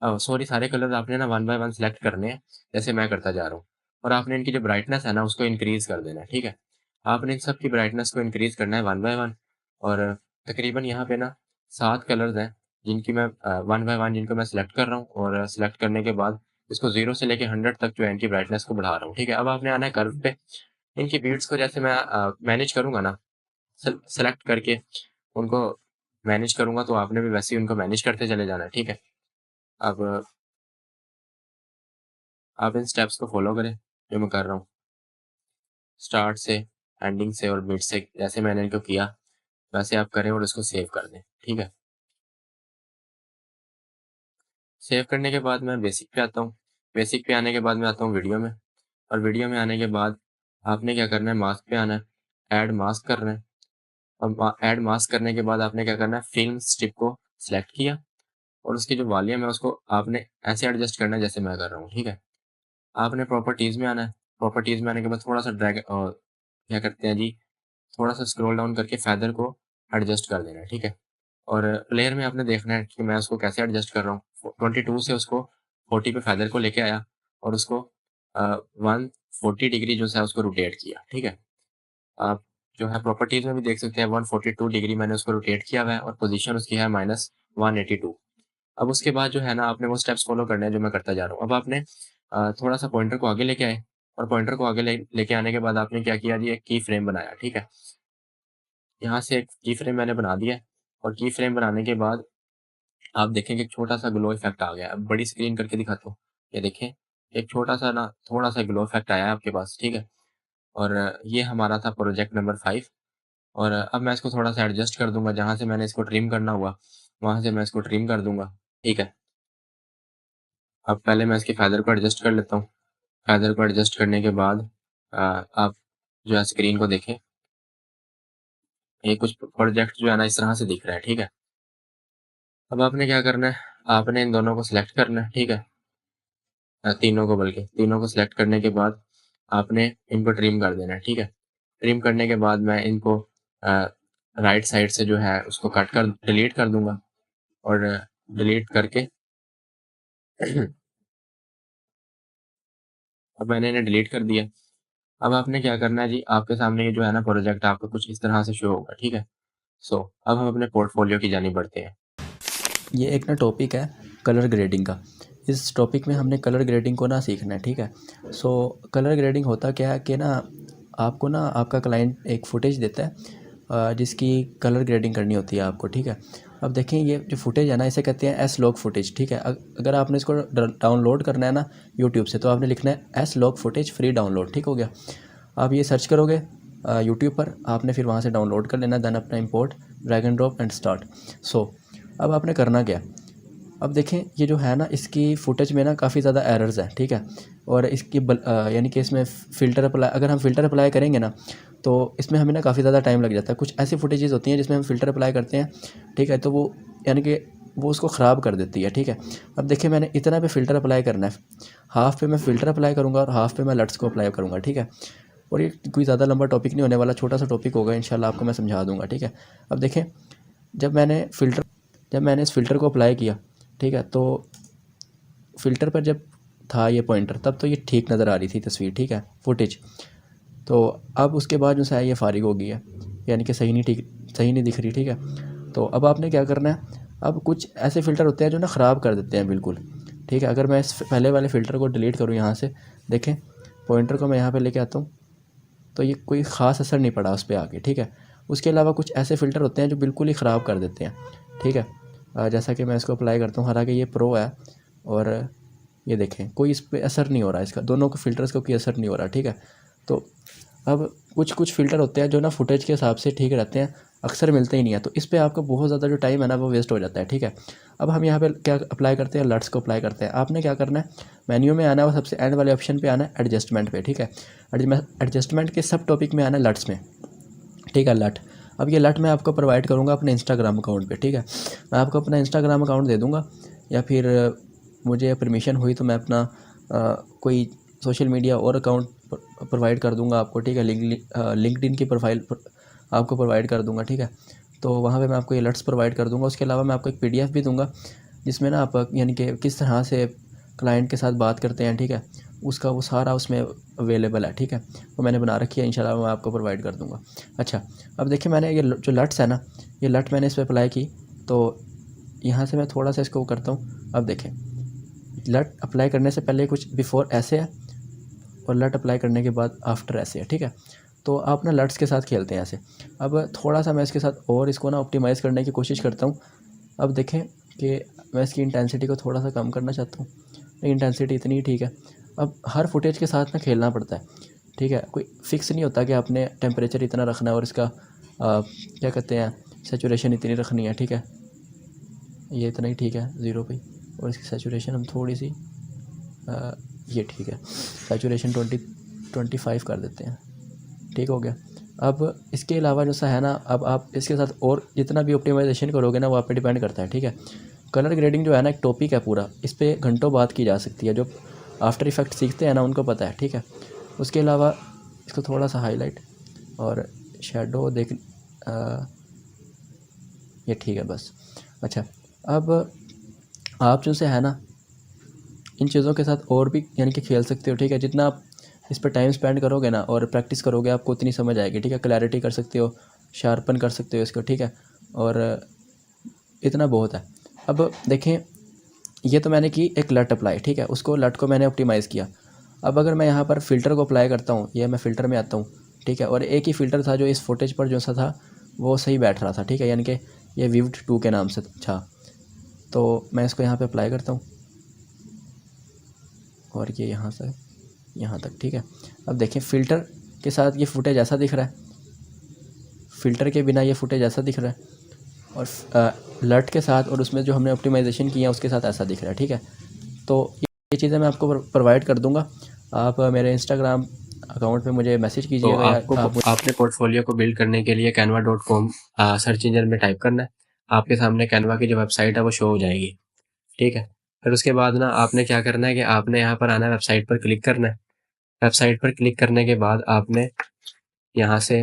सॉरी सारे कलर आपने ना वन बाय वन सिलेक्ट करने हैं, जैसे मैं करता जा रहा हूँ। और आपने इनकी जो ब्राइटनेस है ना उसको इंक्रीज़ कर देना है, ठीक है। आपने इन सब की ब्राइटनेस को इंक्रीज़ करना है वन बाय वन। और तकरीबन यहाँ पे ना 7 कलर्स हैं जिनकी मैं वन बाय वन जिनको मैं सिलेक्ट कर रहा हूँ, और सिलेक्ट करने के बाद इसको 0 से लेके 100 तक जो है इनकी ब्राइटनेस को बढ़ा रहा हूँ, ठीक है। अब आपने आना है कर्व पे, इनकी बीट्स को जैसे मैं मैनेज करूँगा ना, सेलेक्ट करके उनको मैनेज करूँगा, तो आपने भी वैसे ही उनको मैनेज करते चले जाना है, ठीक है। अब आप इन स्टेप्स को फॉलो करें जो मैं कर रहा हूँ, स्टार्ट से, एंडिंग से और मिड से, जैसे मैंने इनको किया वैसे आप करें और इसको सेव कर दें, ठीक है। सेव करने के बाद मैं बेसिक पे आता हूँ, बेसिक पे आने के बाद मैं आता हूँ वीडियो में, और वीडियो में आने के बाद आपने क्या करना है, मास्क पे आना है, ऐड मास्क करना है। और ऐड मास्क करने के बाद आपने क्या करना है, फिल्म स्ट्रिप को सिलेक्ट किया और उसकी जो वॉल्यूम है उसको आपने ऐसे एडजस्ट करना है जैसे मैं कर रहा हूँ, ठीक है। आपने प्रॉपर्टीज में आना है, प्रॉपर्टीज में आने के बाद थोड़ा सा ड्रैग और क्या करते हैं जी, थोड़ा-सा स्क्रॉल डाउन करके फेदर को एडजस्ट कर देना है, ठीक है? और लेयर में आपने देखना है कि मैं उसको कैसे एडजस्ट कर रहा हूँ। 22 से उसको 40 पे फेदर को लेके आया और उसको 140 डिग्री जो है उसको रोटेट किया, ठीक है। आप जो है प्रॉपर्टीज़ में भी देख सकते हैं 142 डिग्री मैंने उसको रोटेट किया हुआ है और पोजीशन उसकी है -182। अब उसके बाद जो है ना आपने वो स्टेप्स फॉलो करने हैं जो मैं करता जा रहा हूँ। अब आपने थोड़ा-सा पॉइंटर को आगे लेके आए और पॉइंटर को आगे लेके आने के बाद आपने क्या किया जी, एक की फ्रेम बनाया, ठीक है। यहाँ से एक की फ्रेम मैंने बना दिया और की फ्रेम बनाने के बाद आप देखेंगे एक छोटा-सा ग्लो इफ़ेक्ट आ गया है। अब बड़ी स्क्रीन करके दिखाता हूँ। ये देखें, एक छोटा-सा ना थोड़ा-सा ग्लो इफ़ेक्ट आया है आपके पास, ठीक है। और ये हमारा था प्रोजेक्ट नंबर 5 और अब मैं इसको थोड़ा-सा एडजस्ट कर दूँगा, जहाँ से मैंने इसको ट्रिम करना हुआ, वहाँ से मैं इसको ट्रिम कर दूँगा, ठीक है। अब पहले मैं इसके फेदर को एडजस्ट कर लेता हूँ। फेदर को एडजस्ट करने के बाद आप जो है स्क्रीन को देखें, ये कुछ प्रोजेक्ट जो है ना इस तरह से दिख रहा है, ठीक है। अब आपने क्या करना है, आपने इन दोनों को सिलेक्ट करना है, ठीक है। तीनों को बल्कि, तीनों को सिलेक्ट करने के बाद आपने इनको ट्रिम कर देना है, ठीक है। ट्रिम करने के बाद मैं इनको राइट साइड से जो है उसको कट कर डिलीट कर दूँगा और डिलीट करके अब मैंने इन्हें डिलीट कर दिया। अब आपने क्या करना है जी, आपके सामने ये जो है ना प्रोजेक्ट आपको कुछ इस तरह से शो होगा, ठीक है। सो अब हम अपने पोर्टफोलियो की जानिब बढ़ते हैं। ये एक ना टॉपिक है कलर ग्रेडिंग का। इस टॉपिक में हमने कलर ग्रेडिंग को ना सीखना है, ठीक है। सो कलर ग्रेडिंग होता क्या है कि ना आपको ना आपका क्लाइंट एक फुटेज देता है जिसकी कलर ग्रेडिंग करनी होती है आपको, ठीक है। अब देखें ये जो फुटेज है ना इसे कहते हैं एस लॉग फुटेज, ठीक है। अगर आपने इसको डाउनलोड करना है ना यूट्यूब से तो आपने लिखना है S log footage free download, ठीक हो गया। आप ये सर्च करोगे यूट्यूब पर, आपने फिर वहाँ से डाउनलोड कर लेना, देन अपना import drag and drop and start. So अब आपने करना क्या, अब देखें ये जो है ना इसकी फुटेज में ना काफ़ी ज़्यादा एरर्स हैं, ठीक है। और इसकी यानी कि इसमें फ़िल्टर अप्लाई, अगर हम फ़िल्टर अप्लाई करेंगे ना तो इसमें हमें ना काफ़ी ज़्यादा टाइम लग जाता है। कुछ ऐसी फुटेजेस होती हैं जिसमें हम फ़िल्टर अप्लाई करते हैं, ठीक है, तो वो यानी कि वो उसको ख़राब कर देती है, ठीक है। अब देखिए मैंने इतना पे फ़िल्टर अप्लाई करना है, हाफ़ पे मैं फ़िल्टर अप्लाई करूँगा और हाफ़ पे मैं लट्स को अप्लाई करूँगा, ठीक है। और ये कोई ज़्यादा लंबा टॉपिक नहीं होने वाला, छोटा सा टॉपिक होगा, इंशाल्लाह आपको मैं समझा दूँगा, ठीक है। अब देखें जब मैंने इस फ़िल्टर को अप्लाई किया, ठीक है, तो फ़िल्टर पर जब था ये पॉइंटर तब तो ये ठीक नज़र आ रही थी तस्वीर, ठीक है, फुटेज। तो अब उसके बाद जो है ये फ़ारिग हो गई है, यानी कि सही नहीं दिख रही, ठीक है। तो अब आपने क्या करना है, अब कुछ ऐसे फ़िल्टर होते हैं जो ना ख़राब कर देते हैं बिल्कुल, ठीक है। अगर मैं इस पहले वाले फ़िल्टर को डिलीट करूँ यहाँ से, देखें पॉइंटर को मैं यहाँ पे लेके आता हूँ तो ये कोई ख़ास असर नहीं पड़ा उस पे आके, ठीक है। उसके अलावा कुछ ऐसे फ़िल्टर होते हैं जो बिल्कुल ही ख़राब कर देते हैं, ठीक है। जैसा कि मैं इसको अप्लाई करता हूँ, हालांकि ये प्रो है और ये देखें कोई इस पे असर नहीं हो रहा है, इसका दोनों को फ़िल्टर्स को कोई असर नहीं हो रहा, ठीक है। तो अब कुछ फ़िल्टर होते हैं जो ना फुटेज के हिसाब से ठीक रहते हैं, अक्सर मिलते ही नहीं है, तो इस पे आपका बहुत ज़्यादा जो टाइम है ना वो वेस्ट हो जाता है, ठीक है। अब हम यहाँ पे क्या अप्लाई करते हैं, लट्स को अप्लाई करते हैं। आपने क्या करना है, मेन्यू में आना है और सबसे एंड वाले ऑप्शन पे आना है एडजस्टमेंट पे, ठीक है। एडजस्टमेंट के सब टॉपिक में आना है लट्स में, ठीक है, लट। अब ये लट मैं आपको प्रोवाइड करूँगा अपने इंस्टाग्राम अकाउंट पे, ठीक है। मैं आपको अपना इंस्टाग्राम अकाउंट दे दूँगा या फिर मुझे परमिशन हुई तो मैं अपना कोई सोशल मीडिया और अकाउंट प्रोवाइड कर दूँगा आपको, ठीक है। लिंक्डइन की प्रोफाइल आपको प्रोवाइड कर दूँगा, ठीक है। तो वहाँ पे मैं आपको ये लट्स प्रोवाइड कर दूँगा। उसके अलावा मैं आपको एक पीडीएफ भी दूँगा जिसमें ना आप यानी कि किस तरह से क्लाइंट के साथ बात करते हैं, ठीक है, उसका वो सारा उसमें अवेलेबल है, ठीक है। वो मैंने बना रखी है, इंशाल्लाह मैं आपको प्रोवाइड कर दूँगा। अच्छा, अब देखिए मैंने ये जो लट्स है ना, ये लट मैंने इस पर अप्लाई की, तो यहाँ से मैं थोड़ा सा इसको करता हूँ। अब देखें लट अप्लाई करने से पहले कुछ बिफोर ऐसे है और लट अप्लाई करने के बाद आफ्टर ऐसे है, ठीक है। तो आप ना लट्स के साथ खेलते हैं ऐसे। अब थोड़ा सा मैं इसके साथ और इसको ना ऑप्टिमाइज़ करने की कोशिश करता हूँ। अब देखें कि मैं इसकी इंटेंसिटी को थोड़ा सा कम करना चाहता हूँ, इंटेंसिटी इतनी ही ठीक है। अब हर फुटेज के साथ ना खेलना पड़ता है, ठीक है। कोई फिक्स नहीं होता कि आपने टेम्परेचर इतना रखना है और इसका क्या कहते हैं सेचुरेशन इतनी रखनी है, ठीक है। ये इतना ही ठीक है 0 पे, और इसकी सेचुरेशन हम थोड़ी सी ये ठीक है, सेचुरेशन 25 कर देते हैं, ठीक हो गया। अब इसके अलावा जो सा है ना, अब आप इसके साथ और जितना भी ऑप्टिमाइजेशन करोगे ना वो आप पे डिपेंड करता है, ठीक है। कलर ग्रेडिंग जो है ना एक टॉपिक है पूरा, इस पर घंटों बात की जा सकती है। जो आफ्टर इफेक्ट सीखते हैं ना उनको पता है, ठीक है। उसके अलावा इसको थोड़ा सा हाईलाइट और शेडो देख ये ठीक है बस। अच्छा, अब आप जो से है ना इन चीज़ों के साथ और भी यानी कि खेल सकते हो, ठीक है। जितना आप इस पर टाइम स्पेंड करोगे ना और प्रैक्टिस करोगे आपको उतनी समझ आएगी, ठीक है। क्लैरिटी कर सकते हो, शार्पन कर सकते हो इसको, ठीक है। और इतना बहुत है। अब देखें, ये तो मैंने की एक लट अप्लाई, ठीक है। उसको लट को मैंने ऑप्टिमाइज़ किया। अब अगर मैं यहाँ पर फ़िल्टर को अप्लाई करता हूँ, ये मैं फ़िल्टर में आता हूँ, ठीक है। और एक ही फ़िल्टर था जो इस फुटेज पर जो सा था वो सही बैठ रहा था, ठीक है। यानी कि ये विव्ड 2 के नाम से था। तो मैं इसको यहाँ पे अप्लाई करता हूँ और ये यहाँ से यहाँ तक, ठीक है। अब देखें, फ़िल्टर के साथ ये फुटेज ऐसा दिख रहा है, फ़िल्टर के बिना ये फुटेज ऐसा दिख रहा है, और लट के साथ और उसमें जो हमने ऑप्टिमाइजेशन किया उसके साथ ऐसा दिख रहा है, ठीक है। तो ये चीज़ें मैं आपको प्रोवाइड कर दूंगा। आप मेरे इंस्टाग्राम अकाउंट पे मुझे मैसेज तो कीजिएगा या आपको आप अपने पोर्टफोलियो को बिल्ड करने के लिए canva.com सर्च इंजन में टाइप करना है। आपके सामने कैनवा की जो वेबसाइट है वो शो हो जाएगी, ठीक है। फिर उसके बाद ना आपने क्या करना है कि आपने यहाँ पर आना है, वेबसाइट पर क्लिक करना है। वेबसाइट पर क्लिक करने के बाद आपने यहाँ से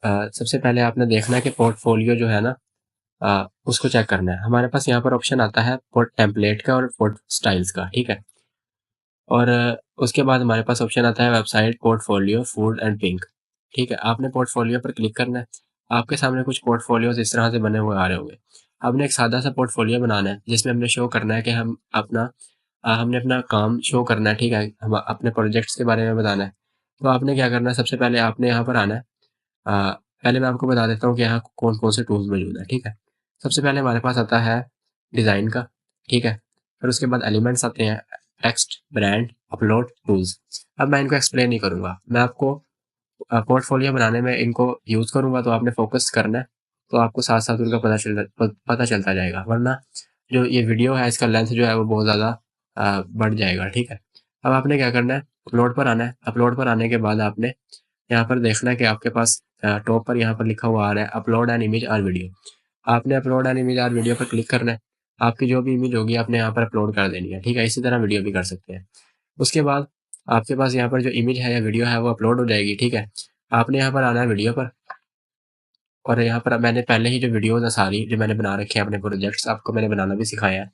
सबसे पहले आपने देखना है कि पोर्टफोलियो जो है ना उसको चेक करना है। हमारे पास यहाँ पर ऑप्शन आता है पोर्ट टेम्पलेट का और पोर्ट स्टाइल्स का, ठीक है। और उसके बाद हमारे पास ऑप्शन आता है website, portfolio, food and pink, ठीक है। आपने पोर्टफोलियो पर क्लिक करना है। आपके सामने कुछ पोर्टफोलियोज इस तरह से बने हुए आ रहे होंगे। आपने एक सादा सा पोर्टफोलियो बनाना है जिसमें हमने शो करना है कि हमने अपना काम शो करना है, ठीक है। हम अपने प्रोजेक्ट्स के बारे में बताना है। तो आपने क्या करना है, सबसे पहले आपने यहाँ पर आना है। पहले मैं आपको बता देता हूँ कि यहाँ कौन कौन से टूल्स मौजूद हैं, ठीक है। सबसे पहले हमारे पास आता है डिज़ाइन का, ठीक है। फिर उसके बाद एलिमेंट्स आते हैं, टेक्स्ट, ब्रांड, अपलोड, टूल्स। अब मैं इनको एक्सप्लेन नहीं करूँगा, मैं आपको पोर्टफोलियो बनाने में इनको यूज़ करूँगा, तो आपने फोकस करना है। तो आपको साथ साथ उनका पता चलता जाएगा, वरना जो ये वीडियो है इसका लेंथ जो है वो बहुत ज़्यादा बढ़ जाएगा, ठीक है। अब आपने क्या करना है, अपलोड पर आना है। अपलोड पर आने के बाद आपने यहाँ पर देखना है कि आपके पास टॉप पर यहाँ पर लिखा हुआ आ रहा है अपलोड एन इमेज और वीडियो। आपने अपलोड एन इमेज और वीडियो पर क्लिक करना है। आपकी जो भी इमेज होगी आपने यहाँ पर अपलोड कर देनी है, ठीक है। इसी तरह वीडियो भी कर सकते हैं। उसके बाद आपके पास यहाँ पर जो इमेज है या वीडियो है वो अपलोड हो जाएगी, ठीक है। आपने यहाँ पर आना है वीडियो पर, और यहाँ पर मैंने पहले ही जो वीडियोज़ है सारी जो मैंने बना रखे हैं अपने प्रोजेक्ट्स, आपको मैंने बनाना भी सिखाया है,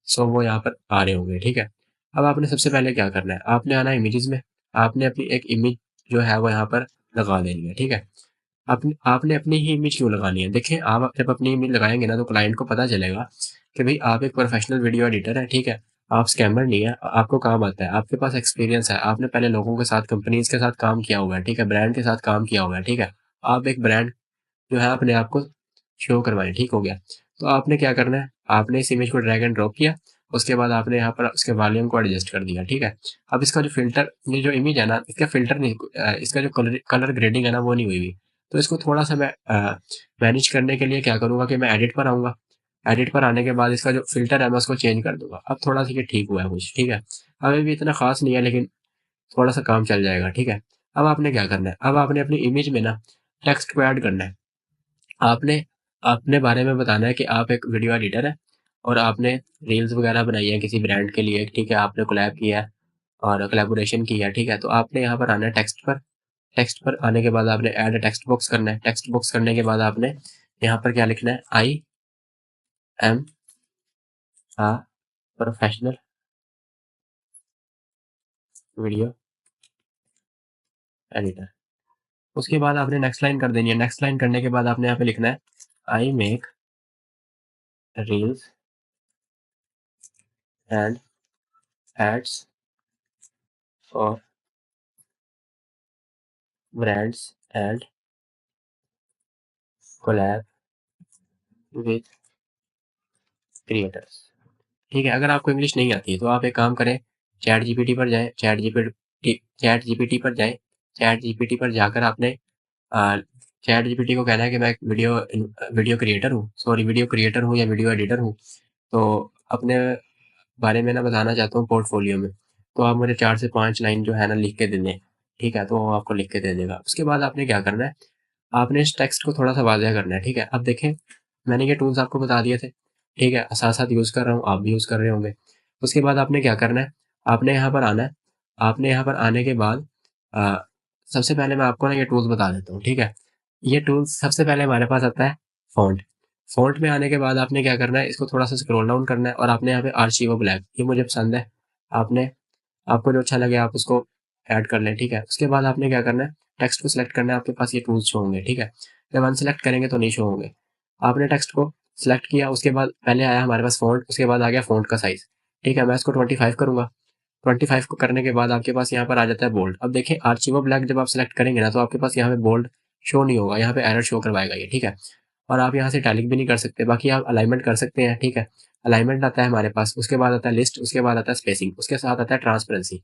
सो वो यहाँ पर आ रहे होंगे, ठीक है। अब आपने सबसे पहले क्या करना है, आपने आना है इमेजेस में। आपने अपनी एक इमेज जो है वो यहाँ पर लगा देनी है, ठीक है। आपने अपनी ही इमेज क्यों लगानी है? देखें, आप जब अपनी इमेज लगाएंगे ना तो क्लाइंट को पता चलेगा कि भाई आप एक प्रोफेशनल वीडियो एडिटर हैं, ठीक है। आप स्कैमर नहीं है, आपको काम आता है, आपके पास एक्सपीरियंस है, आपने पहले लोगों के साथ, कंपनीज के साथ काम किया हुआ है, ठीक है, ब्रांड के साथ काम किया हुआ है, ठीक है। आप एक ब्रांड जो है अपने आप को शो करवाएं, ठीक हो गया। तो आपने क्या करना है, आपने इस इमेज को ड्रैग एंड ड्रॉप किया। उसके बाद आपने यहाँ पर उसके वॉल्यूम को एडजस्ट कर दिया, ठीक है। अब इसका जो फिल्टर, ये जो इमेज है ना, इसका फिल्टर नहीं, इसका जो कलर ग्रेडिंग है ना वो नहीं हुई हुई। तो इसको थोड़ा सा मैं मैनेज करने के लिए क्या करूँगा कि मैं एडिट पर आऊँगा। एडिट पर आने के बाद इसका जो फ़िल्टर है मैं उसको चेंज कर दूँगा। अब थोड़ा-सा ये ठीक हुआ है कुछ, ठीक है। अभी भी इतना ख़ास नहीं है लेकिन थोड़ा-सा काम चल जाएगा, ठीक है। अब आपने क्या करना है, अब आपने अपनी इमेज में ना टेक्स्ट को ऐड करना है। आपने अपने बारे में बताना है कि आप एक वीडियो एडिटर हैं और आपने रील्स वगैरह बनाई है किसी ब्रांड के लिए, ठीक है। आपने कोलैब किया है और कोलैबोरेशन की है, ठीक है। तो आपने यहाँ पर आना है टेक्स्ट पर। टेक्स्ट पर आने के बाद आपने ऐड टेक्स्ट बॉक्स करना है। टेक्स्ट बॉक्स करने के बाद आपने यहाँ पर क्या लिखना है, आई am a professional video editor. उसके बाद आपने नेक्स्ट लाइन कर देनी है। नेक्स्ट लाइन करने के बाद आपने यहाँ पे लिखना है, I make reels and ads for brands and collab with creators, ठीक है। अगर आपको इंग्लिश नहीं आती है तो आप एक काम करें, चैट जीपीटी पर जाएं। चैट जीपीटी पर जाएं। चैट जीपीटी पर जाकर आपने चैट जीपीटी को कहना है कि मैं एक वीडियो क्रिएटर हूँ, सॉरी वीडियो क्रिएटर हूँ या वीडियो एडिटर हूँ, तो अपने बारे में ना बताना चाहता हूँ पोर्टफोलियो में। तो आप मुझे 4 से 5 लाइन जो है ना लिख के दे दें, ठीक है। तो वो आपको लिख के दे देगा। उसके बाद आपने क्या करना है, आपने इस टेक्स्ट को थोड़ा-सा वाज़िह करना है, ठीक है। अब देखें, मैंने ये टूल्स आपको बता दिए थे, ठीक है। साथ-साथ यूज़ कर रहा हूँ, आप भी यूज़ कर रहे होंगे। उसके बाद आपने क्या करना है, आपने यहाँ पर आना है। आपने यहाँ पर आने के बाद अ, सबसे पहले मैं आपको ना ये टूल्स बता देता हूँ, ठीक है। ये टूल्स सबसे पहले हमारे पास आता है फ़ॉन्ट। फ़ॉन्ट में आने के बाद आपने क्या करना है, इसको थोड़ा-सा स्क्रॉल डाउन करना है और आपने यहाँ पे आर्चियो ब्लैक, ये मुझे पसंद है, आपने आपको जो अच्छा लगे आप उसको ऐड कर लें, ठीक है। उसके बाद आपने क्या करना है, टेक्स्ट को सिलेक्ट करना है, आपके पास ये टूल्स शो होंगे, ठीक है। जब अनसेलेक्ट करेंगे तो नहीं शो होंगे। आपने टेक्स्ट को सिलेक्ट किया, उसके बाद पहले आया हमारे पास फ़ॉन्ट, उसके बाद आ गया फ़ॉन्ट का साइज़, ठीक है। मैं इसको 25 करूँगा। 25 को करने के बाद आपके पास यहाँ पर आ जाता है बोल्ड। अब देखिए आर्चिवो ब्लैक जब आप सिलेक्ट करेंगे ना, तो आपके पास यहाँ पे बोल्ड शो नहीं होगा, यहाँ पे एरर शो करवाएगा ये, ठीक है। और आप यहाँ से इटैलिक भी नहीं कर सकते, बाकी आप अलाइनमेंट कर सकते हैं, ठीक है। अलाइनमेंट आता है हमारे पास, उसके बाद आता है लिस्ट, उसके बाद आता है स्पेसिंग, उसके साथ आता है ट्रांसपेरेंसी।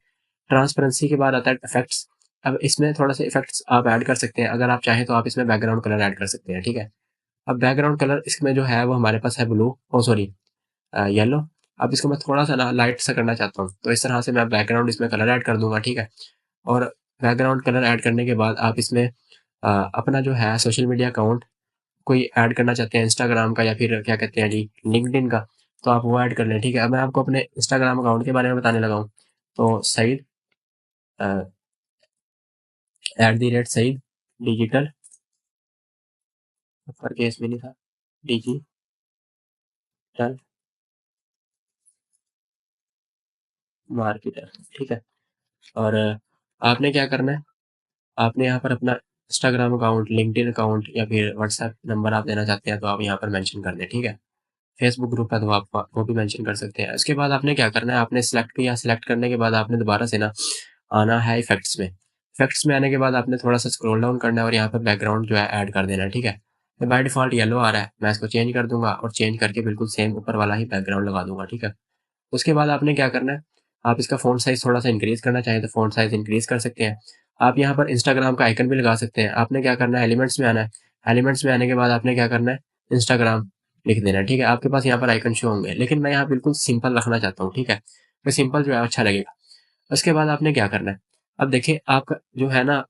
ट्रांसपेरेंसी के बाद आता है इफेक्ट्स। अब इसमें थोड़ा सा इफेक्ट्स आप ऐड कर सकते हैं, अगर आप चाहें तो आप इसमें बैकग्राउंड कलर ऐड कर सकते हैं, ठीक है। अब बैकग्राउंड कलर इसमें जो है वो हमारे पास है ब्लू, ओ सॉरी येलो। अब इसको मैं थोड़ा सा ना लाइट सा करना चाहता हूँ, तो इस तरह से मैं बैकग्राउंड इसमें कलर ऐड कर दूंगा, ठीक है। और बैकग्राउंड कलर ऐड करने के बाद आप इसमें अपना जो है सोशल मीडिया अकाउंट कोई ऐड करना चाहते हैं, इंस्टाग्राम का या फिर क्या कहते हैं जी लिंक्डइन का, तो आप वो ऐड कर लें, ठीक है। अब मैं आपको अपने इंस्टाग्राम अकाउंट के बारे में बताने लगा हूँ। तो सईद @सईद डिजिटल, पर केस में नहीं था, डिजिटल मार्केटर, ठीक है। और आपने क्या करना है, आपने यहाँ पर अपना इंस्टाग्राम अकाउंट, लिंक्डइन अकाउंट या फिर व्हाट्सएप नंबर आप देना चाहते हैं तो आप यहाँ पर मेंशन कर दें, ठीक है। फेसबुक ग्रुप है तो आप वो भी मेंशन कर सकते हैं। उसके बाद आपने क्या करना है, आपने सिलेक्ट किया, सिलेक्ट करने के बाद आपने दोबारा से ना आना है इफेक्ट्स में। इफेक्ट्स में आने के बाद आपने थोड़ा सा स्क्रॉल डाउन करना है और यहाँ पर बैकग्राउंड जो है ऐड कर देना है, ठीक है। तो बाय डिफ़ॉल्ट येलो आ रहा है, मैं इसको चेंज कर दूंगा और चेंज करके बिल्कुल सेम ऊपर वाला ही बैकग्राउंड लगा दूंगा, ठीक है। उसके बाद आपने क्या करना है, आप इसका फ़ॉन्ट साइज़ थोड़ा-सा इंक्रीज़ करना चाहें तो फ़ॉन्ट साइज़ इंक्रीज़ कर सकते हैं। आप यहाँ पर इंस्टाग्राम का आइकन भी लगा सकते हैं। आपने क्या करना है, एलिमेंट्स में आना है। एलिमेंट्स में आने के बाद आपने क्या करना है, इंस्टाग्राम लिख देना है, ठीक है। आपके पास यहाँ पर आइकन शो होंगे, लेकिन मैं यहाँ बिल्कुल सिंपल रखना चाहता हूँ, ठीक है। तो सिंपल जो है अच्छा लगेगा। उसके बाद आपने क्या करना है, अब देखिए आपका जो है ना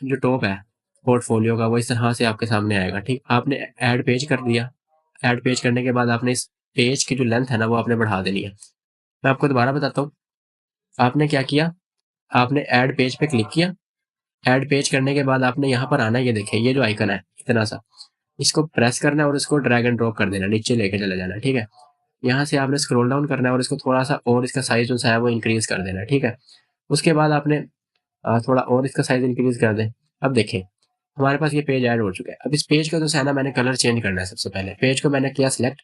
जो टॉप है पोर्टफोलियो का, वो इस तरह से आपके सामने आएगा, ठीक। आपने ऐड पेज कर दिया। ऐड पेज करने के बाद आपने इस पेज की जो लेंथ है ना, वो आपने बढ़ा देनी है। मैं आपको दोबारा बताता हूँ। आपने क्या किया, आपने ऐड पेज पे क्लिक किया। ऐड पेज करने के बाद आपने यहाँ पर आना है, ये देखिए ये जो आइकन है इतना सा, इसको प्रेस करना है और इसको ड्रैग एंड ड्रॉप कर देना, नीचे लेके चले जाना है, ठीक है। यहाँ से आपने स्क्रॉल डाउन करना है और इसको थोड़ा सा और इसका साइज जो सा है वो इंक्रीज कर देना है, ठीक है। उसके बाद आपने थोड़ा और इसका साइज इंक्रीज कर दें। अब देखें हमारे पास ये पेज ऐड हो चुका है। अब इस पेज का जो है ना, मैंने कलर चेंज करना है। सबसे पहले पेज को मैंने किया सिलेक्ट।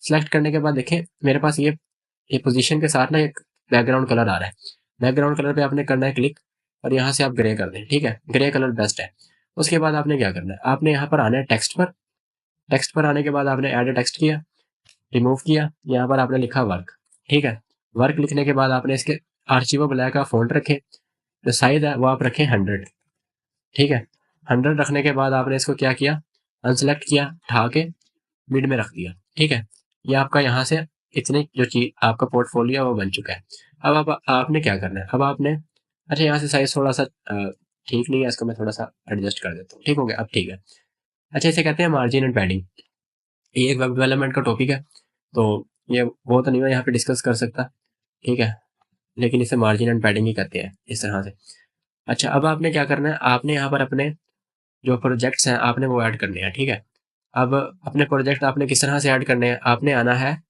सिलेक्ट करने के बाद देखें मेरे पास ये पोजीशन के साथ ना एक बैकग्राउंड कलर आ रहा है। बैकग्राउंड कलर पे आपने करना है क्लिक और यहाँ से आप ग्रे कर दें, ठीक है। ग्रे कलर बेस्ट है। उसके बाद आपने क्या करना है, आपने यहाँ पर आना है टेक्स्ट पर। टेक्स्ट पर आने के बाद आपने ऐड टेक्स्ट किया, रिमूव किया, यहाँ पर आपने लिखा वर्क, ठीक है। वर्क लिखने के बाद आपने इसके आर्चिवो ब्लैक का फॉन्ट रखें, जो साइज है वो आप रखें 100, ठीक है। 100 रखने के बाद आपने इसको क्या किया, अनसेलेक्ट किया, उठा के मिड में रख दिया, ठीक है। ये आपका यहाँ से इतनी जो चीज आपका पोर्टफोलियो है वो बन चुका है। अब आपने क्या करना है, अब आपने अच्छा यहाँ से साइज थोड़ा सा ठीक नहीं है, इसको मैं थोड़ा सा एडजस्ट कर देता हूँ, ठीक हो गया, अब ठीक है। अच्छा इसे कहते हैं मार्जिन एंड पैडिंग। ये एक वेब डेवलपमेंट का टॉपिक है, तो ये वो तो नहीं मैं यहाँ पे डिस्कस कर सकता, ठीक है। लेकिन इसे मार्जिन एंड पैडिंग ही कहते हैं इस तरह से। अच्छा अब आपने क्या करना है, आपने यहाँ पर अपने जो प्रोजेक्ट्स हैं आपने वो ऐड करने हैं, ठीक है। अब अपने प्रोजेक्ट आपने किस तरह से ऐड करने हैं, आपने आना है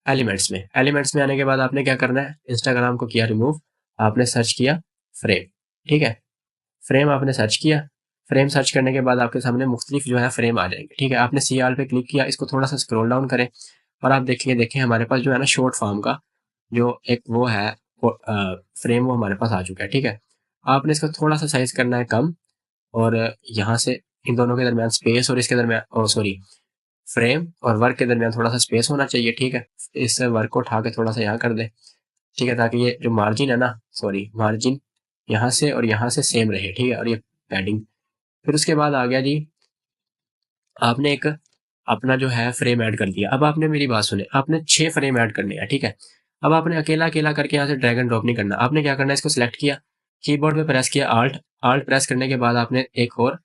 एलिमेंट्स में। एलिमेंट्स में आने के बाद आपने क्या करना है, इंस्टाग्राम को किया रिमूव, आपने सर्च किया फ्रेम, ठीक है। फ्रेम आपने सर्च किया। फ्रेम सर्च करने के बाद आपके सामने मुख्तलिफ जो है फ्रेम आ जाएंगे, ठीक है। आपने सी आर पे क्लिक किया, इसको थोड़ा सा स्क्रॉल डाउन करें और आप देखेंगे देखें हमारे पास जो है ना शॉर्ट फॉर्म का जो एक वो है फ्रेम, वो हमारे पास आ चुका है, ठीक है। आपने इसका थोड़ा सा साइज करना है कम, और यहाँ से इन दोनों के दरमियान स्पेस और इसके दरमियान सॉरी फ्रेम और वर्क के दरमियान थोड़ा सा स्पेस होना चाहिए, ठीक है। इस वर्क को उठा के थोड़ा सा यहाँ कर दे, ठीक है, ताकि ये जो मार्जिन है ना, सॉरी मार्जिन यहाँ से और यहाँ से सेम रहे, ठीक है। और ये पैडिंग, फिर उसके बाद आ गया जी, आपने एक अपना जो है फ्रेम ऐड कर दिया। अब आपने मेरी बात सुने, आपने 6 फ्रेम ऐड करने हैं, ठीक है। अब आपने अकेला अकेला करके यहाँ से ड्रैग एंड ड्रॉप नहीं करना। आपने क्या करना है, इसको सिलेक्ट किया, कीबोर्ड पे प्रेस किया आल्ट, आल्ट प्रेस करने के बाद आपने एक और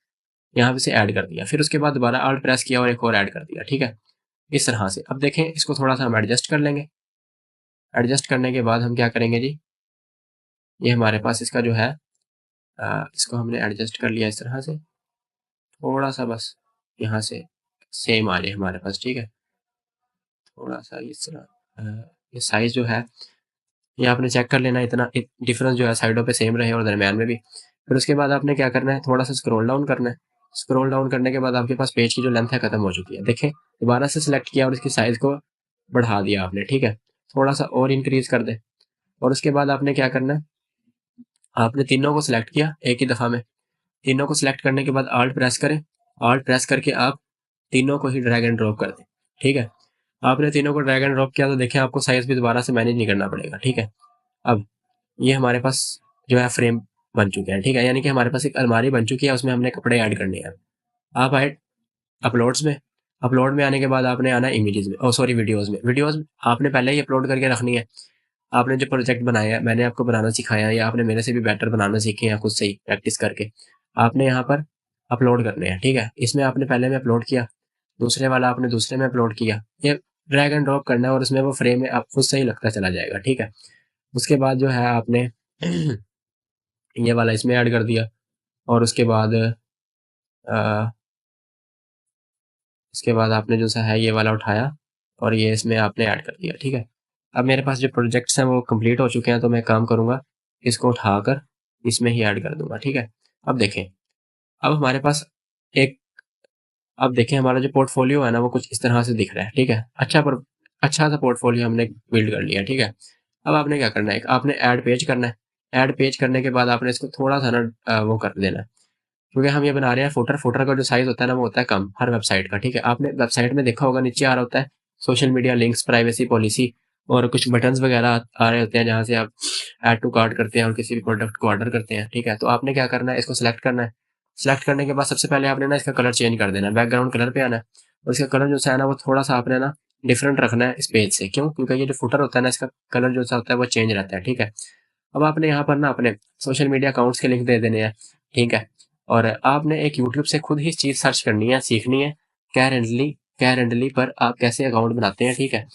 यहाँ से ऐड कर दिया, फिर उसके बाद दोबारा आल्ट प्रेस किया और एक और ऐड कर दिया, ठीक है। इस तरह से अब देखें इसको थोड़ा सा हम एडजस्ट कर लेंगे। एडजस्ट करने के बाद हम क्या करेंगे जी, ये हमारे पास इसका जो है इसको हमने एडजस्ट कर लिया इस तरह से, थोड़ा सा बस यहाँ से सेम आ जाए हमारे पास, ठीक है। थोड़ा सा इस तरह ये साइज़ जो है ये आपने चेक कर लेना, इतना डिफरेंस जो है साइडों पे सेम रहे और दरमियान में भी। फिर उसके बाद आपने क्या करना है, थोड़ा सा स्क्रॉल डाउन करना है। स्क्रॉल डाउन करने के बाद आपके पास पेज की जो लेंथ है खत्म हो चुकी है। देखें, दोबारा से सिलेक्ट किया और इसकी साइज़ को बढ़ा दिया आपने, ठीक है। थोड़ा सा और इंक्रीज कर दें और उसके बाद आपने क्या करना है, आपने तीनों को सिलेक्ट किया एक ही दफ़ा में। तीनों को सिलेक्ट करने के बाद आल्ट प्रेस करें। आल्ट प्रेस करके आप तीनों को ही ड्रैग एंड ड्रॉप कर दें, ठीक है। आपने तीनों को ड्रैग एंड ड्रॉप किया तो देखें आपको साइज़ भी दोबारा से मैनेज नहीं करना पड़ेगा, ठीक है। अब ये हमारे पास जो है फ्रेम बन चुके हैं, ठीक है। यानी कि हमारे पास एक अलमारी बन चुकी है, उसमें हमने कपड़े ऐड करने हैं। आप आए अपलोड्स में। अपलोड में आने के बाद आपने आना है इमेजेस में, सॉरी वीडियोस में। वीडियोस आपने पहले ही अपलोड करके रखनी है। आपने जो प्रोजेक्ट बनाया है, मैंने आपको बनाना सिखाया है या आपने मेरे से भी बेटर बनाना सीखे हैं खुद से ही प्रैक्टिस करके, आपने यहाँ पर अपलोड करने हैं, ठीक है। इसमें आपने पहले में अपलोड किया, दूसरे वाला आपने दूसरे में अपलोड किया। ये ड्रैग एंड ड्रॉप करना है और उसमें वो फ्रेम में आप खुद से ही लगता चला जाएगा, ठीक है। उसके बाद जो है आपने ये वाला इसमें ऐड कर दिया और अ, उसके बाद आपने जो सा है ये वाला उठाया और ये इसमें आपने ऐड कर दिया, ठीक है। अब मेरे पास जो प्रोजेक्ट्स हैं वो कंप्लीट हो चुके हैं, तो मैं काम करूँगा इसको उठाकर इसमें ही ऐड कर दूँगा, ठीक है। अब देखें, अब हमारे पास एक अब देखें हमारा जो पोर्टफोलियो है ना वो कुछ इस तरह से दिख रहा है, ठीक है। अच्छा सा पोर्टफोलियो हमने बिल्ड कर लिया, ठीक है। अब आपने क्या करना है, आपने ऐड पेज करना है। ऐड पेज करने के बाद आपने इसको थोड़ा सा ना वो कर देना है, क्योंकि हम ये बना रहे हैं फुटर। फुटर का जो साइज होता है ना वो होता है कम हर वेबसाइट का, ठीक है। आपने वेबसाइट में देखा होगा नीचे आ रहा होता है social media links, privacy policy और कुछ बटन्स वगैरह आ रहे होते हैं जहाँ से आप ऐड टू कार्ट करते हैं और किसी भी प्रोडक्ट को ऑर्डर करते हैं, ठीक है। तो आपने क्या करना है, इसको सिलेक्ट करना है। सिलेक्ट करने के बाद सबसे पहले आपने ना इसका कलर चेंज कर देना है, बैकग्राउंड कलर पे आना है और इसका कलर जो सा है ना वो थोड़ा सा आपने ना डिफरेंट रखना है इस पेज से। क्यों? क्योंकि ये जो फुटर होता है ना इसका कलर जो सा होता है वो चेंज रहता है, ठीक है। अब आपने यहाँ पर ना अपने सोशल मीडिया अकाउंट्स के लिंक दे देने हैं, ठीक है। और आपने एक यूट्यूब से खुद ही चीज़ सर्च करनी है, सीखनी है। कैरेंडली पर आप कैसे अकाउंट बनाते हैं, ठीक है।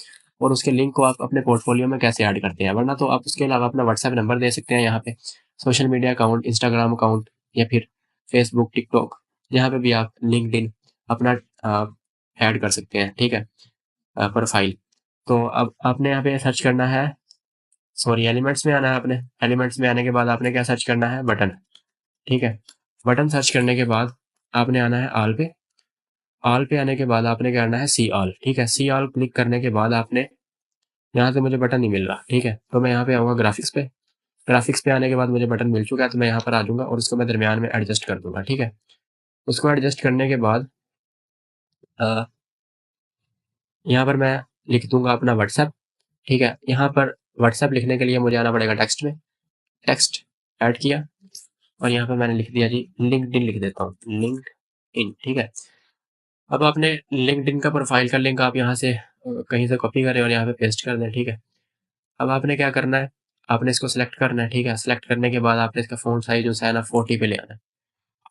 और उसके लिंक को आप अपने पोर्टफोलियो में कैसे ऐड करते हैं, वरना तो आप उसके अलावा अपना व्हाट्सएप नंबर दे सकते हैं यहाँ पे, social media account, Instagram account या फिर फेसबुक, टिकटॉक, जहाँ पे भी आप लिंक्डइन अपना ऐड कर सकते हैं, ठीक है, प्रोफाइल। तो अब आपने यहाँ पे सर्च करना है, सॉरी एलिमेंट्स में आना है आपने। एलिमेंट्स में आने के बाद आपने क्या सर्च करना है, बटन, ठीक है। बटन सर्च करने के बाद आपने आना है आल पे। आल पे आने के बाद आपने क्या करना है, सी आल, ठीक है। सी आल क्लिक करने के बाद आपने यहाँ से मुझे बटन नहीं मिल रहा, ठीक है, तो मैं यहाँ पे आऊँगा ग्राफिक्स पे। ग्राफिक्स पे आने के बाद मुझे बटन मिल चुका है, तो मैं यहाँ पर आ जाऊँगा और उसको मैं दरमियान में एडजस्ट कर दूंगा, ठीक है। उसको एडजस्ट करने के बाद अ, यहाँ पर मैं लिख दूंगा अपना व्हाट्सएप, ठीक है। यहाँ पर व्हाट्सएप लिखने के लिए मुझे आना पड़ेगा टेक्स्ट में। टेक्स्ट ऐड किया और यहाँ पे मैंने लिख दिया जी लिंक्डइन, लिख देता हूँ लिंक्डइन, ठीक है। अब आपने लिंक्डइन का प्रोफाइल का लिंक आप यहाँ से कहीं से कॉपी करें और यहाँ पे पेस्ट कर दें, ठीक है। अब आपने क्या करना है, आपने इसको सिलेक्ट करना है, ठीक है। सिलेक्ट करने के बाद आपने इसका फ़ॉन्ट साइज जो है ना 40 पे ले आना है।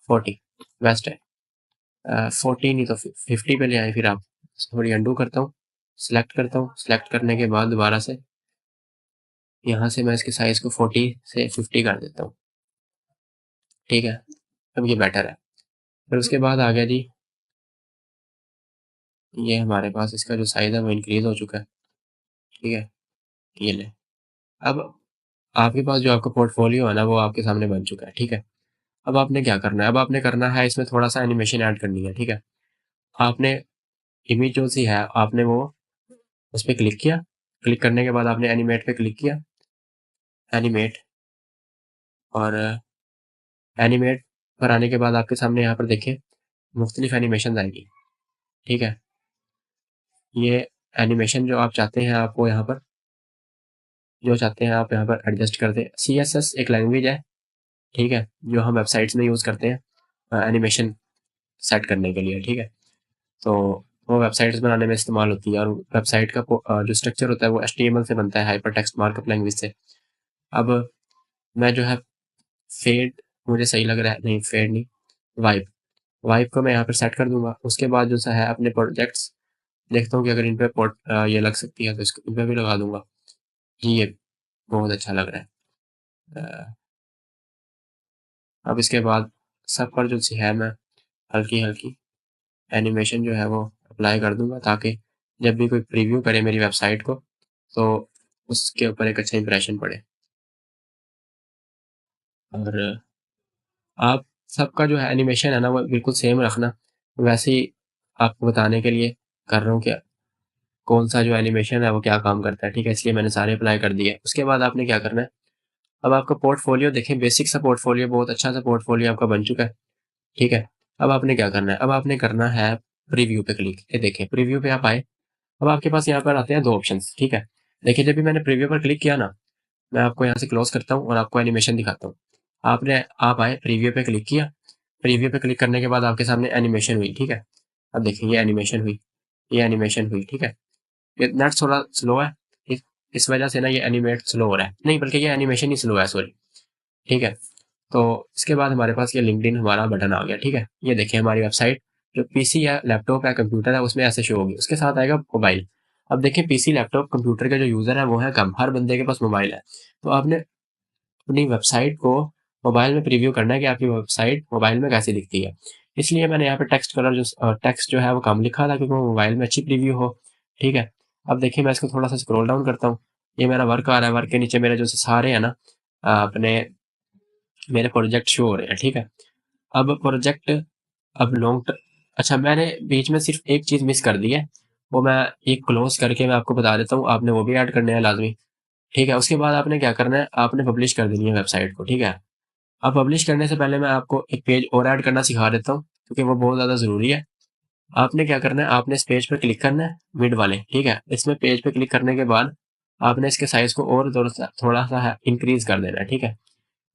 40 बेस्ट है। 40 नहीं तो 50 पे ले आए। फिर आप थोड़ी अंडू करता हूँ, सिलेक्ट करता हूँ। सिलेक्ट करने के बाद दोबारा से यहाँ से मैं इसके साइज़ को 40 से 50 कर देता हूँ, ठीक है। अब ये बेटर है। फिर उसके बाद आ गया जी, ये हमारे पास इसका जो साइज़ है वो इंक्रीज़ हो चुका है, ठीक है। ये ले, अब आपके पास जो आपका पोर्टफोलियो है ना वो आपके सामने बन चुका है, ठीक है। अब आपने क्या करना है, अब आपने करना है इसमें थोड़ा सा एनिमेशन ऐड करनी है, ठीक है। आपने इमेज जो सी है आपने वो उस पर क्लिक किया। क्लिक करने के बाद आपने एनिमेट पे क्लिक किया, एनिमेट, और एनिमेट पर आने के बाद आपके सामने यहाँ पर देखिए मुख्तलिफ एनिमेशन आएंगी, ठीक है। ये एनिमेशन जो आप चाहते हैं आपको यहाँ पर जो चाहते हैं आप यहाँ पर एडजस्ट कर दें। CSS एक लैंग्वेज है, ठीक है, जो हम वेबसाइट्स में यूज़ करते हैं एनिमेशन सेट करने के लिए, ठीक है। तो वो वेबसाइट्स बनाने में इस्तेमाल होती है और वेबसाइट का जो स्ट्रक्चर होता है वो HTML से बनता है, हाइपर टेक्स्ट मार्कअप लैंग्वेज से। अब मैं जो है फेड, मुझे सही लग रहा है, नहीं फेड नहीं, वाइप, वाइप को मैं यहाँ पर सेट कर दूंगा। उसके बाद जो सा है अपने प्रोजेक्ट्स देखता हूँ कि अगर इन पे ये लग सकती है तो इसको इन पे भी लगा दूंगा जी। ये बहुत अच्छा लग रहा है। अब इसके बाद सब पर जो सी है मैं हल्की हल्की एनिमेशन जो है वो अप्लाई कर दूंगा, ताकि जब भी कोई प्रीव्यू करे मेरी वेबसाइट को तो उसके ऊपर एक अच्छा इंप्रेशन पड़े। और आप सबका जो है एनिमेशन है ना वो बिल्कुल सेम रखना। वैसे ही आपको बताने के लिए कर रहा हूँ कि कौन सा जो एनिमेशन है वो क्या काम करता है, ठीक है? इसलिए मैंने सारे अप्लाई कर दिए। उसके बाद आपने क्या करना है, अब आपका पोर्टफोलियो देखें, बेसिक सा पोर्टफोलियो, बहुत अच्छा सा पोर्टफोलियो आपका बन चुका है, ठीक है? अब आपने क्या करना है, अब आपने करना है प्रीव्यू पे क्लिक। ये देखें प्रीव्यू पे आप आए, अब आपके पास यहाँ पर आते हैं 2 ऑप्शंस, ठीक है? देखिए जब भी मैंने प्रीव्यू पर क्लिक किया ना, मैं आपको यहाँ से क्लोज़ करता हूँ और आपको एनिमेशन दिखाता हूँ। आप आए प्रीव्यू पे क्लिक किया, प्रीव्यू पे क्लिक करने के बाद आपके सामने एनिमेशन हुई, ठीक है? अब देखिए ये एनिमेशन हुई, ये एनिमेशन हुई, ठीक है? ये नेट थोड़ा स्लो है, इस वजह से ना ये एनिमेट स्लो हो रहा है, नहीं बल्कि ये एनिमेशन ही स्लो है, सॉरी, ठीक है? तो इसके बाद हमारे पास ये लिंक्डइन हमारा बटन आ गया, ठीक है? ये देखिए हमारी वेबसाइट जो पीसी या लैपटॉप या कंप्यूटर है उसमें ऐसे शो होगी, उसके साथ आएगा मोबाइल। अब देखिए पीसी, लैपटॉप, कंप्यूटर के जो यूज़र है वो है कम, हर बंदे के पास मोबाइल है। तो आपने अपनी वेबसाइट को मोबाइल में प्रीव्यू करना है कि आपकी वेबसाइट मोबाइल में कैसी दिखती है। इसलिए मैंने यहाँ पे टेक्स्ट जो है वो कम लिखा था क्योंकि वो मोबाइल में अच्छी प्रीव्यू हो, ठीक है? अब देखिए मैं इसको थोड़ा सा स्क्रॉल डाउन करता हूँ, ये मेरा वर्क आ रहा है, वर्क के नीचे मेरे जो सारे हैं ना अपने मेरे प्रोजेक्ट शो हो रहे हैं, ठीक है? अब प्रोजेक्ट अब अच्छा मैंने बीच में सिर्फ एक चीज़ मिस कर दी है, वो मैं एक क्लोज़ करके मैं आपको बता देता हूँ, आपने वो भी ऐड करने हैं लाज़मी, ठीक है? उसके बाद आपने क्या करना है, आपने पब्लिश कर देनी है वेबसाइट को, ठीक है? अब पब्लिश करने से पहले मैं आपको एक पेज और ऐड करना सिखा देता हूँ, क्योंकि वो बहुत ज़्यादा ज़रूरी है। आपने क्या करना है, आपने इस पेज पे क्लिक करना है, मिड वाले, ठीक है? इसमें पेज पे क्लिक करने के बाद आपने इसके साइज़ को और थोड़ा-सा है इंक्रीज़ कर देना है, ठीक है?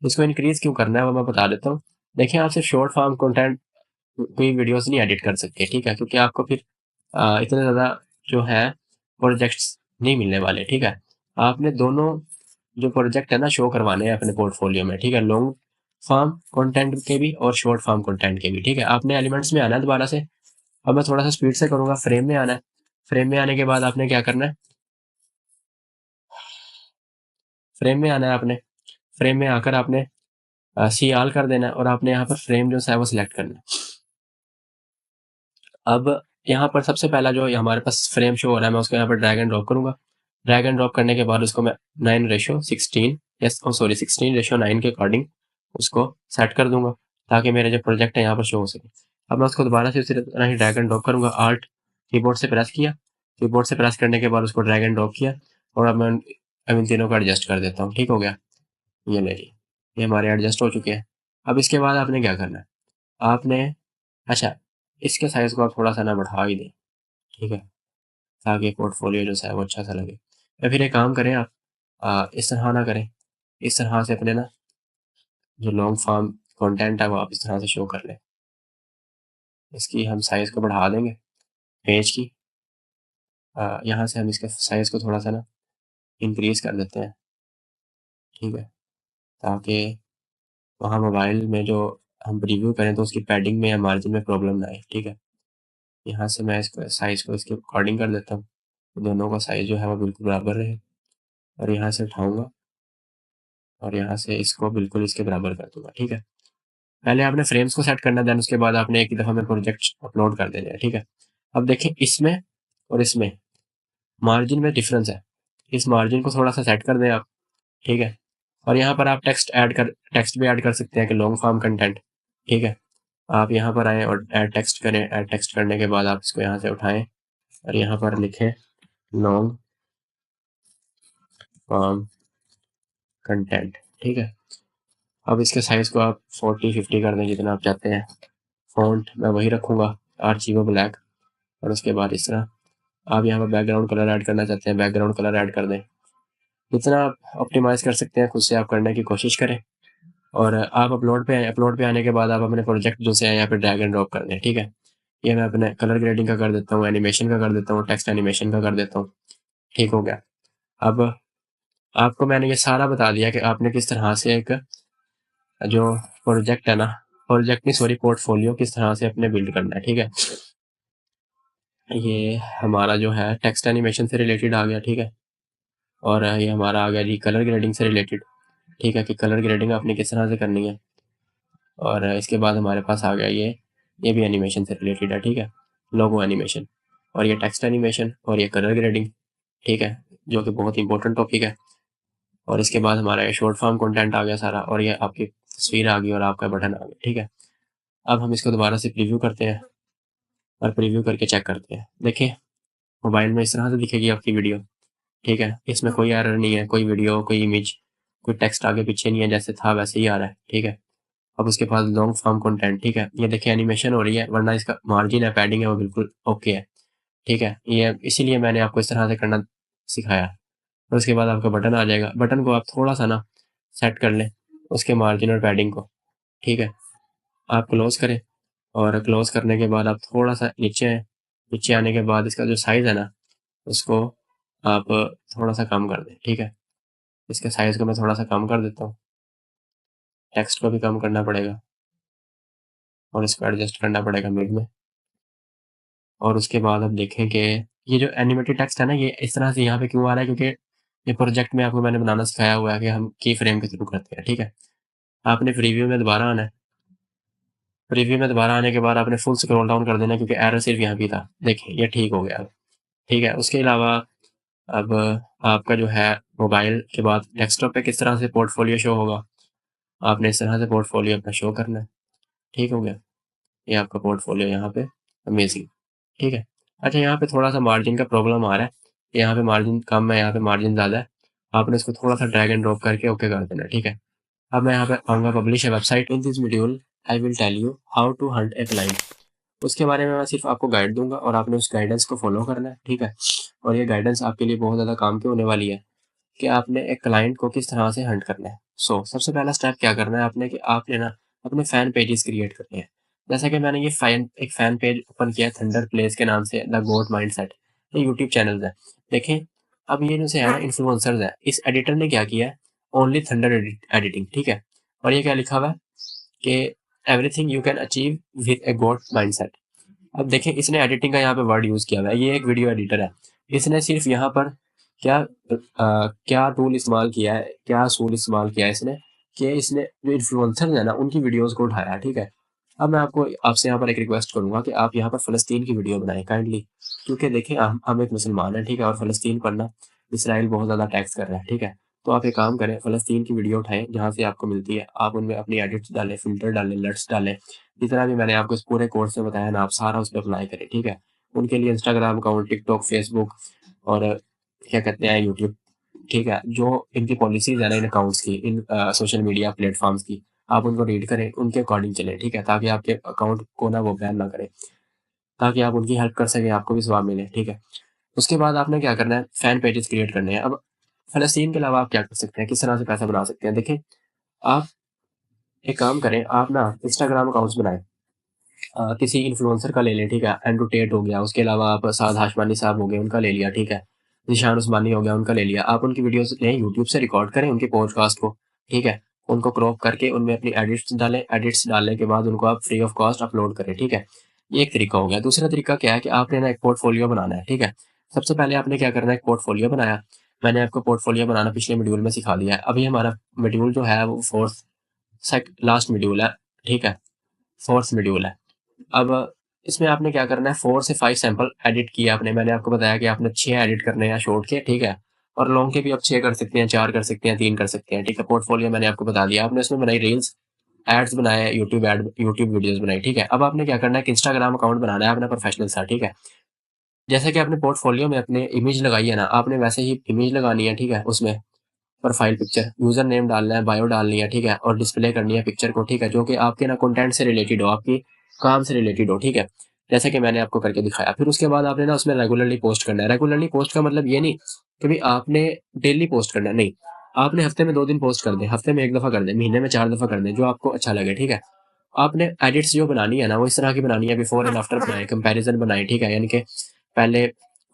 इसको इंक्रीज़ क्यों करना है वो मैं बता देता हूँ। देखिए आप सिर्फ शॉर्ट फॉर्म कंटेंट कोई वीडियोज़ नहीं एडिट कर सकते, ठीक है? क्योंकि आपको फिर इतने ज़्यादा जो है प्रोजेक्ट्स नहीं मिलने वाले, ठीक है? आपने दोनों जो प्रोजेक्ट है ना शो करवाने हैं अपने पोर्टफोलियो में, ठीक है? लॉन्ग फॉर्म कंटेंट के भी और शॉर्ट फॉर्म कंटेंट के भी, ठीक है? आपने एलिमेंट्स में आना है दोबारा से। अब मैं थोड़ा सा स्पीड से करूँगा, फ्रेम में आना है। फ्रेम में आने के बाद आपने क्या करना है, फ्रेम में आना है आपने। फ्रेम में आकर आपने सी ऑल कर देना है और आपने यहाँ पर फ्रेम जो है वो सिलेक्ट करना है। अब यहाँ पर सबसे पहला जो हमारे पास फ्रेम शो हो रहा है, मैं उसको यहाँ पर ड्रैग एंड ड्रॉप करूँगा। ड्रैग एंड ड्रॉप करने के बाद उसको मैं 9:16 16:9 के अकॉर्डिंग उसको सेट कर दूंगा, ताकि मेरे जो प्रोजेक्ट है यहाँ पर शो हो सके। अब मैं उसको दोबारा से उसी तरह ही ड्रैग एंड ड्रॉप करूँगा, आल्ट कीबोर्ड से प्रेस किया, कीबोर्ड से प्रेस करने के बाद उसको ड्रैग एंड ड्रॉप किया और अब इन तीनों को एडजस्ट कर देता हूँ, ठीक हो गया। ये मेरी ये हमारे एडजस्ट हो चुके हैं। अब इसके बाद आपने क्या करना है, आपने अच्छा इसके साइज़ को आप थोड़ा सा ना बढ़ा ही दें, ठीक है? ताकि पोर्टफोलियो जो है वो अच्छा सा लगे। या फिर एक काम करें आप, इस तरह ना करें, इस तरह से अपने ना जो लॉन्ग फॉर्म कंटेंट है वो आप इस तरह से शो कर लें। इसकी हम साइज़ को बढ़ा देंगे पेज की, यहाँ से हम इसके साइज़ को थोड़ा सा ना इंक्रीज़ कर देते हैं, ठीक है? ताकि वहाँ मोबाइल में जो हम प्रीव्यू करें तो उसकी पैडिंग में या मार्जिन में प्रॉब्लम ना आए, ठीक है? यहाँ से मैं इसको साइज़ को इसके अकॉर्डिंग कर देता हूँ, तो दोनों का साइज़ जो है वो बिल्कुल बराबर रहे और यहाँ से उठाऊँगा और यहाँ से इसको बिल्कुल इसके बराबर कर दूँगा, ठीक है? पहले आपने फ्रेम्स को सेट करना है, देन उसके बाद आपने एक ही दफ़ा में प्रोजेक्ट अपलोड कर देने हैं, ठीक है? अब देखिए इसमें और इसमें मार्जिन में डिफरेंस है, इस मार्जिन को थोड़ा-सा सेट कर दें आप, ठीक है? और यहाँ पर आप टेक्स्ट भी ऐड कर सकते हैं कि लॉन्ग फॉर्म कंटेंट, ठीक है? आप यहाँ पर आएँ और ऐड टेक्स्ट करें, ऐड टेक्स्ट करने के बाद आप इसको यहाँ से उठाएँ और यहाँ पर लिखें लॉन्ग फॉर्म कंटेंट, ठीक है? अब इसके साइज़ को आप 40-50 कर दें जितना आप चाहते हैं। फ़ॉन्ट मैं वही रखूँगा, आर्चिवो ब्लैक, और उसके बाद इस तरह आप यहाँ पर बैकग्राउंड कलर ऐड करना चाहते हैं, बैकग्राउंड कलर ऐड कर दें। जितना आप ऑप्टिमाइज़ कर सकते हैं खुद से आप करने की कोशिश करें और आप अपलोड पे आएँ, अपलोड पे आने के बाद आप अपने प्रोजेक्ट जो से हैं यहाँ पे ड्रैग एंड ड्रॉप कर दें, ठीक है? ये मैं अपने कलर ग्रेडिंग का कर देता हूँ, एनिमेशन का कर देता हूँ, टेक्स्ट एनिमेशन का कर देता हूँ, ठीक हो गया। अब आपको मैंने ये सारा बता दिया कि आपने किस तरह से एक जो प्रोजेक्ट है ना, प्रोजेक्ट नहीं सॉरी पोर्टफोलियो किस तरह से अपने बिल्ड करना है, ठीक है? ये हमारा जो है टेक्स्ट एनिमेशन से रिलेटेड आ गया, ठीक है? और ये हमारा आ गया जी कलर ग्रेडिंग से रिलेटेड, ठीक है? कि कलर ग्रेडिंग आपने किस तरह से करनी है। और इसके बाद हमारे पास आ गया ये भी एनिमेशन से रिलेटेड है, ठीक है? लोगो एनिमेशन और ये टेक्स्ट एनिमेशन और ये कलर ग्रेडिंग, ठीक है? जो कि बहुत इंपॉर्टेंट टॉपिक है। और इसके बाद हमारा ये शॉर्ट फॉर्म कंटेंट आ गया सारा, और ये आपकी तस्वीर आ गई और आपका बटन आ गया, ठीक है। अब हम इसको दोबारा से प्रीव्यू करते हैं और प्रीव्यू करके चेक करते हैं। देखिए मोबाइल में इस तरह से दिखेगी आपकी वीडियो, ठीक है। इसमें कोई एरर नहीं है, कोई वीडियो, कोई इमेज, कोई टेक्स्ट आगे पीछे नहीं है, जैसे था वैसे ही आ रहा है, ठीक है। अब उसके पास लॉन्ग फॉर्म कंटेंट, ठीक है। ये देखिए एनिमेशन हो रही है, वरना इसका मार्जिन है, पैडिंग है, वो बिल्कुल ओके है, ठीक है। ये इसीलिए मैंने आपको इस तरह से करना सिखाया। और उसके बाद आपका बटन आ जाएगा। बटन को आप थोड़ा सा ना सेट कर लें, उसके मार्जिन और पैडिंग को, ठीक है। आप क्लोज करें, और क्लोज करने के बाद आप थोड़ा सा नीचे आए। नीचे आने के बाद इसका जो साइज़ है ना, उसको आप थोड़ा सा कम कर दें, ठीक है। इसके साइज़ को मैं थोड़ा सा कम कर देता हूँ। टेक्स्ट को भी कम करना पड़ेगा और इसको एडजस्ट करना पड़ेगा मिड में। और उसके बाद आप देखें कि ये जो एनिमेटेड टेक्स्ट है ना, ये इस तरह से यहाँ पे क्यों आ रहा है, क्योंकि ये प्रोजेक्ट में आपको मैंने बनाना सिखाया हुआ है कि हम की फ्रेम के थ्रू करते हैं, ठीक है। आपने प्रीव्यू में दोबारा आना है। प्रीव्यू में दोबारा आने के बाद आपने फुल स्क्रॉल डाउन कर देना, क्योंकि एरर सिर्फ यहाँ पे था। देखिए ये ठीक हो गया अब, ठीक है। उसके अलावा अब आपका जो है मोबाइल के बाद डेस्कटॉप पे किस तरह से पोर्टफोलियो शो होगा, आपने इस तरह से पोर्टफोलियो अपना शो करना है, ठीक हो गया। ये आपका पोर्टफोलियो यहाँ पे, अमेजिंग, ठीक है। अच्छा यहाँ पे थोड़ा सा मार्जिन का प्रॉब्लम आ रहा है, यहाँ पे मार्जिन कम है, यहाँ पे मार्जिन ज़्यादा है। आपने इसको थोड़ा सा ड्रैग एंड ड्रॉप करके ओके कर देना, ठीक है। अब मैं यहाँ पे आऊँगा पब्लिश है website. In this module I will tell you how to hunt a client. उसके बारे में मैं सिर्फ आपको गाइड दूंगा और आपने उस गाइडेंस को फॉलो करना है, ठीक है। और ये गाइडेंस आपके लिए बहुत ज़्यादा काम की होने वाली है कि आपने एक क्लाइंट को किस तरह से हंट करना है। सबसे पहला स्टेप क्या करना है आपने, कि आपने ना अपने फ़ैन पेजेस क्रिएट करने हैं। जैसा कि मैंने ये एक फ़ैन पेज ओपन किया है थंडर प्लेस के नाम से, द गोट माइंडसेट। ये यूट्यूब चैनल है। देखें अब ये जो है ना इन्फ्लुएंसर्स है, इस एडिटर ने क्या किया है, ओनली थंडर एडिटिंग, ठीक है। और ये क्या लिखा हुआ है कि everything you can achieve with a goat mindset. अब देखें इसने एडिटिंग का यहाँ पे वर्ड यूज़ किया हुआ है। ये एक वीडियो एडिटर है, इसने सिर्फ यहाँ पर क्या टूल इस्तेमाल किया है, क्या असूल इस्तेमाल किया है इसने, कि इसने जो इन्फ्लुएंसर्स है ना उनकी वीडियोस को उठाया है, ठीक है। अब मैं आपसे यहाँ पर एक रिक्वेस्ट करूंगा कि आप यहाँ पर फ़लस्तीन की वीडियो बनाएं काइंडली, क्योंकि देखिए हम एक मुसलमान हैं, ठीक है। और फ़लस्तीन पर ना इसराइल बहुत ज़्यादा टैक्स कर रहा है, ठीक है। तो आप एक काम करें, फ़लस्तीन की वीडियो उठाएं जहाँ से आपको मिलती है, आप उनमें अपनी एडिट्स डालें, फ़िल्टर डालें, लट्स डालें, जितना भी मैंने आपको इस पूरे कोर्स में बताया ना, आप सारा उस पर अप्लाई करें, ठीक है। उनके लिए इंस्टाग्राम अकाउंट, टिकटॉक, फेसबुक और क्या कहते हैं यूट्यूब, ठीक है। जो इनकी पॉलिसीज है ना इन अकाउंट्स की, इन सोशल मीडिया प्लेटफॉर्म्स की, आप उनको रीड करें, उनके अकॉर्डिंग चलें, ठीक है, ताकि आपके अकाउंट को ना वो बैन ना करें, ताकि आप उनकी हेल्प कर सकें, आपको भी सवाब मिले, ठीक है। उसके बाद आपने क्या करना है, फैन पेजेस क्रिएट करने हैं। अब फ़लस्तीन के अलावा आप क्या कर सकते हैं, किस तरह से पैसा बना सकते हैं। देखें आप एक काम करें, आप ना इंस्टाग्राम अकाउंट्स बनाएं, किसी इन्फ्लुएंसर का ले लें, ठीक है। एंड्रू टेट हो गया, उसके अलावा आप साद हाशमानी साहब हो गए, उनका ले लिया, ठीक है। निशान उस्मानी हो गया, उनका ले लिया। आप उनकी वीडियोस लें, यूट्यूब से रिकॉर्ड करें उनके पॉडकास्ट को, ठीक है। उनको क्रॉप करके उनमें अपनी एडिट्स डालें, एडिट्स डालने के बाद उनको आप फ्री ऑफ कॉस्ट अपलोड करें, ठीक है। ये एक तरीका हो गया। दूसरा तरीका क्या है कि आपने ना एक पोर्टफोलियो बनाना है, ठीक है। सबसे पहले आपने क्या करना है, एक पोर्टफोलियो बनाया। मैंने आपको पोर्टफोलियो बनाना पिछले मॉड्यूल में सिखा दिया है। अभी हमारा मॉड्यूल जो है वो लास्ट मॉड्यूल है, ठीक है, फोर्थ मॉड्यूल है। अब इसमें आपने क्या करना है, 4 से 5 सैंपल एडिट किए आपने। मैंने आपको बताया कि आपने 6 एडिट करने हैं शॉर्ट के, ठीक है। और लॉन्ग के भी आप 6 कर सकते हैं, 4 कर सकते हैं, 3 कर सकते हैं, ठीक है। पोर्टफोलियो मैंने आपको बता दिया। आपने उसमें बनाई रील्स, एड्स बनाए, यूट्यूब वीडियोस बनाई, ठीक है। अब आपने क्या करना है कि इंस्टाग्राम अकाउंट बनाना है अपना प्रोफेशनल सा, ठीक है। जैसे कि आपने पोर्टफोलियो में अपने इमेज लगाई है ना, आपने वैसे ही इमेज लगानी है, ठीक है। उसमें प्रोफाइल पिक्चर, यूजर नेम डालना है, बायो डालनी है, ठीक है। और डिस्प्ले करनी है पिक्चर को, ठीक है, जो कि आपके ना कंटेंट से रिलेटेड हो, आपकी काम से रिलेटेड हो, ठीक है। जैसे कि मैंने आपको करके दिखाया। फिर उसके बाद आपने ना उसमें रेगुलरली पोस्ट करना है। रेगुलरली पोस्ट का मतलब ये नहीं कि भाई आपने डेली पोस्ट करना है, नहीं। आपने हफ्ते में 2 दिन पोस्ट कर दें, हफ्ते में 1 दफ़ा कर दें, महीने में 4 दफ़ा कर दें, जो आपको अच्छा लगे, ठीक है। आपने एडिट्स जो बनानी है ना, वो इस तरह की बनानी है, बिफोर एंड आफ्टर बनाए, कंपैरिजन बनाए, ठीक है। यानी कि पहले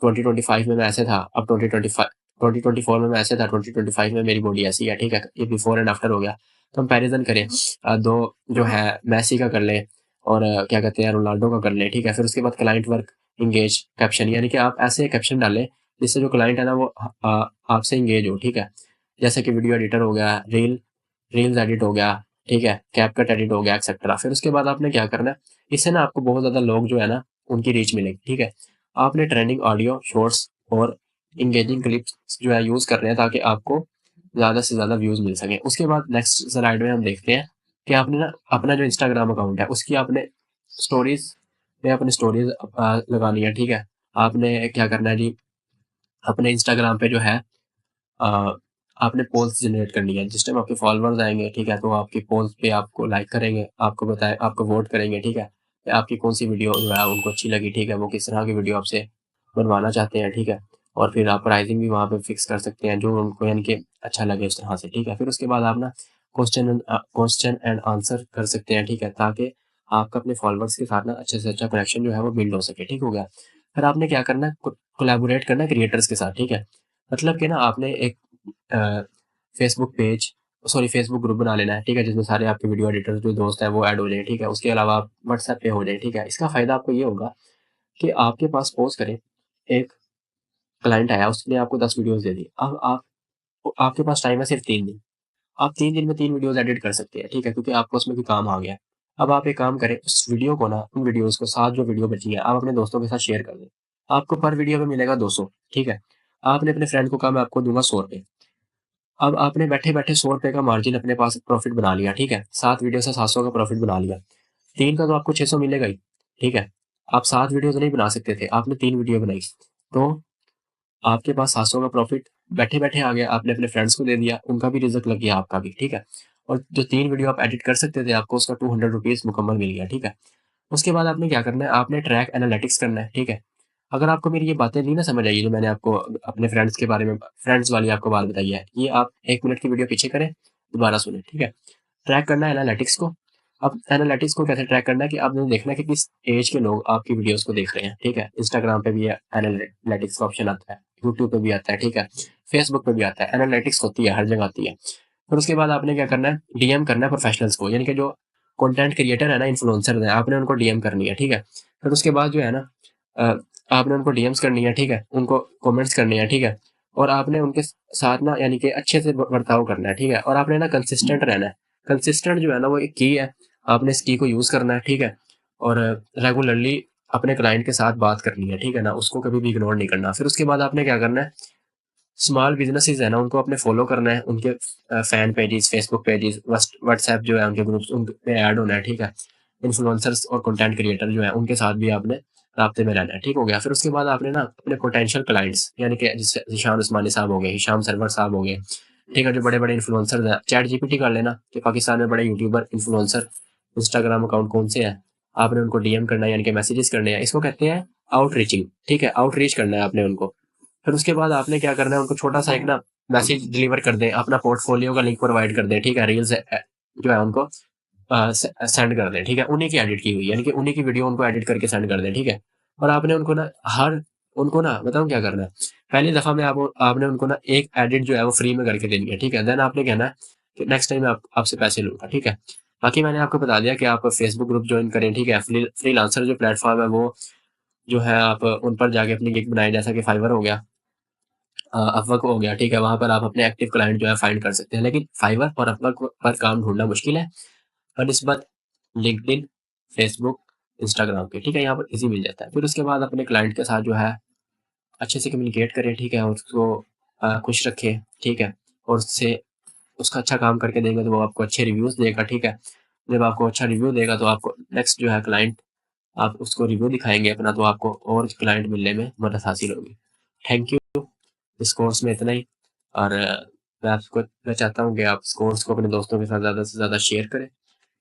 2025 में मैं ऐसे था, अब 2024 में मैं ऐसे था, 2025 में मेरी बॉडी ऐसी है, ठीक है। ये बिफोर एंड आफ्टर हो गया। कंपैरिजन करें, दो जो है मैसी का कर लें और क्या कहते हैं रोनाल्डो का कर लें, ठीक है। फिर उसके बाद क्लाइंट वर्क इंगेज कैप्शन, यानी कि आप ऐसे कैप्शन डालें जिससे जो क्लाइंट है ना वो आपसे इंगेज हो, ठीक है। जैसे कि वीडियो एडिटर हो गया, रील्स एडिट हो गया, ठीक है, कैपकट एडिट हो गया, एक्सेट्रा। फिर उसके बाद आपने क्या करना है, इससे ना आपको बहुत ज़्यादा लोग जो है ना उनकी रीच मिलेगी, ठीक है। आपने ट्रेंडिंग ऑडियो, शॉर्ट्स और इंगेजिंग क्लिप्स जो है यूज़ कर रहे हैं ताकि आपको ज़्यादा से ज़्यादा व्यूज़ मिल सकें। उसके बाद नेक्स्ट स्लाइड में हम देखते हैं कि आपने ना अपना जो इंस्टाग्राम अकाउंट है उसकी आपने स्टोरीज़ में अपनी स्टोरीज़ लगानी है, ठीक है? आपने क्या करना है जी, अपने इंस्टाग्राम पे जो है अ, आपने पोल्स जनरेट करनी है। जिस टाइम आपके फॉलोअर्स आएँगे, ठीक है? तो आपकी पोल्स पे आपको लाइक करेंगे, आपको वोट करेंगे, ठीक है? कि आपकी कौन-सी वीडियो जो है उनको अच्छी लगी, ठीक है? वो किस तरह की वीडियो आपसे बनवाना चाहते हैं, ठीक है? और फिर आप प्राइसिंग भी वहाँ पे फिक्स कर सकते हैं, जो उनको यानी कि अच्छा लगे उस तरह से, ठीक है? फिर उसके बाद आप ना क्वेश्चन एंड आंसर कर सकते हैं, ठीक है? ताकि आपका अपने फॉलोअर्स के साथ ना अच्छे से अच्छा कनेक्शन जो है वो बिल्ड हो सके, ठीक हो गया? फिर आपने क्या करना है, कोलैबोरेट करना है क्रिएटर्स के साथ, ठीक है? मतलब कि ना आपने एक अ, Facebook page sorry Facebook group बना लेना है, ठीक है? जिसमें सारे आपके वीडियो एडिटर्स जो दोस्त हैं वो ऐड हो जाएँ, ठीक है? उसके अलावा आप व्हाट्सएप पे हो जाएँ, ठीक है? इसका फ़ायदा आपको ये होगा कि आपके पास सपोज़ करें एक क्लाइंट आया, उसने आपको 10 वीडियोज़ दे दी। अब आपके पास टाइम है सिर्फ़ 3 दिन। आप 3 दिन में 3 वीडियोज़ एडिट कर सकते हैं, ठीक है? क्योंकि आपको उसमें कोई काम आ गया है। अब आप एक काम करें, उस वीडियो को ना उन वीडियोज़ को 7 जो वीडियो बची है, आप अपने दोस्तों के साथ शेयर कर दें। आपको पर वीडियो पे मिलेगा 200, ठीक है? आपने अपने फ्रेंड को कहा मैं आपको दूँगा ₹100। अब आपने बैठे-बैठे ₹100 का मार्जिन अपने पास प्रॉफ़िट बना लिया, ठीक है? 7 वीडियो से 700 का प्रॉफ़िट बना लिया। 3 का तो आपको 600 मिलेगा ही, ठीक है? आप 7 वीडियो तो नहीं बना सकते थे, आपने 3 वीडियो बनाई। तो आपके पास 700 का प्रॉफ़िट बैठे-बैठे आ गया, आपने अपने फ्रेंड्स को दे दिया, उनका भी रिज़्क लग गया, आपका भी, ठीक है? और जो 3 वीडियो आप एडिट कर सकते थे, आपको उसका ₹200 मुकम्मल मिल गया, ठीक है? उसके बाद आपने क्या करना है, आपने ट्रैक एनालिटिक्स करना है, ठीक है? अगर आपको मेरी ये बातें नहीं ना समझ आई, जो मैंने आपको अपने फ्रेंड्स के बारे में फ्रेंड्स वाली आपको बात बताई है, ये आप 1 मिनट की वीडियो पीछे करें, दोबारा सुनें, ठीक है? ट्रैक करना है एनालिटिक्स को। अब एनालिटिक्स को कैसे ट्रैक करना है कि आपने देखना है कि किस एज के लोग आपकी वीडियोज़ को देख रहे हैं, ठीक है? इंस्टाग्राम पे भी ये एनालिटिक्स का ऑप्शन आता है, यूट्यूब पे भी आता है, ठीक है? फेसबुक पे भी आता है, एनालिटिक्स होती है, हर जगह आती है। फिर उसके बाद आपने क्या करना है, डीएम करना है प्रोफेशनल्स को, यानी कि जो कंटेंट क्रिएटर है ना, इन्फ्लुएंसर है, आपने उनको डीएम करनी है, ठीक है? फिर उसके बाद जो है ना अ, आपने उनको डीएम्स करनी है, ठीक है? उनको कमेंट्स करने हैं, ठीक है? और आपने उनके साथ ना यानी कि अच्छे से बर्ताव करना है, ठीक है? और आपने ना कंसिस्टेंट रहना है। कंसिस्टेंट जो है ना वो एक की है, आपने इस की को यूज़ करना है, ठीक है? और रेगुलरली अपने क्लाइंट के साथ बात करनी है, ठीक है ना? उसको कभी भी इग्नोर नहीं करना। फिर उसके बाद आपने क्या करना है, स्मॉल बिज़नेसेस है ना, उनको अपने फ़ॉलो करना है, उनके fan pages, Facebook pages, WhatsApp जो है उनके ग्रुप्स उन पे ऐड होना है, ठीक है? इन्फ्लुएंसर्स और कंटेंट क्रिएटर जो हैं, उनके साथ भी आपने राब्ते में रहना है, ठीक हो गया? फिर उसके बाद आपने ना अपने पोटेंशियल क्लाइंट्स यानी कि जैसे ज़ीशान उस्मानी साहब हो गए, हिशाम सरवर साहब हो गए, ठीक है? जो बड़े-बड़े इन्फ्लुएंसर्स हैं, चैट जीपीटी कर लेना कि पाकिस्तान में बड़े यूट्यूबर, इन्फ्लुएंसर, इंस्टाग्राम अकाउंट कौन से हैं? आपने उनको डीएम करना है यानी कि मैसेजेस करने हैं। इसको कहते हैं आउटरीचिंग, ठीक है? आउटरीच करना है आपने उनको। फिर उसके बाद आपने क्या करना है, उनको छोटा-सा एक ना मैसेज डिलीवर कर दें, अपना पोर्टफोलियो का लिंक प्रोवाइड कर दें, ठीक है? रील्स जो है उनको सेंड कर दें, ठीक है? उन्हीं की एडिट की हुई, यानी कि उन्हीं की वीडियो उनको एडिट करके सेंड कर दें, ठीक है? और आपने उनको ना बताऊँ क्या करना है? पहली दफ़ा में आपने उनको ना एक एडिट जो है वो फ्री में करके देनी है, ठीक है? देन आपने कहना है कि नेक्स्ट टाइम मैं आपसे पैसे लूँगा, ठीक है? बाकी मैंने आपको बता दिया कि आप फेसबुक ग्रुप जॉइन करें, ठीक है? फ्रीलांसर जो प्लेटफ़ॉर्म है वो जो है आप उन पर जाके अपनी गिग बनाएँ, जैसा कि फाइवर हो गया, अपवर्क हो गया, ठीक है? वहाँ पर आप अपने एक्टिव क्लाइंट जो है फाइंड कर सकते हैं। लेकिन फाइवर और अपवर्क पर काम ढूँढना मुश्किल है बनिस्बत लिंक्डइन, फेसबुक, इंस्टाग्राम के, ठीक है? यहाँ पर ईज़ी मिल जाता है। फिर उसके बाद अपने क्लाइंट के साथ जो है अच्छे से कम्युनिकेट करें, ठीक है? और उसको खुश रखें, ठीक है? और उससे उसका अच्छा काम करके देंगे तो वो आपको अच्छे रिव्यूज़ देगा, ठीक है? जब आपको अच्छा रिव्यू देगा तो आपको नेक्स्ट जो है क्लाइंट आप उसको रिव्यू दिखाएँगे अपना, तो आपको और क्लाइंट मिलने में मदद हासिल होगी। Thank you. इस कोर्स में इतना ही। और मैं चाहता हूँ कि आप इस कोर्स को अपने दोस्तों के साथ ज़्यादा से ज़्यादा शेयर करें,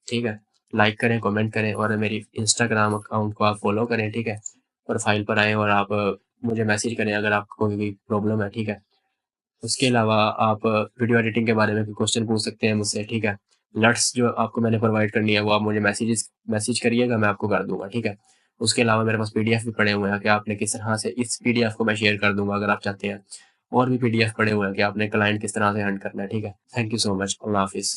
ठीक है? लाइक करें, कमेंट करें और मेरी इंस्टाग्राम अकाउंट को आप फ़ॉलो करें, ठीक है? प्रोफ़ाइल पर आएँ और आप मुझे मैसेज करें अगर आपको कोई भी प्रॉब्लम है, ठीक है? उसके अलावा आप वीडियो एडिटिंग के बारे में कोई क्वेश्चन पूछ सकते हैं मुझसे, ठीक है? लट्स जो आपको मैंने प्रोवाइड करनी है वो आप मुझे मैसेज करिएगा, मैं आपको कर दूँगा, ठीक है? उसके अलावा मेरे पास पीडीएफ भी पड़े हुए हैं कि आपने किस तरह से इस पीडीएफ को मैं शेयर कर दूँगा अगर आप चाहते हैं। और भी पीडीएफ पड़े हुए हैं कि आपने क्लाइंट किस तरह से हैंडल करना है, ठीक है? Thank you so much. अल्लाह हाफ़िज़।